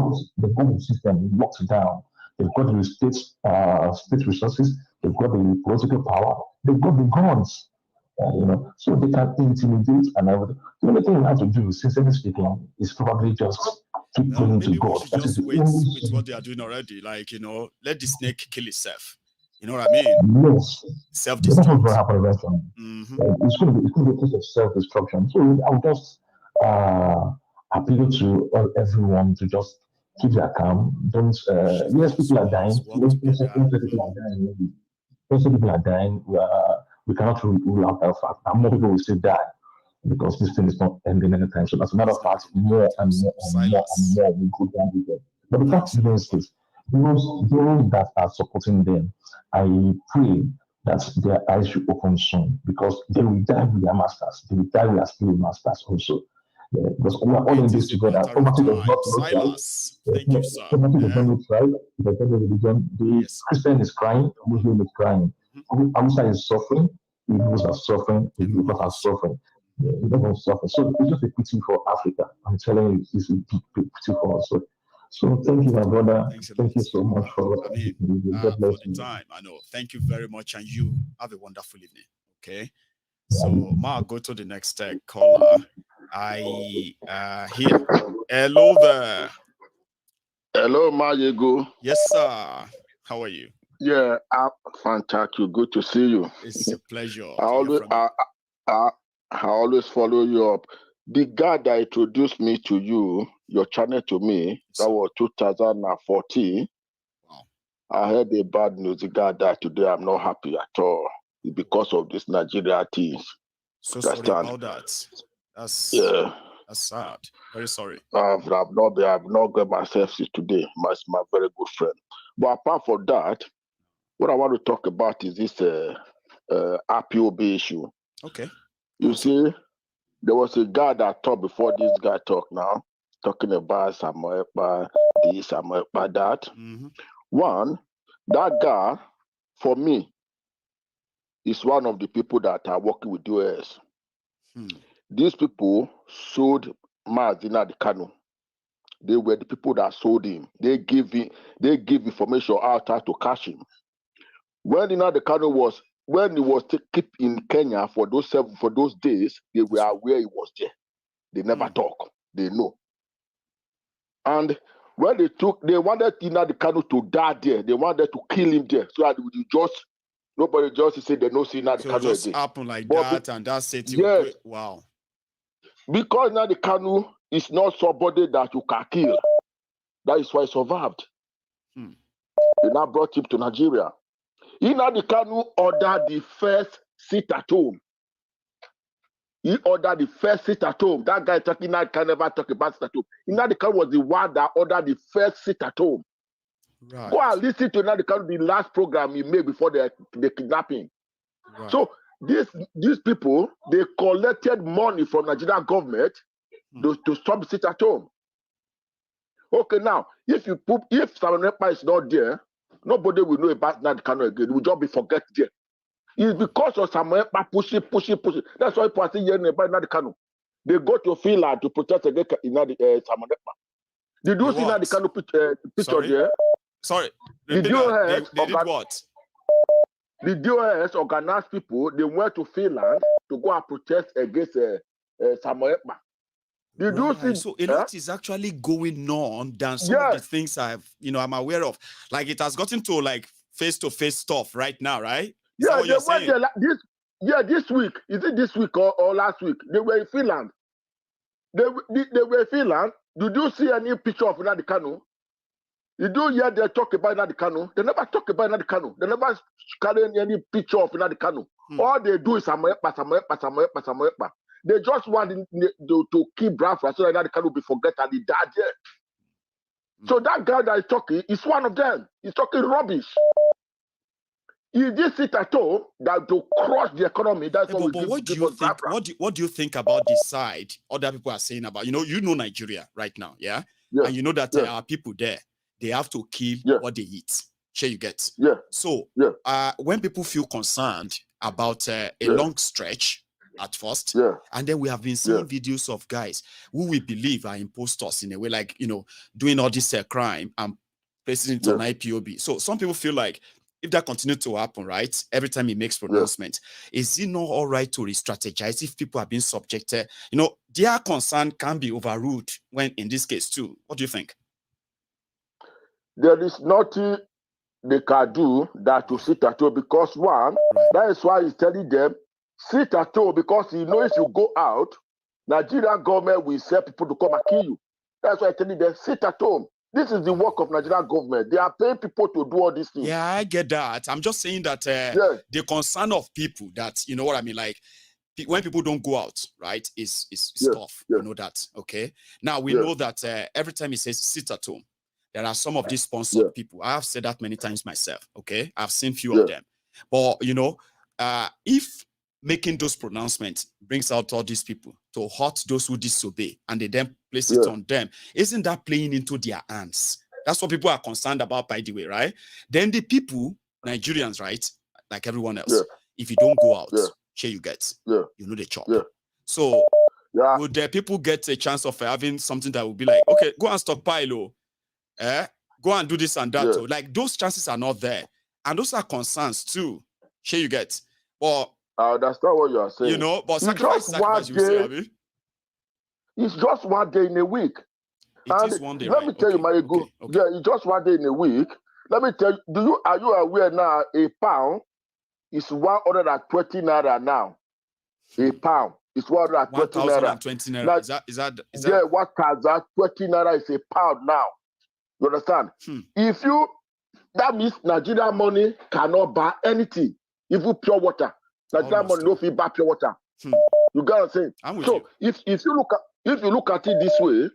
got the system locked down. They've got the state resources. They've got the political power. They've got the guns. So they can intimidate and everything. The only thing we have to do, sincerely speaking, is probably just keep praying to God. We should just wait with what they are doing already. Like, let the snake kill itself. You know what I mean? Yes. Self-destruct. That's what's going to happen eventually. It's going to be a case of self-destruction. So I'll just appeal to everyone to just keep their calm. Don't. Yes, people are dying. People are dying. We cannot rule out that fact. And more people will still die because this thing is not ending anytime soon. As a matter of fact, more and more will go down with them. But the fact remains this: those that are supporting them, I pray that their eyes should open soon because they will die with their masters. They will die with their slave masters also. Because we are all in this together. Poverty does not look right. Thank you, sir. Poverty does not look right. The Christian is crying, Muslim is crying. Hausa is suffering, Igbos are suffering, the Yorubas are suffering. They don't suffer. So it's just a pity for Africa. I'm telling you, it's a big pity for us. So thank you, my brother. Thank you so much for for the time. I know. Thank you very much, and you have a wonderful evening. Okay. So I'll go to the next caller. I hear. Hello there. Hello, Mayego. Yes, sir. How are you? Yeah, fantastic. Good to see you. It's a pleasure. I always follow you up. The guy that introduced me to you, your channel to me, that was 2014. Wow. I heard the bad news. The guy died today. I'm not happy at all. It's because of this Nigeria things. So sorry about that. That's sad. Very sorry. I've not got myself since today. My very good friend. But apart from that, what I want to talk about is this RPOB issue. Okay. You see, there was a guy that talked before this guy talked now, talking about Samuel, this, Samuel, that. One, that guy, for me, is one of the people that are working with US. These people sold Mazina the Kanu. They were the people that sold him. They give information out to catch him. When the Kanu when he was kept in Kenya for those days, they were aware he was there. They never talk. They know. And when they wanted the Kanu to die there. They wanted to kill him there. So that nobody just said they no see the Kanu just again. Happen like that, and that's it. Yes. Wow. Because the Kanu is not somebody that you can kill. That is why he survived. They now brought him to Nigeria. The Kanu ordered the first sit at home. he ordered the first sit at home. That guy talking now can never talk about sit at home. Nnamdi Kanu was the one that ordered the first sit at home. Right. Go and listen to Nnamdi Kanu, the last program he made before the kidnapping. Right. So these people, they collected money from Nigerian government to stop sit at home. Okay, now if Samuel Ekpa is not there, nobody will know about Nnamdi Kanu again. It will just be forget there. It's because of Samuel Ekpa pushing. That's why people are saying about Nnamdi Kanu. They go to Finland to protest against Samuel Ekpa. Did you see Nnamdi Kanu picture there? Sorry. The DOS they did what? The DOS organized people. They went to Finland to go and protest against Samuel Ekpa. Did you see? So a lot is actually going on than some of the things I'm aware of. Like it has gotten to like face-to-face stuff right now, right? Is that what you're saying? This week. Is it this week or last week? They were in Finland. They were in Finland. Did you see any picture of Nnamdi Kanu? Did you hear they talk about Nnamdi Kanu? They never talk about Nnamdi Kanu. They never carry any picture of Nnamdi Kanu. All they do is Samuel Ekpa. They just want to keep Biafra so that Nnamdi Kanu will be forgotten and he died there. So that guy that is talking is one of them. He's talking rubbish. He did sit at home that to crush the economy. That's what what do you think? What do you think about this side? Other people are saying about you know Nigeria right now, yeah? And you know that there are people there. They have to kill what they eat. Sure, you get. So when people feel concerned about a long stretch at first, and then we have been seeing videos of guys who we believe are imposters in a way, like doing all this crime and placing it on IPOB. So some people feel like if that continues to happen, right, every time he makes pronouncement, is it not all right to re-strategize if people are being subjected? Their concern can be overruled when in this case too. What do you think? There is nothing they can do that to sit at home because one, that is why he's telling them, sit at home because he knows if you go out, Nigerian government will send people to come and kill you. That's why I'm telling them, sit at home. This is the work of Nigerian government. They are paying people to do all these things. Yeah, I get that. I'm just saying that the concern of people that, you know what I mean, like when people don't go out, right, is tough. You know that, okay? Now, we know that every time he says sit at home, there are some of these sponsored people. I have said that many times myself, okay? I've seen few of them. But, if making those pronouncements brings out all these people to hurt those who disobey and they then place it on them, isn't that playing into their hands? That's what people are concerned about, by the way, right? Then the people, Nigerians, right, like everyone else, if you don't go out, sure you get, you know the chop. So would the people get a chance of having something that would be like, okay, go and stockpile, go and do this and that. Like those chances are not there. And those are concerns too. Sure you get. But that's not what you are saying. But sacrifice you say, Abi. It's just one day in a week. It is one day. Let me tell you, my good. Yeah, it's just one day in a week. Let me tell you, are you aware now a pound is 120 naira now? A pound is 120 naira. 1,020 naira. Is that? Yeah, 1,020 naira is a pound now. You understand? That means Nigerian money cannot buy anything. Even pure water. Nigerian money no fit buy pure water. You get what I'm saying? So if you look at it this way,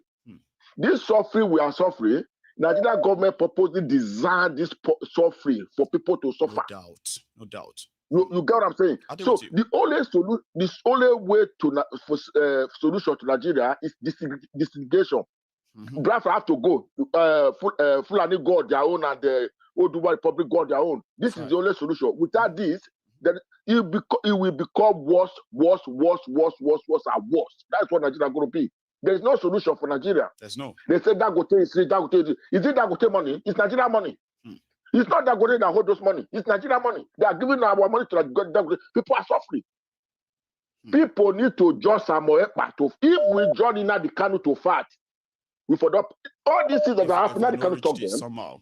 this suffering we are suffering, Nigerian government purposely designed this suffering for people to suffer. No doubt. You get what I'm saying? So the only way for solution to Nigeria is disintegration. Biafra have to go. Fulani go on their own and the Oduwa Republic go on their own. This is the only solution. Without this, then it will become worse and worse. That's what Nigeria is going to be. There is no solution for Nigeria. There's no. They say Dangote is Dangote. Is it Dangote money? It's Nigeria money. It's not Dangote that hold those money. It's Nigeria money. They are giving our money to Dangote. People are suffering. People need to join Samuel Ekpa. If we join in the Kanu to fight, we forgot all these things that are happening. The Kanu talk them somehow.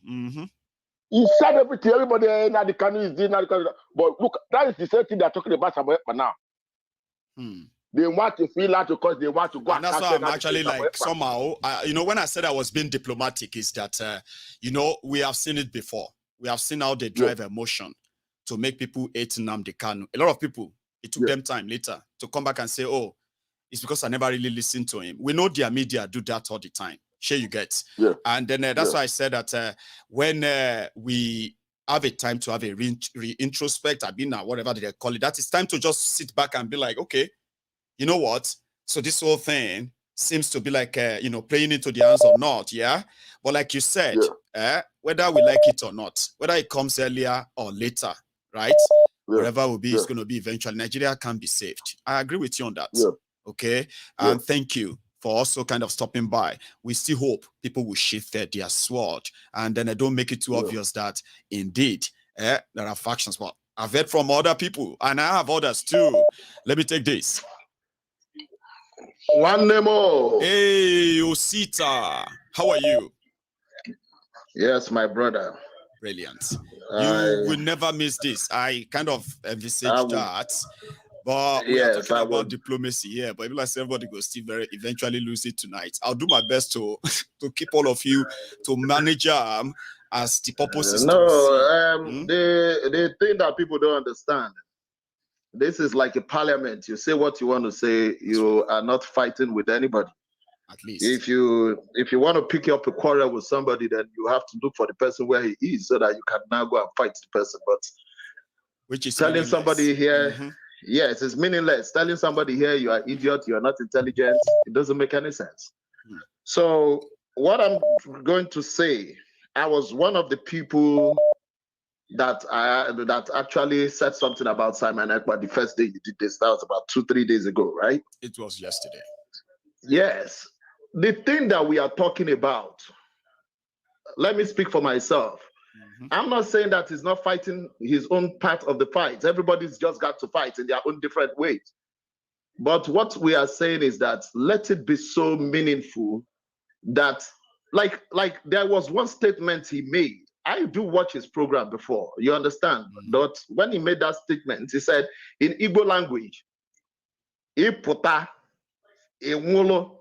He said everything. Everybody in the Kanu is doing that. But look, that is the same thing they're talking about Samuel Ekpa now. They want to feel out because they want to go. And that's why I'm actually like somehow, when I said I was being diplomatic, is that we have seen it before. We have seen how they drive emotion to make people hate Nnamdi Kanu. A lot of people, it took them time later to come back and say, oh, it's because I never really listened to him. We know their media do that all the time. Sure, you get. Yeah. And then that's why I said that when we have a time to have a introspect, whatever they call it, that it's time to just sit back and be like, okay, you know what? So this whole thing seems to be like, playing into the hands or not, yeah? But like you said, whether we like it or not, whether it comes earlier or later, right? Wherever it will be, it's going to be eventually. Nigeria can be saved. I agree with you on that. Okay? And thank you for also kind of stopping by. We still hope people will shift their sword, and then I don't make it too obvious that indeed there are factions. But I've heard from other people, and I have others too. Let me take this. One more. Hey, Osita, how are you? Yes, my brother. Brilliant. You will never miss this. I kind of envisaged that. But we are talking about diplomacy here. But if I say everybody will still eventually lose it tonight, I'll do my best to keep all of you to manage as the purpose is. The thing that people don't understand, this is like a parliament. You say what you want to say. You are not fighting with anybody. At least. If you want to pick up a quarrel with somebody, then you have to look for the person where he is so that you can now go and fight the person. But which is telling somebody here. Yes, it's meaningless. Telling somebody here you are idiot, you are not intelligent, it doesn't make any sense. So what I'm going to say, I was one of the people that actually said something about Simon Ekpa the first day you did this. That was about 2-3 days ago, right? It was yesterday. Yes. The thing that we are talking about, let me speak for myself. I'm not saying that he's not fighting his own part of the fight. Everybody's just got to fight in their own different ways. But what we are saying is that let it be so meaningful that, like there was one statement he made. I do watch his program before, you understand? But when he made that statement, he said in Igbo language, "Iputa, Iwulo."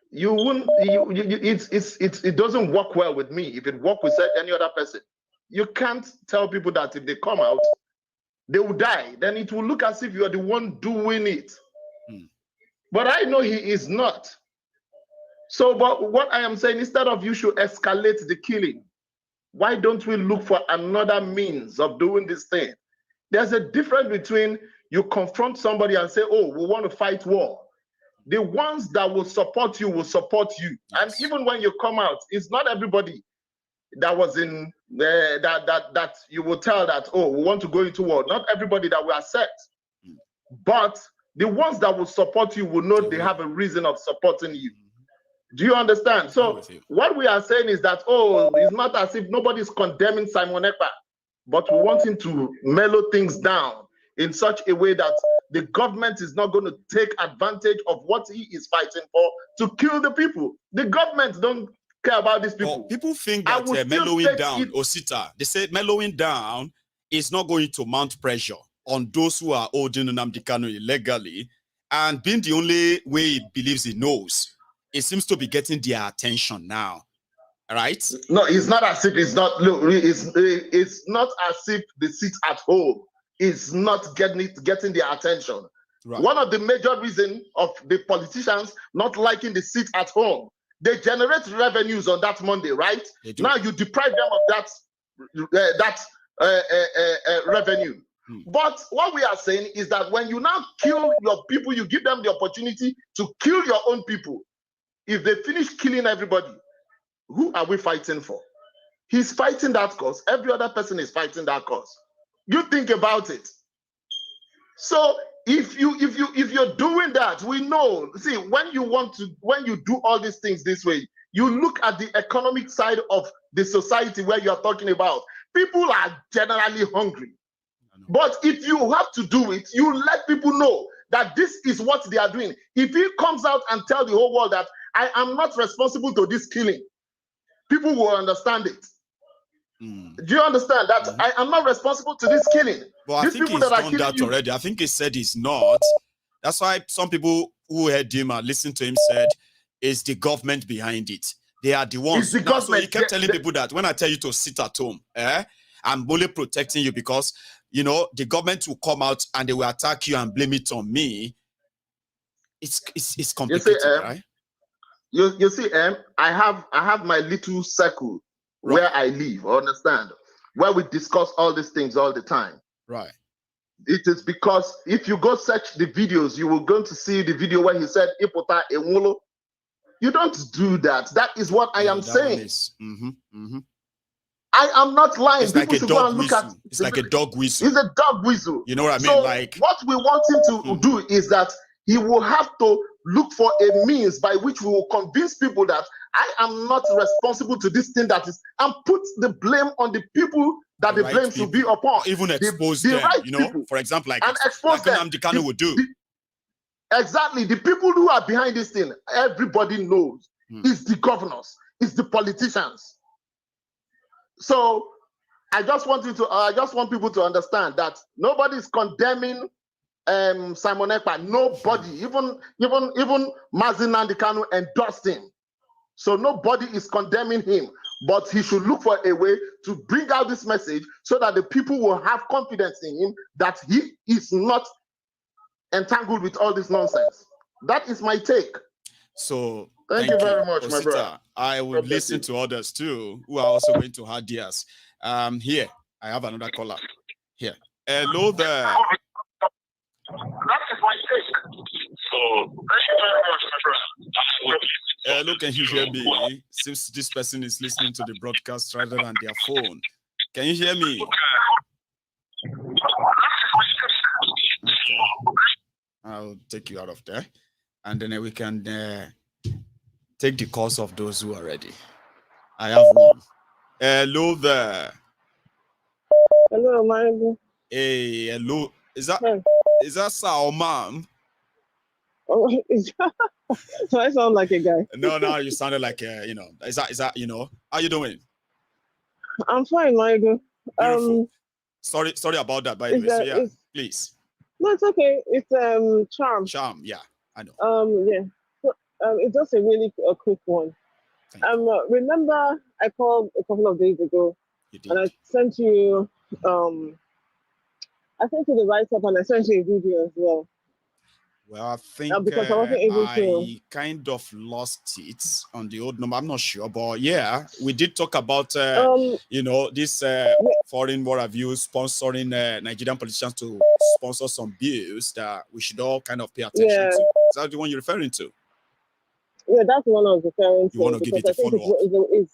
You wouldn't. It doesn't work well with me. If it work with any other person, you can't tell people that if they come out, they will die. Then it will look as if you are the one doing it. But I know he is not. So, but what I am saying, instead of you should escalate the killing, why don't we look for another means of doing this thing? There's a difference between you confront somebody and say, "Oh, we want to fight war." The ones that will support you. And even when you come out, it's not everybody that was in that you will tell that, oh, we want to go into war. Not everybody that will accept. But the ones that will support you will know they have a reason of supporting you. Do you understand? So what we are saying is that, oh, it's not as if nobody's condemning Simon Ekpa, but we want him to mellow things down in such a way that the government is not going to take advantage of what he is fighting for to kill the people. The government don't care about these people. Well, people think that mellowing down, Osita, they say mellowing down is not going to mount pressure on those who are holding Nnamdi Kanu illegally, and being the only way he believes he knows, it seems to be getting their attention now. Right? No, it's not as if it's not. Look, it's not as if the seat at home is not getting their attention. Right. One of the major reasons of the politicians not liking the seat at home, they generate revenues on that Monday, right? Now you deprive them of that revenue. But what we are saying is that when you now kill your people, you give them the opportunity to kill your own people. If they finish killing everybody, who are we fighting for? He's fighting that cause. Every other person is fighting that cause. You think about it. So if you're doing that, we know. See, when you do all these things this way, you look at the economic side of the society where you are talking about. People are generally hungry. But if you have to do it, you let people know that this is what they are doing. If he comes out and tell the whole world that I am not responsible to this killing, people will understand it. Do you understand that I am not responsible to this killing? Well, I think he's done that already. I think he said he's not. That's why some people who heard him and listened to him said, it's the government behind it. They are the ones. So he kept telling people that when I tell you to sit at home, I'm only protecting you because you know, the government will come out and they will attack you and blame it on me. It's complicated, right? You see, I have my little circle where I live, understand? Where we discuss all these things all the time. Right. It is because if you go search the videos, you will go to see the video where he said Ipota Enwolo. You don't do that. That is what I am saying. I am not lying. It's like a dog whistle. It's like a dog whistle. It's a dog whistle. You know what I mean? So like what we want him to do is that he will have to look for a means by which we will convince people that I am not responsible to this thing that is, and put the blame on the people that the blame should be upon. Even expose the them, right you know, people. for example, like expose them. Nnamdi would do. Exactly. The people who are behind this thing, everybody knows. It's the governors, it's the politicians. So I just want people to understand that nobody is condemning Simon Ekpa. Nobody, even Mazi Nnamdi Kanu endorsed him. So nobody is condemning him, but he should look for a way to bring out this message so that the people will have confidence in him that he is not entangled with all this nonsense. That is my take. So thank you very much, Osita. my brother. I will listen to others too who are also going to have theirs. Here, I have another caller. Here. Hello there. That is my take. So thank you very much, my brother. Hello, can you hear me? Since this person is listening to the broadcast rather than their phone. Can you hear me? Okay. I'll take you out of there. And then we can take the calls of those who are ready. I have one. Hello there. Hello, Michael. Hey, hello. Is that Sir or ma'am? Oh, so I sound like a guy. No, you sounded like you know. Is that you know? How you doing? I'm fine, Michael. Sorry about that, by the way. So yeah, please. No, it's okay. It's Charm. Charm, yeah, I know. Yeah. So, it's just a really quick one. Remember I called a couple of days ago, and I sent you the write-up, and I sent you a video as well. Well, I think because I wasn't able to. I kind of lost it on the old number. I'm not sure, but yeah, we did talk about you know, this foreign war reviews sponsoring Nigerian politicians to sponsor some bills that we should all kind of pay attention to. Is that the one you're referring to? Yeah, that's the one I was referring to. You want to give it a follow-up?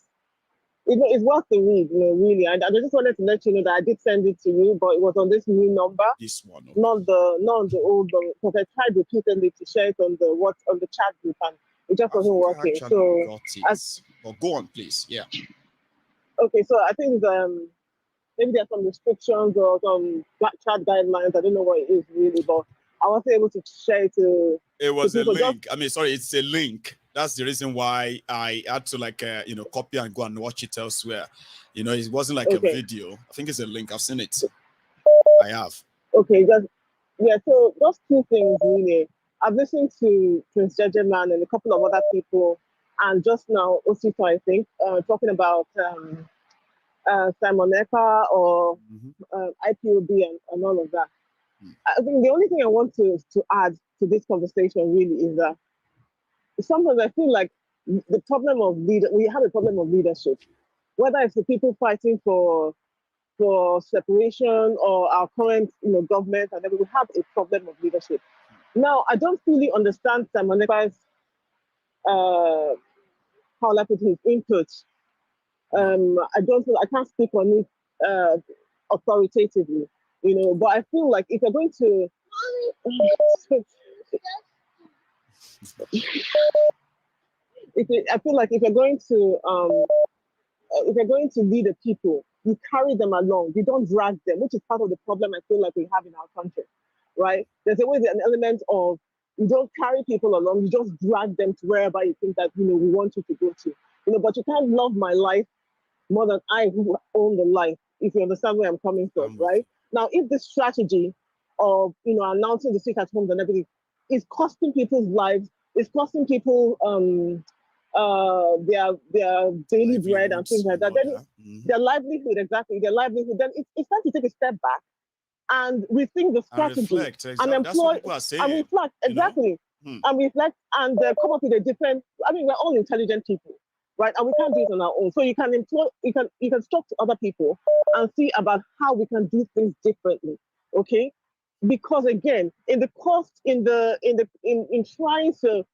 It's worth the read, you know, really. I just wanted to let you know that I did send it to you, but it was on this new number. This one, okay. not the old one, because I tried repeatedly to share it on the chat group, and it just wasn't working. So but go on, please. Yeah. Okay, so I think maybe there's some restrictions or some chat guidelines. I don't know what it is really, but I wasn't able to share it to. It was a link. I mean, sorry, it's a link. That's the reason why I had to you know, copy and go and watch it elsewhere. You know, it wasn't like a video. I think it's a link. I've seen it. I have. Okay, so those two things really. I've listened to Prince Man and a couple of other people, and just now Osito, I think, talking about Simon Ekpa or IPOB and all of that. I think the only thing I want to add to this conversation really is that sometimes I feel like the problem of we have a problem of leadership, whether it's the people fighting for separation or our current, you know, government, and then we have a problem of leadership. Now, I don't fully understand Simon Ekpa's how I put his input. I can't speak on it authoritatively, you know, but I feel like if you're going to I feel like if you're going to lead the people, you carry them along. You don't drag them, which is part of the problem I feel like we have in our country, right? There's always an element of you don't carry people along. You just drag them to wherever you think that, you know, we want you to go to, you know. But you can't love my life more than I who own the life. If you understand where I'm coming from, right? Now, if this strategy of, you know, announcing the sick at home and everything is costing people's lives, it's costing people their daily bread and things like that, then their livelihood, then it's time to take a step back and rethink the strategy and employ and reflect exactly and reflect and come up with a different. I mean, we're all intelligent people, right? And we can't do it on our own. So you can employ, you can talk to other people and see about how we can do things differently. Okay, because again, in the cost, in trying to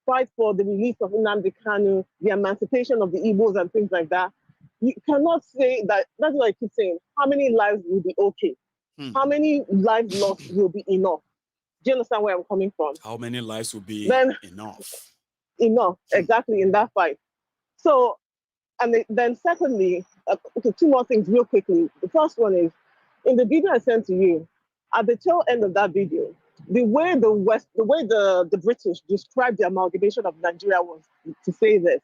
fight for the release of Nnamdi Kanu, the emancipation of the Igbos and things like that, you cannot say that. That's what I keep saying. How many lives will be okay? How many lives lost will be enough? Do you understand where I'm coming from? How many lives will be enough? Enough, exactly, in that fight. So, and then secondly, okay, two more things real quickly. The first one is, in the video I sent to you, at the tail end of that video, the way the British described the amalgamation of Nigeria was to say this,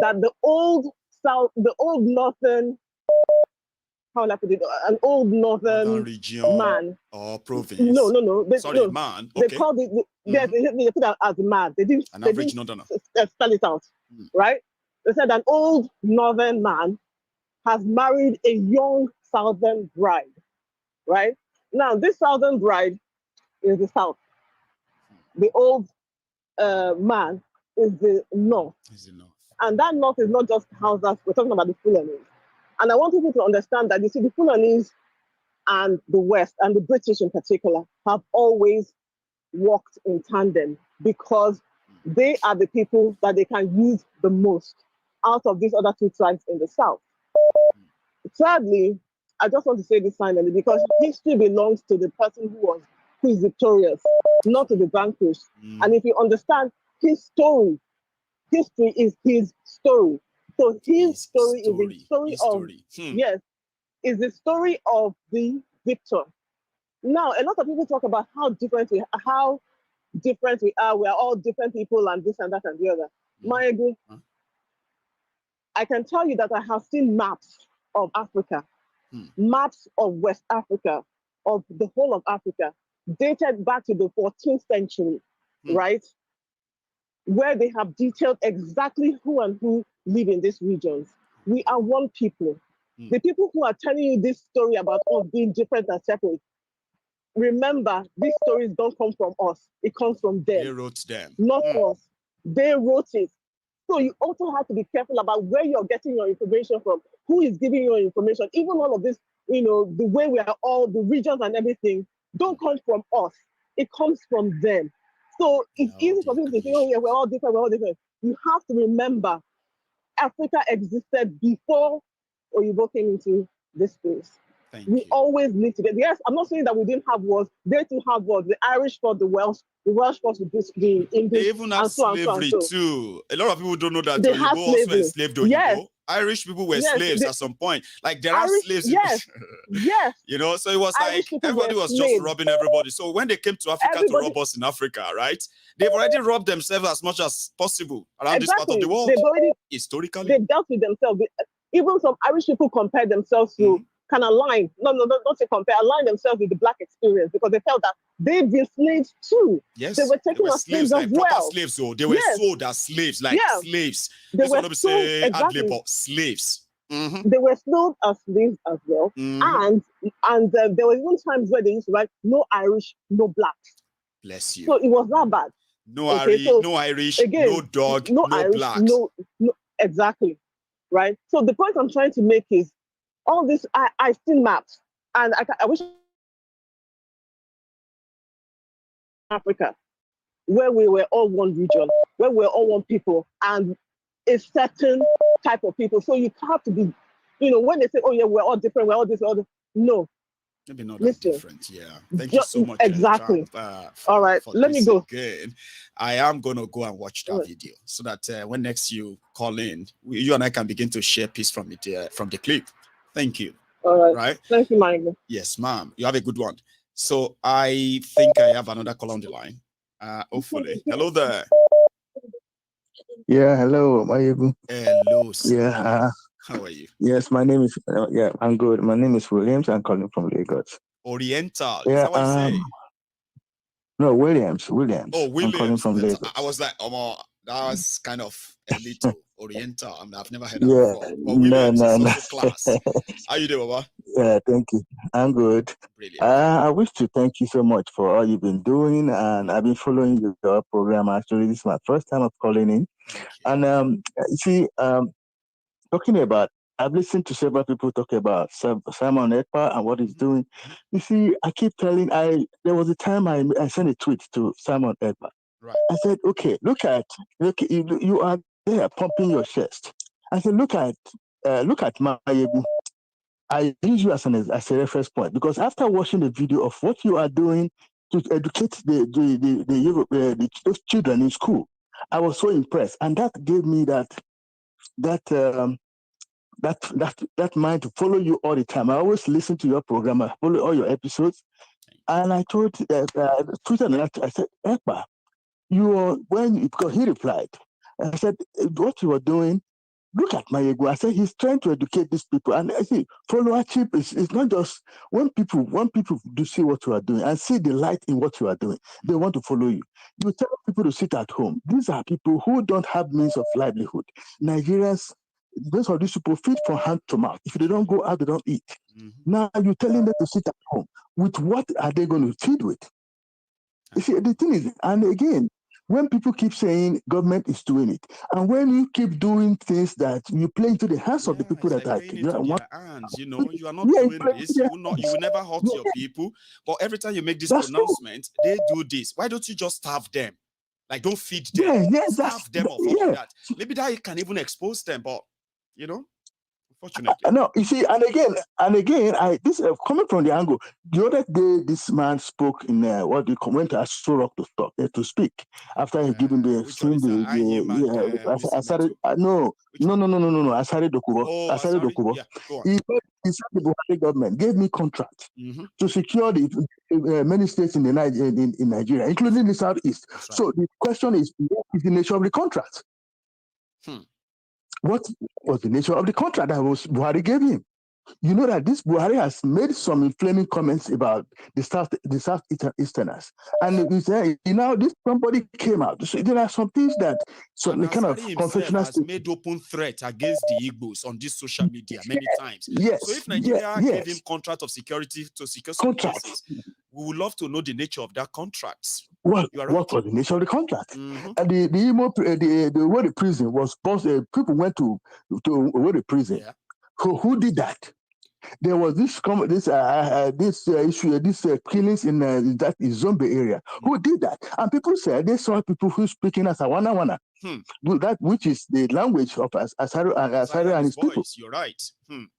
that the old northern, how will I put it, an old northern region man or province. No. Man. They Okay. called it. They put it as man. They didn't. An They average didn't northerner. spell it out, right? They said an old northern man has married a young southern bride, right? Now this southern bride is the south. The old man is the north. And that north is not just houses. We're talking about the Fulanis. And I want people to understand that, you see, the Fulanis and the West, and the British in particular, have always worked in tandem because they are the people that they can use the most out of these other two tribes in the South. Thirdly, I just want to say this finally, because history belongs to the person who is victorious, not to the vanquished. And if you understand his story, history is his story. So his story is the story of, yes, is the story of the victor. Now, a lot of people talk about how different we are. We are all different people and this and that and the other. Maegu, I can tell you that I have seen maps of Africa, maps of West Africa, of the whole of Africa, dated back to the 14th century, right? Where they have detailed exactly who and who live in these regions. We are one people. The people who are telling you this story about us being different and separate, remember, these stories don't come from us. It comes from them. They wrote them. Not us. They wrote it. So you also have to be careful about where you're getting your information from, who is giving you information. Even all of this, the way we are all, the regions and everything, don't come from us. It comes from them. So it's easy for people to say, oh yeah, we're all different, You have to remember, Africa existed before Oyibo came into this space. We always lived together. Yes, I'm not saying that we didn't have wars. They too have wars. The Irish fought the Welsh fought the English. They even had slavery too. A lot of people don't know that they Oyibo also enslaved Oyibo. Yes. Irish people were slaves at some point. Like there are slaves. Yes. So it was Irish like everybody was just robbing everybody. So when they came to Africa to rob us in Africa, right? They've already robbed themselves as much as possible around this part of the world. Historically. They've dealt with themselves. Even some Irish people compare themselves to kind of align, not to compare, align themselves with the Black experience because they felt that they've been slaves too. Yes, they were taking us slaves as well. Slaves, so they were sold as slaves, slaves. They were sold, slaves. They were sold as slaves as well, and there were even times where they used to write "No Irish, no Blacks." Bless you. So it was that bad. No Irish, no Irish, again, no dog, no Irish, Blacks. No, exactly, right. So the point I'm trying to make is, all this, I still maps, and I wish Africa, where we were all one region, where we were all one people, and a certain type of people. So you have to be, when they say, oh yeah, we're all different, we're all this, all this. No. Maybe not that different, yeah. Thank you so much. Exactly. All right, let me go. Again. I am going to go and watch that video so that when next you call in, you and I can begin to share piece from it, from the clip. Thank you. All right. Thank you, Michael. Yes, ma'am. You have a good one. So I think I have another call on the line. Hopefully. Hello there. Yeah, hello, Michael. Hello, sir. Yeah. How are you? Yes, my name is, I'm good. My name is Williams. I'm calling from Lagos. Oriental. Yeah, Is that what you say? No, Williams. Oh, Williams. I'm calling from Lagos. I was like, that was kind of a little Oriental. I've never heard that before. But Williams is also class. How you doing, Baba? Thank you. I'm good. I wish to thank you so much for all you've been doing, and I've been following your program. Actually, this is my first time of calling in, and you see, talking about. I've listened to several people talk about Simon Ekpa and what he's doing. You see, I keep telling. There was a time I sent a tweet to Simon Ekpa. Right. I said, okay, look, you are there pumping your chest. I said, look at Mayebu. I use you as a reference point because after watching the video of what you are doing to educate those children in school, I was so impressed, and that gave me that mind to follow you all the time. I always listen to your program, I follow all your episodes, and I told Twitter and I said, Ekpa, because he replied, I said, what you are doing. Look at Mayego. I said he's trying to educate these people, and I see followership is not just when people do see what you are doing and see the light in what you are doing, they want to follow you. You tell people to sit at home. These are people who don't have means of livelihood. Nigerians, most of these people feed from hand to mouth. If they don't go out, they don't eat. Now you're telling them to sit at home. With what are they going to feed with? You see, the thing is, and again, when people keep saying government is doing it, and when you keep doing things that you play into the hands of the people that are you are not doing this, you will never hurt your people. But every time you make this pronouncement, they do this. Why don't you just starve them? Like, don't feed them. Starve them of that. Maybe that can even expose them, but unfortunately. No, you see, and again, this coming from the angle. The other day, this man spoke in went to Asari to speak after he given Asari Dokubo. Asari Dokubo. He said the Buhari government gave me contract to secure the many states in Nigeria, including the southeast. Right. So the question is, what is the nature of the contract? What was the nature of the contract that Buhari gave him? You know that this Buhari has made some inflaming comments about the Southeasterners. And he said, this somebody came out. So there are some things that the kind of confessional has made open threat against the Igbos on this social media many times. Yes. So if Nigeria gave him contract of security to secure some places, we would love to know the nature of that contract. What was the nature of the contract? And the Owerri prison was people went to Owerri prison. Yeah. Who did that? There was this killings in that Zombe area. Who did that? And people said they saw people who speaking as a wana. That which is the language of Asari and his people. You're right.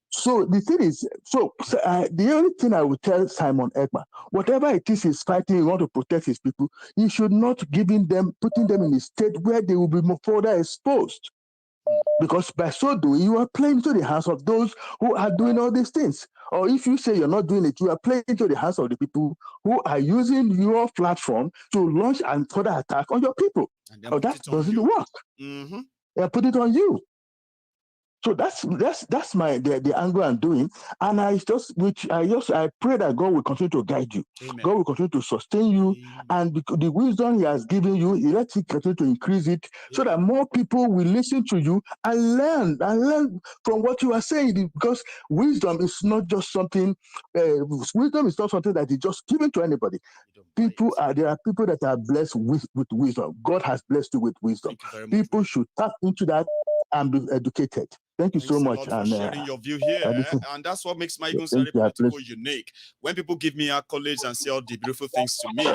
So the thing is, the only thing I would tell Simon Ekpa, whatever it is he's fighting, he want to protect his people, he should not putting them in a state where they will be more further exposed. Because by so doing, you are playing into the hands of those who are doing all these things. Or if you say you're not doing it, you are playing into the hands of the people who are using your platform to launch and further attack on your people. And that doesn't work. They put it on you. So that's the angle I'm doing, and I pray that God will continue to guide you. Amen. God will continue to sustain you, and the wisdom He has given you, He lets it continue to increase it, so that more people will listen to you and learn from what you are saying. Because wisdom is not just something. Wisdom is not something that is just given to anybody. There are people that are blessed with wisdom. God has blessed you with wisdom. People should tap into that and be educated. Thank you so much. For sharing your view here, and that's what makes my Gunzari political unique. When people give me accolades and say all the beautiful things to me,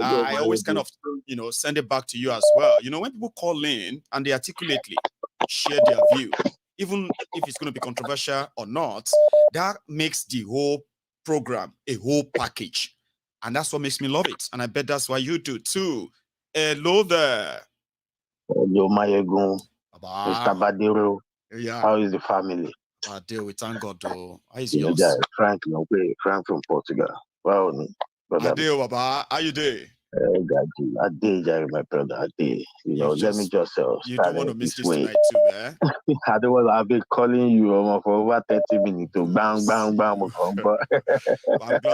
I always kind of, send it back to you as well. When people call in and they articulately share their view, even if it's going to be controversial or not, that makes the whole program a whole package, and that's what makes me love it. And I bet that's why you do too. Hello there. Hello, Mayegun. Mr. Badero. Yeah. How is the family? Deal with thank God though. How is yours? Frank from Portugal. Well, Adeo, Baba. How you doing? My brother. Let me just you don't want to miss this tonight too, eh? I don't want. I've been calling you for over 30 minutes to bang. I'm glad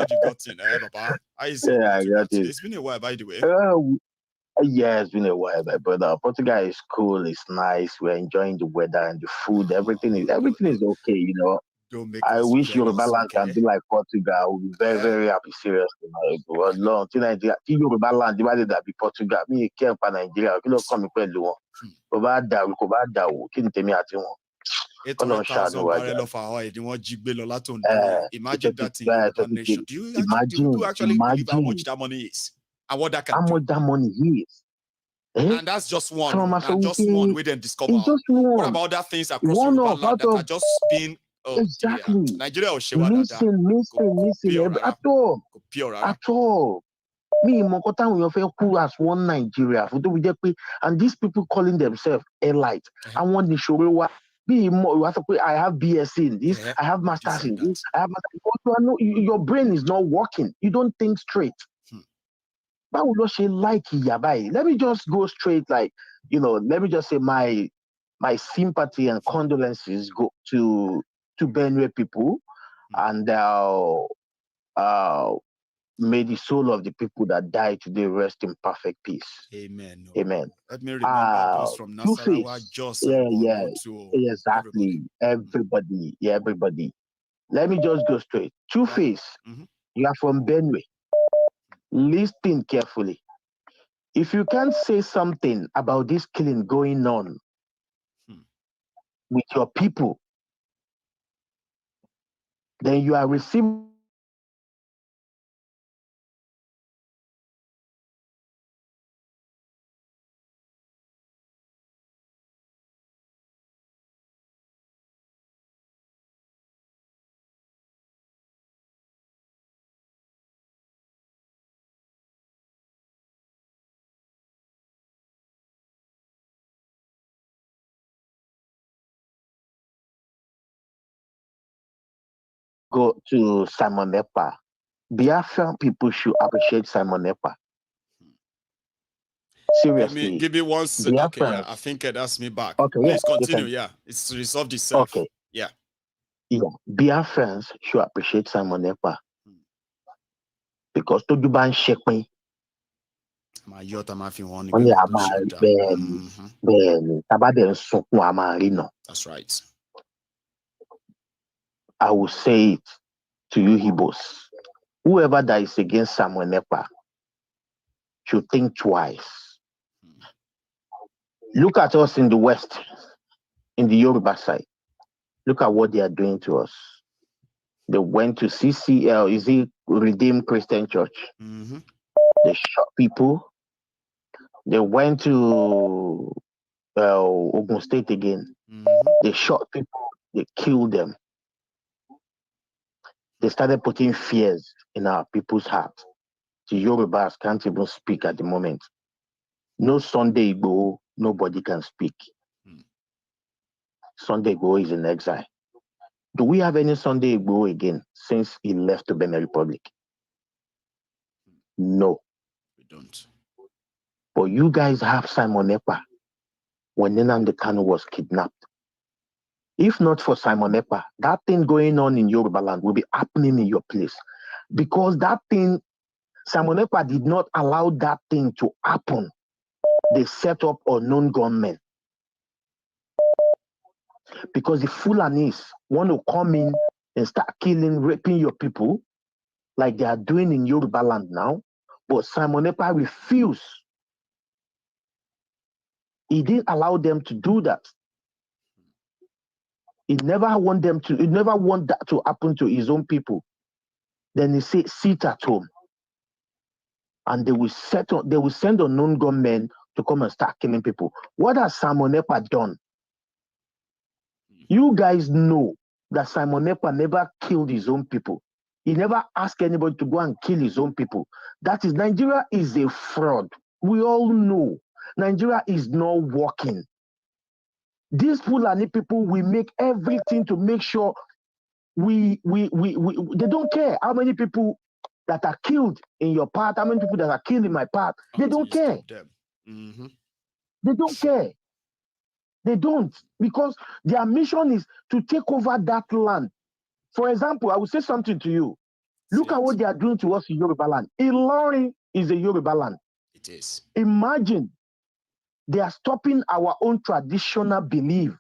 you got in, Baba. How is it? I got it. It's been a while, by the way. Yeah, it's been a while, my brother. Portugal is cool, it's nice. We're enjoying the weather and the food. Everything is okay, Don't make I us wish Yoruba jealous, land can be like Portugal. I would be very, very happy, seriously. Well, no, Nigeria, Yoruba land divided that be Portugal. Me care for Nigeria. You know, come and do one. Imagine 800,000 barrel of oil. Imagine that in Yoruba nation. Do people actually believe how much that money is and what that can do? How much that money is? And that's just one. And just one we then discover. What about other things across Yoruba land that are just being exactly dear. Nigeria or missing at all. Me, Mokota, we have cool as one Nigeria. And these people calling themselves elite. I want the show. I have BSc in this. I have masters in this. I have your brain is not working. You don't think straight. But we don't say like Yabai. Let me just go straight, like, let me just say my sympathy and condolences go to Benue people, and may the soul of the people that died today rest in perfect peace. Amen. Amen. Let me remember those from Nasarawa, Jos, exactly. Everybody. Let me just go straight. Two-Face, you are from Benue. Listen carefully. If you can't say something about this killing going on with your people, then you are receiving go to Simon Ekpa. Biafran people should appreciate Simon Ekpa. Seriously. Give me 1 second. Okay, yeah, I think that's me back. Okay, please continue. Yeah, it's resolved itself. Okay. Yeah. Biafrans should appreciate Simon Ekpa. Because to do ban shekwe. That's right. I will say it to you, Hebos. Whoever that is against Samuel Ekpa should think twice. Look at us in the West, in the Yoruba side. Look at what they are doing to us. They went to CCL, is it Redeemed Christian Church? They shot people. They went to Ogun State again. They shot people. They killed them. They started putting fears in our people's hearts. The Yorubas can't even speak at the moment. No Sunday Igboho, nobody can speak. Sunday Igboho is in exile. Do we have any Sunday Igboho again since he left the Benin Republic? No. We don't. But you guys have Simon Ekpa when Nnamdi Kanu was kidnapped. If not for Simon Ekpa, that thing going on in Yoruba land will be happening in your place. Because that thing, Simon Ekpa did not allow that thing to happen. They set up unknown gunmen. Because the Fulanis want to come in and start killing, raping your people, like they are doing in Yoruba land now. But Simon Ekpa refused. He didn't allow them to do that. He never want that to happen to his own people. Then he said, sit at home. And they will send unknown gunmen to come and start killing people. What has Simon Ekpa done? You guys know that Simon Ekpa never killed his own people. He never asked anybody to go and kill his own people. That is, Nigeria is a fraud. We all know Nigeria is not working. These Fulani people will make everything to make sure they don't care how many people that are killed in your part, how many people that are killed in my part. They don't care. They don't care. They don't, because their mission is to take over that land. For example, I will say something to you. Look at what they are doing to us in Yoruba land. Ilorin is a Yoruba land. It is. Imagine they are stopping our own traditional belief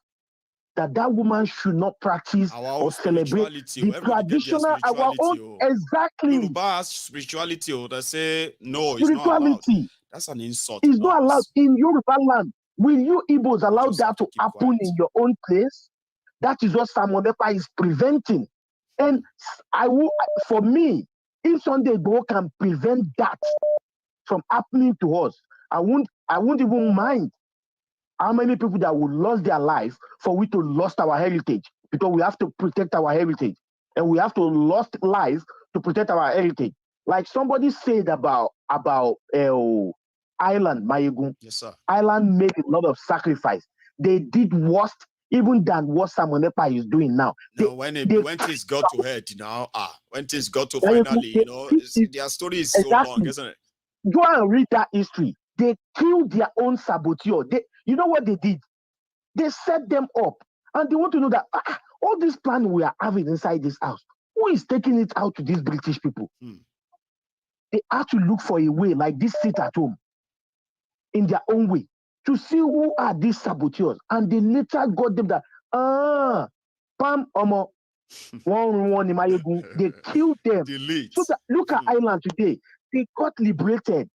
that that woman should not practice or celebrate the traditional, our own, exactly. Yoruba spirituality, they say, no, it's not allowed. Spirituality That's an insult. is not allowed in Yoruba land. Will you Igbos allow that to happen in your own place? That is what Samonepa is preventing. And for me, if Sunday Igboho can prevent that from happening to us, I won't even mind how many people that would lose their life for we to lost our heritage, because we have to protect our heritage, and we have to lost life to protect our heritage. Like somebody said about Island, Mayegun. Yes, sir. Island made a lot of sacrifice. They did worse even than what Samonepa is doing now. No, when things got to head, when things got to finally, their story is so long, isn't it? Go and read that history. They killed their own saboteur. You know what they did? They set them up, and they want to know that all this plan we are having inside this house, who is taking it out to these British people? They have to look for a way, like this, sit at home, in their own way, to see who are these saboteurs. And they later got them that, Pam Omo, they killed them. Delete. So that, look at Ireland today. They got liberated.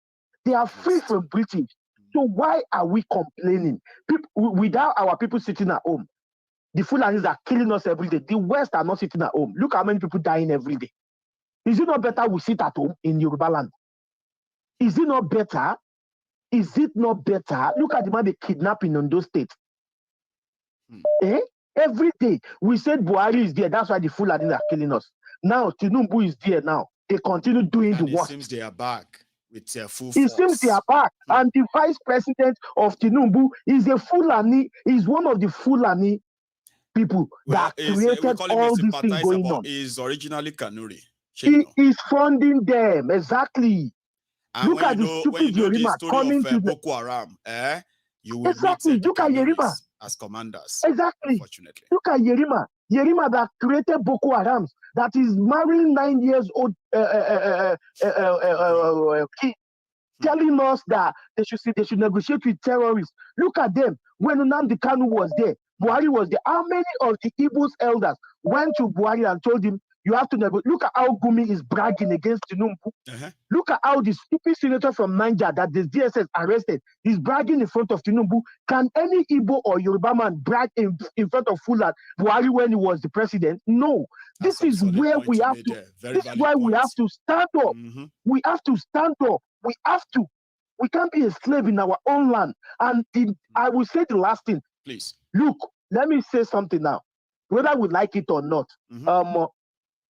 They are free from British. So why are we complaining? Without our people sitting at home, the Fulanis are killing us every day. The West are not sitting at home. Look how many people dying every day. Is it not better we sit at home in Yoruba land? Is it not better? Is it not better? Look at the man they kidnapping on those states. Every day we said Buhari is there. That's why the Fulanis are killing us. Now Tinubu is there now. They continue doing the work. It seems they are back with their full force. It seems they are back. And the vice president of Tinubu is a Fulani, is one of the Fulani people that created all these things going on. He is originally Kanuri. He is funding them, exactly. And look at the stupid Yerima coming to Boko Haram, you will exactly. Look at Yerima as commanders. Exactly. Unfortunately. Look at Yerima. Yerima that created Boko Haram, that is marrying 9 years old kid, telling us that they should negotiate with terrorists. Look at them. When Nnamdi Kanu was there, Buhari was there. How many of the Igbo's elders went to Buhari and told him, you have to negotiate? Look at how Gumi is bragging against Tinubu. Look at how the stupid senator from Niger that the DSS arrested is bragging in front of Tinubu. Can any Igbo or Yoruba man brag in front of Buhari when he was the president? No. This is where we have to. This is why we have to stand up. We have to stand up. We have to. We can't be a slave in our own land. And I will say the last thing. Please. Look, let me say something now. Whether we like it or not,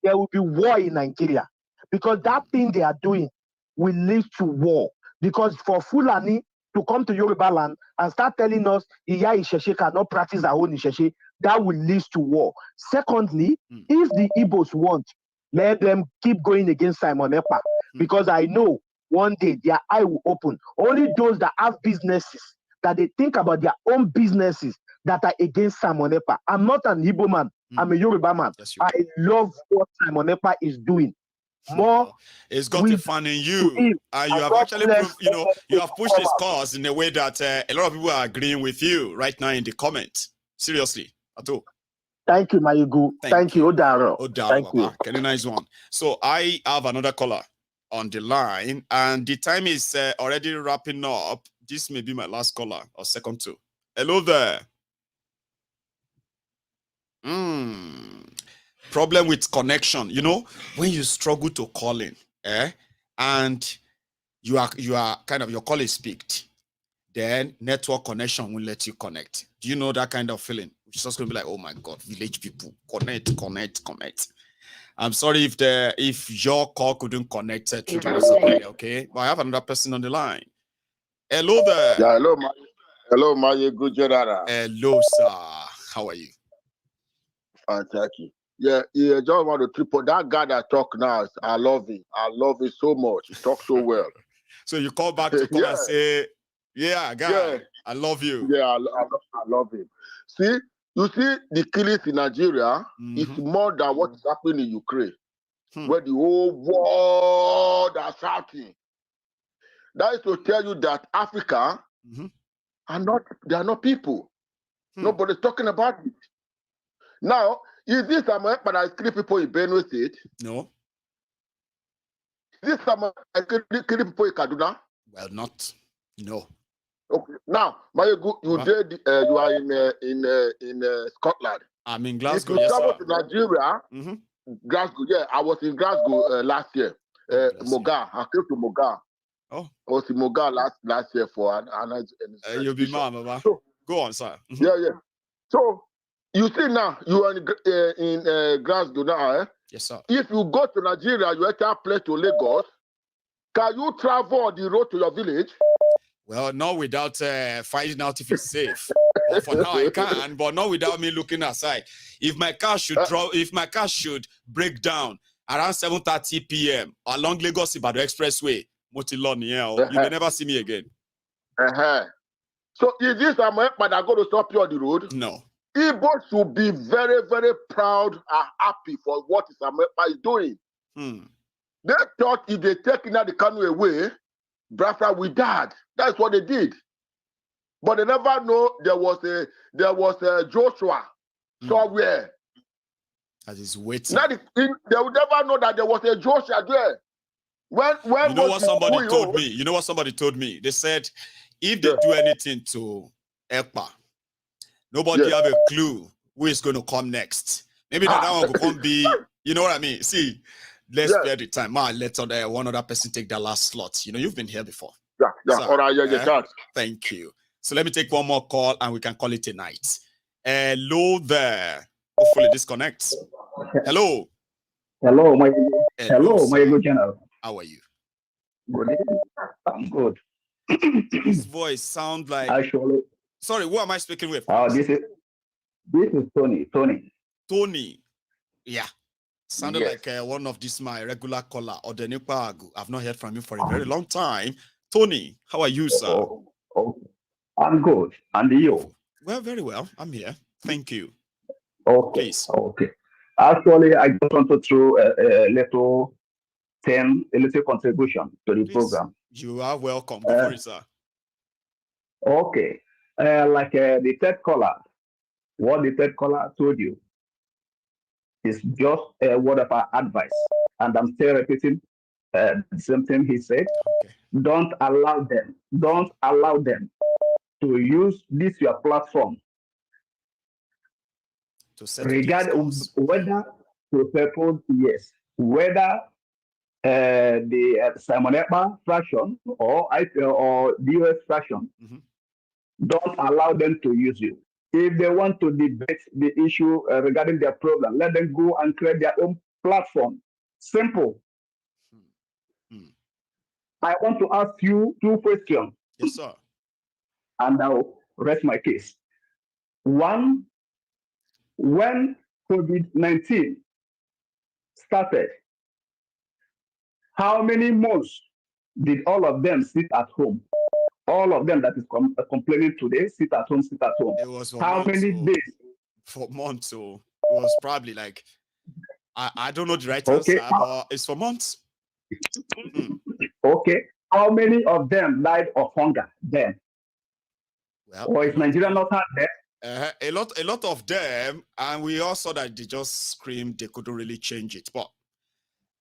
there will be war in Nigeria, because that thing they are doing will lead to war. Because for Fulani to come to Yoruba land and start telling us Iya Isheshe cannot practice our own Isheshe, that will lead to war. Secondly, if the Igbos want, let them keep going against Simon Ekpa, because I know one day their eye will open. Only those that have businesses, that they think about their own businesses, that are against Simon Ekpa. I'm not an Igbo man. I'm a Yoruba man. Yes, I love what Simon Ekpa is doing. More, it's got a fun in you, and you have actually proved, you have pushed his cause in a way that a lot of people are agreeing with you right now in the comments. Seriously, at all. Thank you, Mayigu. Thank you, Odaro. Thank you. Okay, nice one. So I have another caller on the line, and the time is already wrapping up. This may be my last caller or second two. Hello there. Problem with connection. When you struggle to call in, and you are kind of, your call is picked, then network connection will let you connect. Do you know that kind of feeling? It's just gonna be like, oh my God, village people, connect. I'm sorry if your call couldn't connect to the WhatsApp, okay? But I have another person on the line. Hello there. Yeah, hello, my good general. Hello, sir. How are you? Thank you. Yeah, just want to triple that guy that talk now. I love him. I love him so much. He talks so well. So you call back to come and say, yeah, guy, I love you. Yeah, I love him. See, you see the killings in Nigeria is more than what is happening in Ukraine, where the whole world are shouting. That is to tell you that Africa they are not people. Nobody's talking about it. Now, is this Samuel Ekpa that kill people in Benue State? No. Is this Samuel kill people in Kaduna? Well, not. No. Okay. Now, you did. You are in Scotland. I'm in Glasgow. If you Yes, travel sir. to Nigeria, Glasgow. Yeah, I was in Glasgow last year. Moga. I came to Moga. Oh. I was in Moga last year for an you'll be mad, Baba. So, go on, sir. Yeah. So you see now you are in Glasgow now. Eh? Yes, sir. If you go to Nigeria, you enter a place to Lagos. Can you travel on the road to your village? Well, not without finding out if it's safe. But for now, I can, but not without me looking aside. If my car should break down around 7:30 p.m. along Lagos Ibadan Expressway, you may never see me again. So is this Samuel Ekpa that going to stop you on the road? No. Igbo should be very, very proud and happy for what Samuel Ekpa is doing. They thought if they take the canoe away, Biafra will die. That's what they did. But they never know there was a Joshua somewhere. That is waiting. They would never know that there was a Joshua there. When you know what somebody told me? You know what somebody told me? They said if they do anything to Ekpa, nobody have a clue who is going to come next. Maybe that one will come be, you know what I mean? See, let's spare the time. Let one other person take that last slot. You know, you've been here before. Thank you. So let me take one more call and we can call it a night. Hello there. Hopefully this connects. Hello. Hello, my good channel. How are you? Good evening. I'm good. His voice sound like. Actually. Sorry, who am I speaking with? This is Tony. Tony. Yeah. Sounded like one of this my regular caller or the Nipagu. I've not heard from you for a very long time. Tony, how are you, sir? I'm good. And you? Well, very well. I'm here. Thank you. Okay. Please. Okay. Actually, I just want to throw a little contribution to the program. You are welcome. Go for it, sir. Okay. The third caller, what the third caller told you is just a word of our advice. And I'm still repeating the same thing he said. Okay. Don't allow them to use this your platform to regarding whether to purpose, whether the Simon Ekpa fraction or the US fraction, don't allow them to use you. If they want to debate the issue regarding their problem, let them go and create their own platform. Simple. I want to ask you two questions. Yes, sir. And I'll rest my case. One, when COVID-19 started, how many months did all of them sit at home? All of them that is complaining today, sit at home. It was for how many days? For months, so it was probably like, I don't know the right answer, but it's for months. Okay. How many of them died of hunger then? Well, or is Nigeria not out there? A lot of them, and we all saw that they just screamed they couldn't really change it. But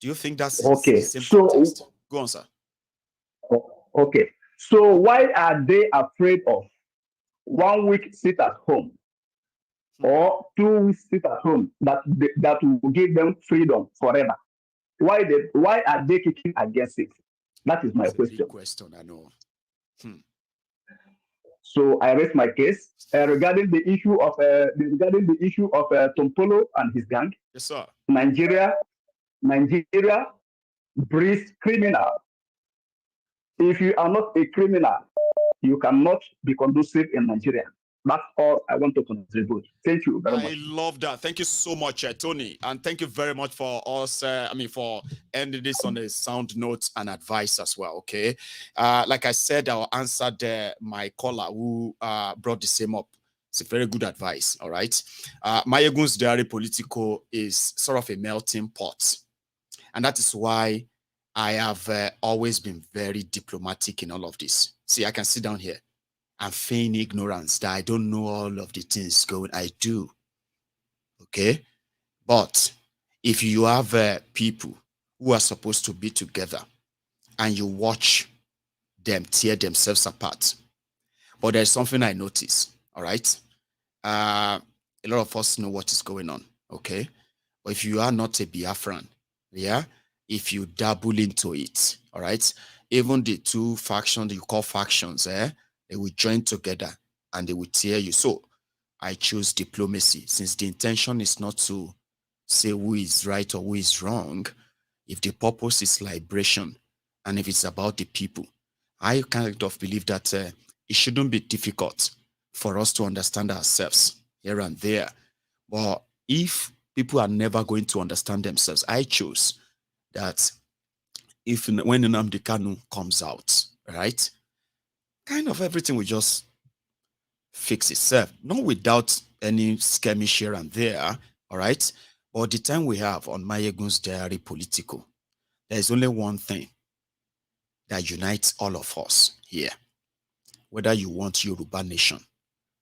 do you think that's okay? The same context? Go on, sir. Okay. So why are they afraid of 1 week sit at home or 2 weeks sit at home that will give them freedom forever? Why are they kicking against it? That is my question. Big question, I know. So I raise my case regarding the issue of Tompolo and his gang. Yes, sir. Nigeria breeds criminal. If you are not a criminal, you cannot be conducive in Nigeria. That's all I want to contribute. Thank you very much. I love that. Thank you so much, Tony. And thank you very much for us, for ending this on a sound note and advice as well, okay? Like I said, I'll answer my caller who brought the same up. It's a very good advice, all right? Mayegun's Diary Politico is sort of a melting pot. And that is why I have always been very diplomatic in all of this. See, I can sit down here and feign ignorance that I don't know all of the things going. I do. okay? But if you have people who are supposed to be together and you watch them tear themselves apart, but there's something I notice, all right? A lot of us know what is going on, okay? But if you are not a Biafran, yeah, if you dabble into it, all right, even the two factions you call factions, they will join together and they will tear you. So I choose diplomacy since the intention is not to say who is right or who is wrong. If the purpose is liberation and if it's about the people, I kind of believe that it shouldn't be difficult for us to understand ourselves here and there. But if people are never going to understand themselves, I chose that when Nnamdi Kanu comes out, right, kind of everything will just fix itself, not without any skirmish here and there, all right? But the time we have on Mayegun's diary political, there is only one thing that unites all of us here. Whether you want Yoruba nation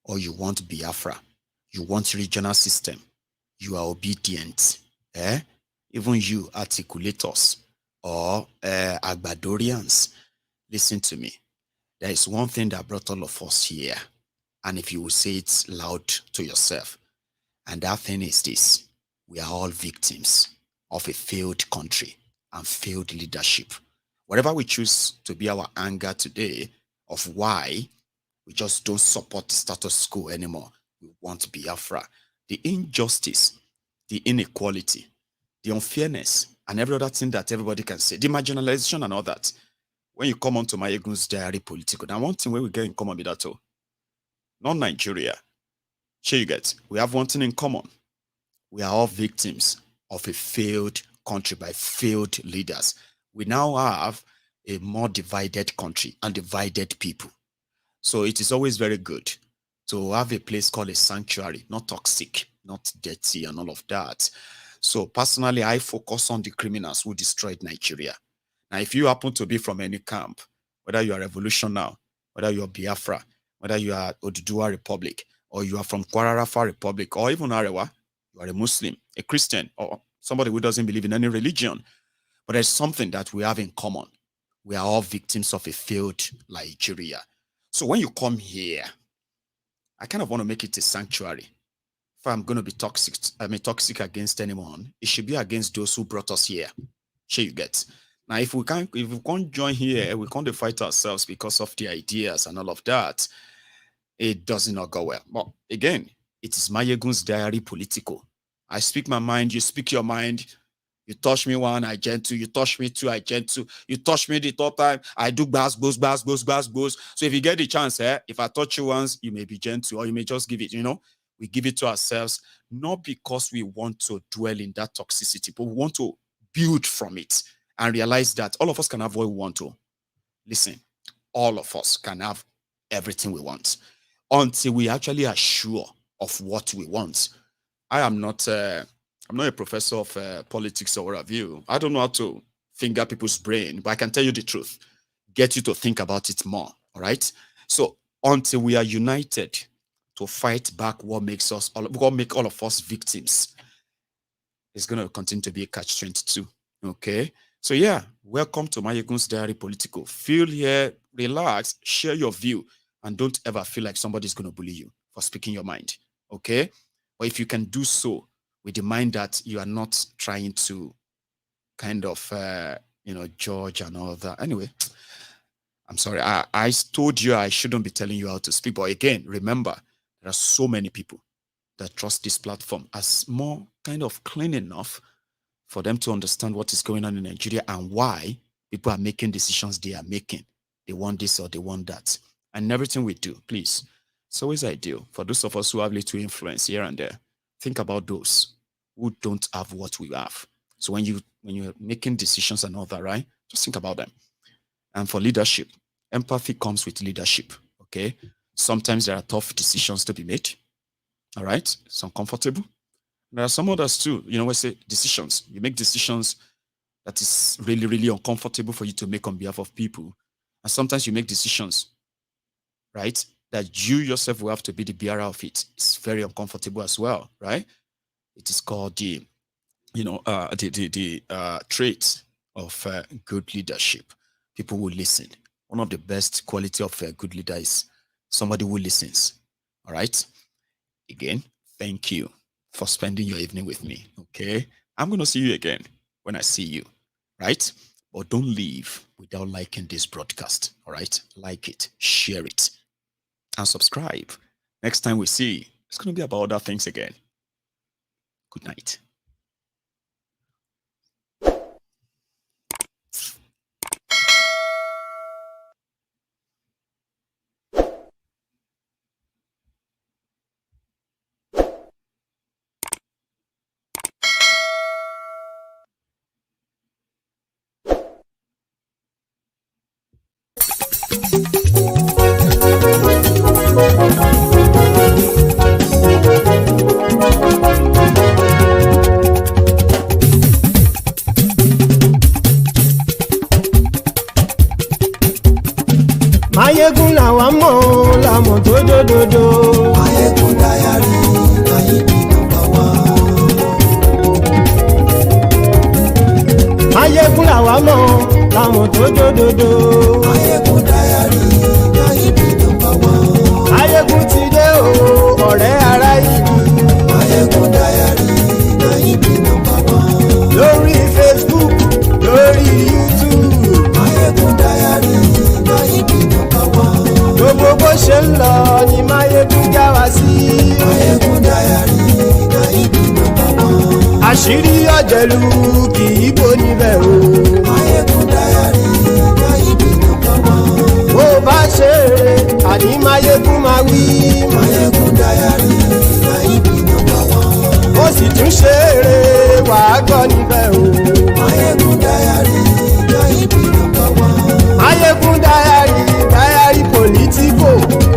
or you want Biafra, you want regional system, you are obedient. Even you articulators or Agbadorians, listen to me. There is one thing that brought all of us here. And if you will say it loud to yourself, and that thing is this: we are all victims of a failed country and failed leadership. Whatever we choose to be our anger today of why we just don't support the status quo anymore, we want Biafra, the injustice, the inequality, the unfairness, and every other thing that everybody can say, the marginalization and all that. When you come onto Mayegun's diary political, now one thing where we get in common with that too. Not Nigeria. Sure you get. We have one thing in common. We are all victims of a failed country by failed leaders. We now have a more divided country and divided people. So it is always very good to have a place called a sanctuary, not toxic, not dirty and all of that. So personally, I focus on the criminals who destroyed Nigeria. Now, if you happen to be from any camp, whether you are Revolution Now, whether you are Biafra, whether you are Oduduwa Republic, or you are from Kwara Republic, or even Arewa, you are a Muslim, a Christian, or somebody who doesn't believe in any religion, but there's something that we have in common. We are all victims of a failed Nigeria. So when you come here, I kind of want to make it a sanctuary. If I'm going to be toxic against anyone, it should be against those who brought us here. Sure you get. Now, if we can't join here, we can't fight ourselves because of the ideas and all of that. It does not go well. But again, it is Mayegun's diary political. I speak my mind, you speak your mind. You touch me one, I gentle. You touch me two, I gentle. You touch me the third time, I do bass. So if you get the chance, if I touch you once, you may be gentle or you may just give it, we give it to ourselves, not because we want to dwell in that toxicity, but we want to build from it and realize that all of us can have what we want to. Listen, all of us can have everything we want until we actually are sure of what we want. I'm not a professor of politics or what have you. I don't know how to finger people's brain, but I can tell you the truth. Get you to think about it more, all right? So until we are united to fight back what make all of us victims, it's going to continue to be a catch-22, okay? So yeah, welcome to Mayegun's Diary Political. Feel here, relax, share your view, and don't ever feel like somebody's going to bully you for speaking your mind, okay? But if you can do so with the mind that you are not trying to kind of, judge and all that. Anyway, I'm sorry. I told you I shouldn't be telling you how to speak. But again, remember, there are so many people that trust this platform as more kind of clean enough for them to understand what is going on in Nigeria and why people are making decisions they are making. They want this or they want that. And everything we do, please, it's always ideal for those of us who have little influence here and there. Think about those who don't have what we have. So when you're making decisions and all that, right? Just think about them. And for leadership, empathy comes with leadership. Okay. Sometimes there are tough decisions to be made. All right. It's uncomfortable. There are some others too. We say decisions. You make decisions that is really, really uncomfortable for you to make on behalf of people. And sometimes you make decisions, right, that you yourself will have to be the bearer of it. It's very uncomfortable as well, right? It is called the trait of good leadership. People will listen. One of the best quality of a good leader is somebody who listens. All right. Again, thank you for spending your evening with me. Okay. I'm going to see you again when I see you. Right. But don't leave without liking this broadcast. All right. Like it, share it, and subscribe. Next time we see, it's going to be about other things again. Good night. Mayegun làwa mọ̀ làmọ̀ tó dòdòdò. Mayegun dayari Nayibi number one. Mayegun làwa mọ̀ làmọ̀ tó dòdòdò. Mayegun dayari Nayibi number one. Mayegun ti dé o ọ̀rẹ́ ara ìlú. Mayegun dayari Nayibi number one. Lórí Facebook lórí YouTube. Mayegun dayari Nayibi number one. Gbogbo bó ṣe ń lọ ni Mayegun já wa sí. Mayegun dayari Nayibi number one. Àṣírí ọ̀jẹ̀lú kì í bò níbẹ̀ o. Mayegun dayari Nayibi number one. Bó bá ṣe eré àní Mayegun máa wí. Mayegun dayari Nayibi number one. Ó sì tún ṣe eré wàá gbọ́ níbẹ̀ o. Mayegun dayari Nayibi number one. Mayegun dayari politico.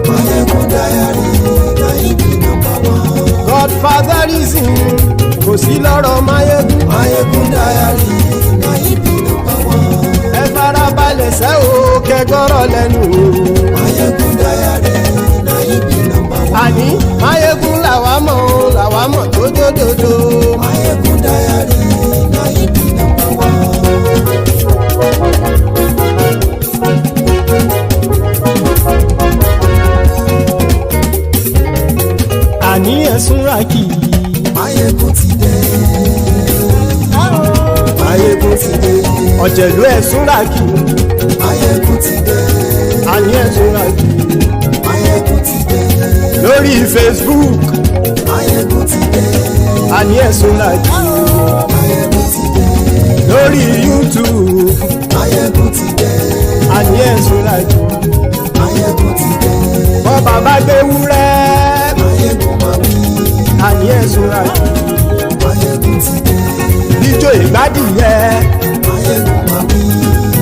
Mayegun dayari Nayibi number one. Godfatherism kò sí lọ́rọ̀ Mayegun. Mayegun dayari Nayibi number one. Ẹ farabalẹ̀ sẹ́ o kẹgọ́rọ̀ lẹ́nu o. Mayegun dayari Nayibi number one. Àní Mayegun làwa mọ̀ tó dòdòdò. Mayegun dayari Nayibi number one. Àní ẹ̀sùn ràkì. Mayegun ti dé. Mayegun ti dé. Ọ̀jẹ̀lú ẹ̀sùn ràkì. Mayegun ti dé. Àní ẹ̀sùn ràkì. Mayegun ti dé. Lórí Facebook. Mayegun ti dé. Àní ẹ̀sùn ràkì. Mayegun ti dé. Lórí YouTube. Mayegun ti dé. Àní ẹ̀sùn ràkì. Mayegun ti dé. Bọ́ bàbá gbé wúrẹ́. Mayegun máa wí. Àní ẹ̀sùn ràkì. Mayegun ti dé. Ijó ìgbádìyẹ. Mayegun máa wí.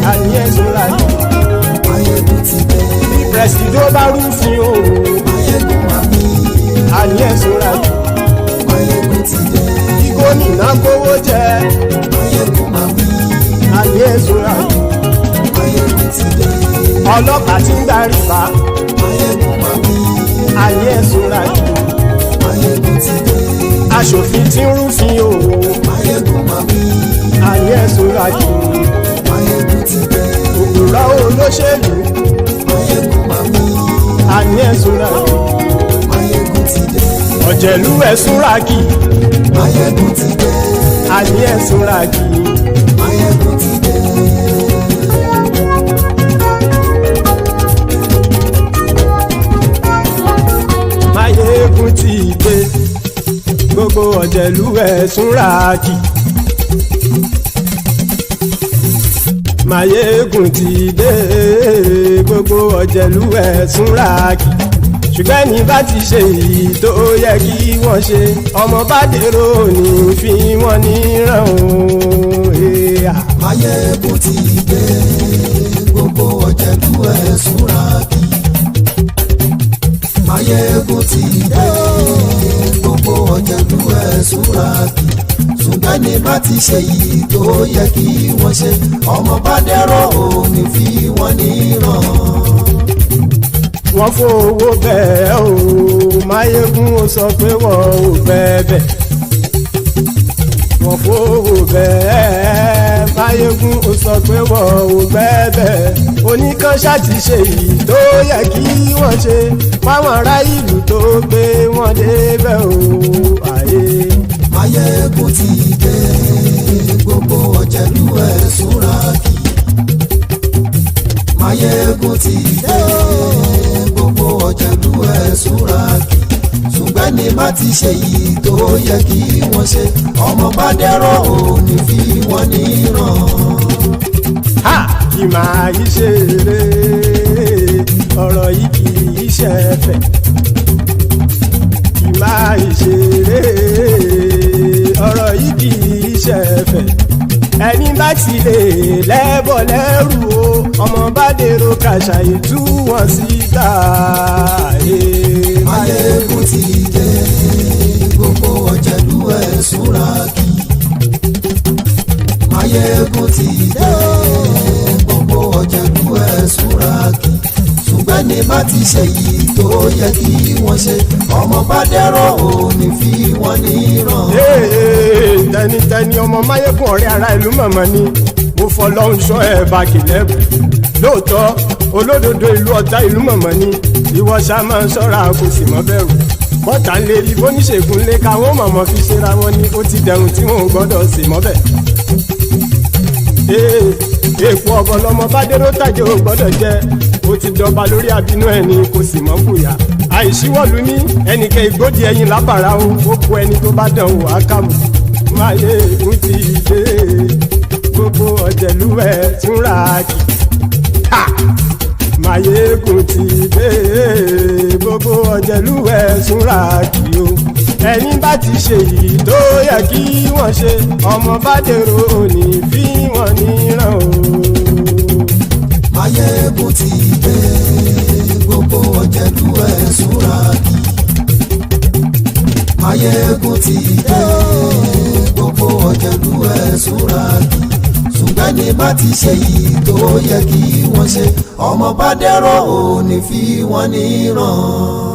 Àní ẹ̀sùn ràkì. Mayegun ti dé. Bí pẹ̀sìdó bá rúfin o. Mayegun máa wí. Àní ẹ̀sùn ràkì. Mayegun ti dé. Bí gómìnà kówó jẹ. Mayegun máa wí. Àní ẹ̀sùn ràkì. Mayegun ti dé. Ọlọ́pàá ti ń darí bá. Mayegun máa wí. Àní ẹ̀sùn ràkì. Mayegun ti dé. Aṣòfin tí ń rúfin o. Mayegun máa wí. Àní ẹ̀sùn ràkì. Mayegun ti dé. Òpùrọ́ olóṣèlú. Mayegun máa wí. Àní ẹ̀sùn ràkì. Mayegun ti dé. Ọ̀jẹ̀lú ẹ̀sùn ràkì. Mayegun ti dé. Àní ẹ̀sùn ràkì. Mayegun ti dé. Mayegun ti dé. Gbogbo ọ̀jẹ̀lú ẹ̀sùn ràkì. Mayegun ti dé. Gbogbo ọ̀jẹ̀lú ẹ̀sùn ràkì. Ṣùgbọ́n ní bá ti ṣe èyí tó yẹ kí wọ́n ṣe. Ọmọ bá dèrò ní fi wọ́n níran o. Mayegun ti dé. Gbogbo ọ̀jẹ̀lú ẹ̀sùn ràkì. Mayegun ti dé. Gbogbo ọ̀jẹ̀lú ẹ̀sùn ràkì. Ṣùgbọ́n ní bá ti ṣe yìí tó yẹ kí wọ́n ṣe. Ọmọ bá dẹ́rọ̀ ò ní fi wọ́n níran. Wọ́n fowó bẹ́ẹ̀ o. Mayegun ó sọ pé wọ́n ò bẹ́ẹ̀ bẹ́ẹ̀. wọ́n fowó bẹ́ẹ̀ Máyégún ó sọ pé wọ́n ò bẹ́ẹ̀ oníkanṣá ti ṣe èyí tó yẹ kí wọ́n ṣe fáwọn ará ìlú tó gbé wọn débẹ̀ o àyè. Máyégún ti dé gbogbo ọ̀jẹ̀lú ẹ̀ súnra kì. Máyégún ti dé gbogbo ọ̀jẹ̀lú ẹ̀ súnra kì. Ṣùgbọ́n ní má ti ṣe yìí tó yẹ kí wọ́n ṣe ọmọ bá dẹ́rọ̀ ò ní fi wọ́n níran. Kì máa yí ṣeré ọ̀rọ̀ yìí kì í ṣẹ̀fẹ̀. Kì máa yí ṣeré ọ̀rọ̀ yìí kì í ṣẹ̀fẹ̀. Ẹni bá ti lè lẹ́bọ̀ lẹ́rù o ọmọ bá dèrò kàṣàyè tú wọn síta. Máyégún ti dé gbogbo ọ̀jẹ̀lú ẹ̀ súnra kì. Máyégún ti dé gbogbo ọ̀jẹ̀lú ẹ̀ súnra kì. Ṣùgbọ́n ní má ti ṣe yìí tó yẹ kí wọ́n ṣe ọmọ bá dẹ́rọ̀ ò ní fi wọ́n níran. Tẹnitẹni ọmọ Máyégún ọ̀rẹ́ ara ìlú mọ̀mọ́ ni mo fọlọ́hún ṣọ́ ẹ̀ bá kìlẹ́bù lóòótọ́ olódodo ìlú ọ̀tá ìlú mọ̀mọ́ ni ìwọ ṣá máa ń ṣọ́ra kò sì mọ́ bẹ̀rù bọ́tà ń lè rí bóníṣègùn lé káwọn mọ̀mọ́ fi ṣera wọn ni ó ti dẹrùn tí wọn ò gbọ́dọ̀ sì mọ́ bẹ̀. Èèpo ọ̀bọ lọmọ bá dérò tàjẹ́ ò gbọ́dọ̀ jẹ́ ó ti dọba lórí abínú ẹni kò sì mọ́ bùyà àìsíwọ́lu ní ẹnìkẹ́ ìgbódì ẹyin lábàrá o ó kó ẹni tó bá dán o àkàmù. Máyégún ti dé gbogbo ọ̀jẹ̀lú ẹ̀ túnra kì. Máyégún ti dé gbogbo ọ̀jẹ̀lú ẹ̀ túnra kì o ẹni bá ti ṣe yìí tó yẹ kí wọ́n ṣe ọmọ bá dèrò òní fi wọ́n níran o. Máyégún ti dé gbogbo ọ̀jẹ̀lú ẹ̀ súnra kì. Máyégún ti dé gbogbo ọ̀jẹ̀lú ẹ̀ súnra kì. Ṣùgbọ́n ní má ti ṣe yìí tó yẹ kí wọ́n ṣe ọmọ bá dẹ́rọ̀ ò ní fi wọ́n níran.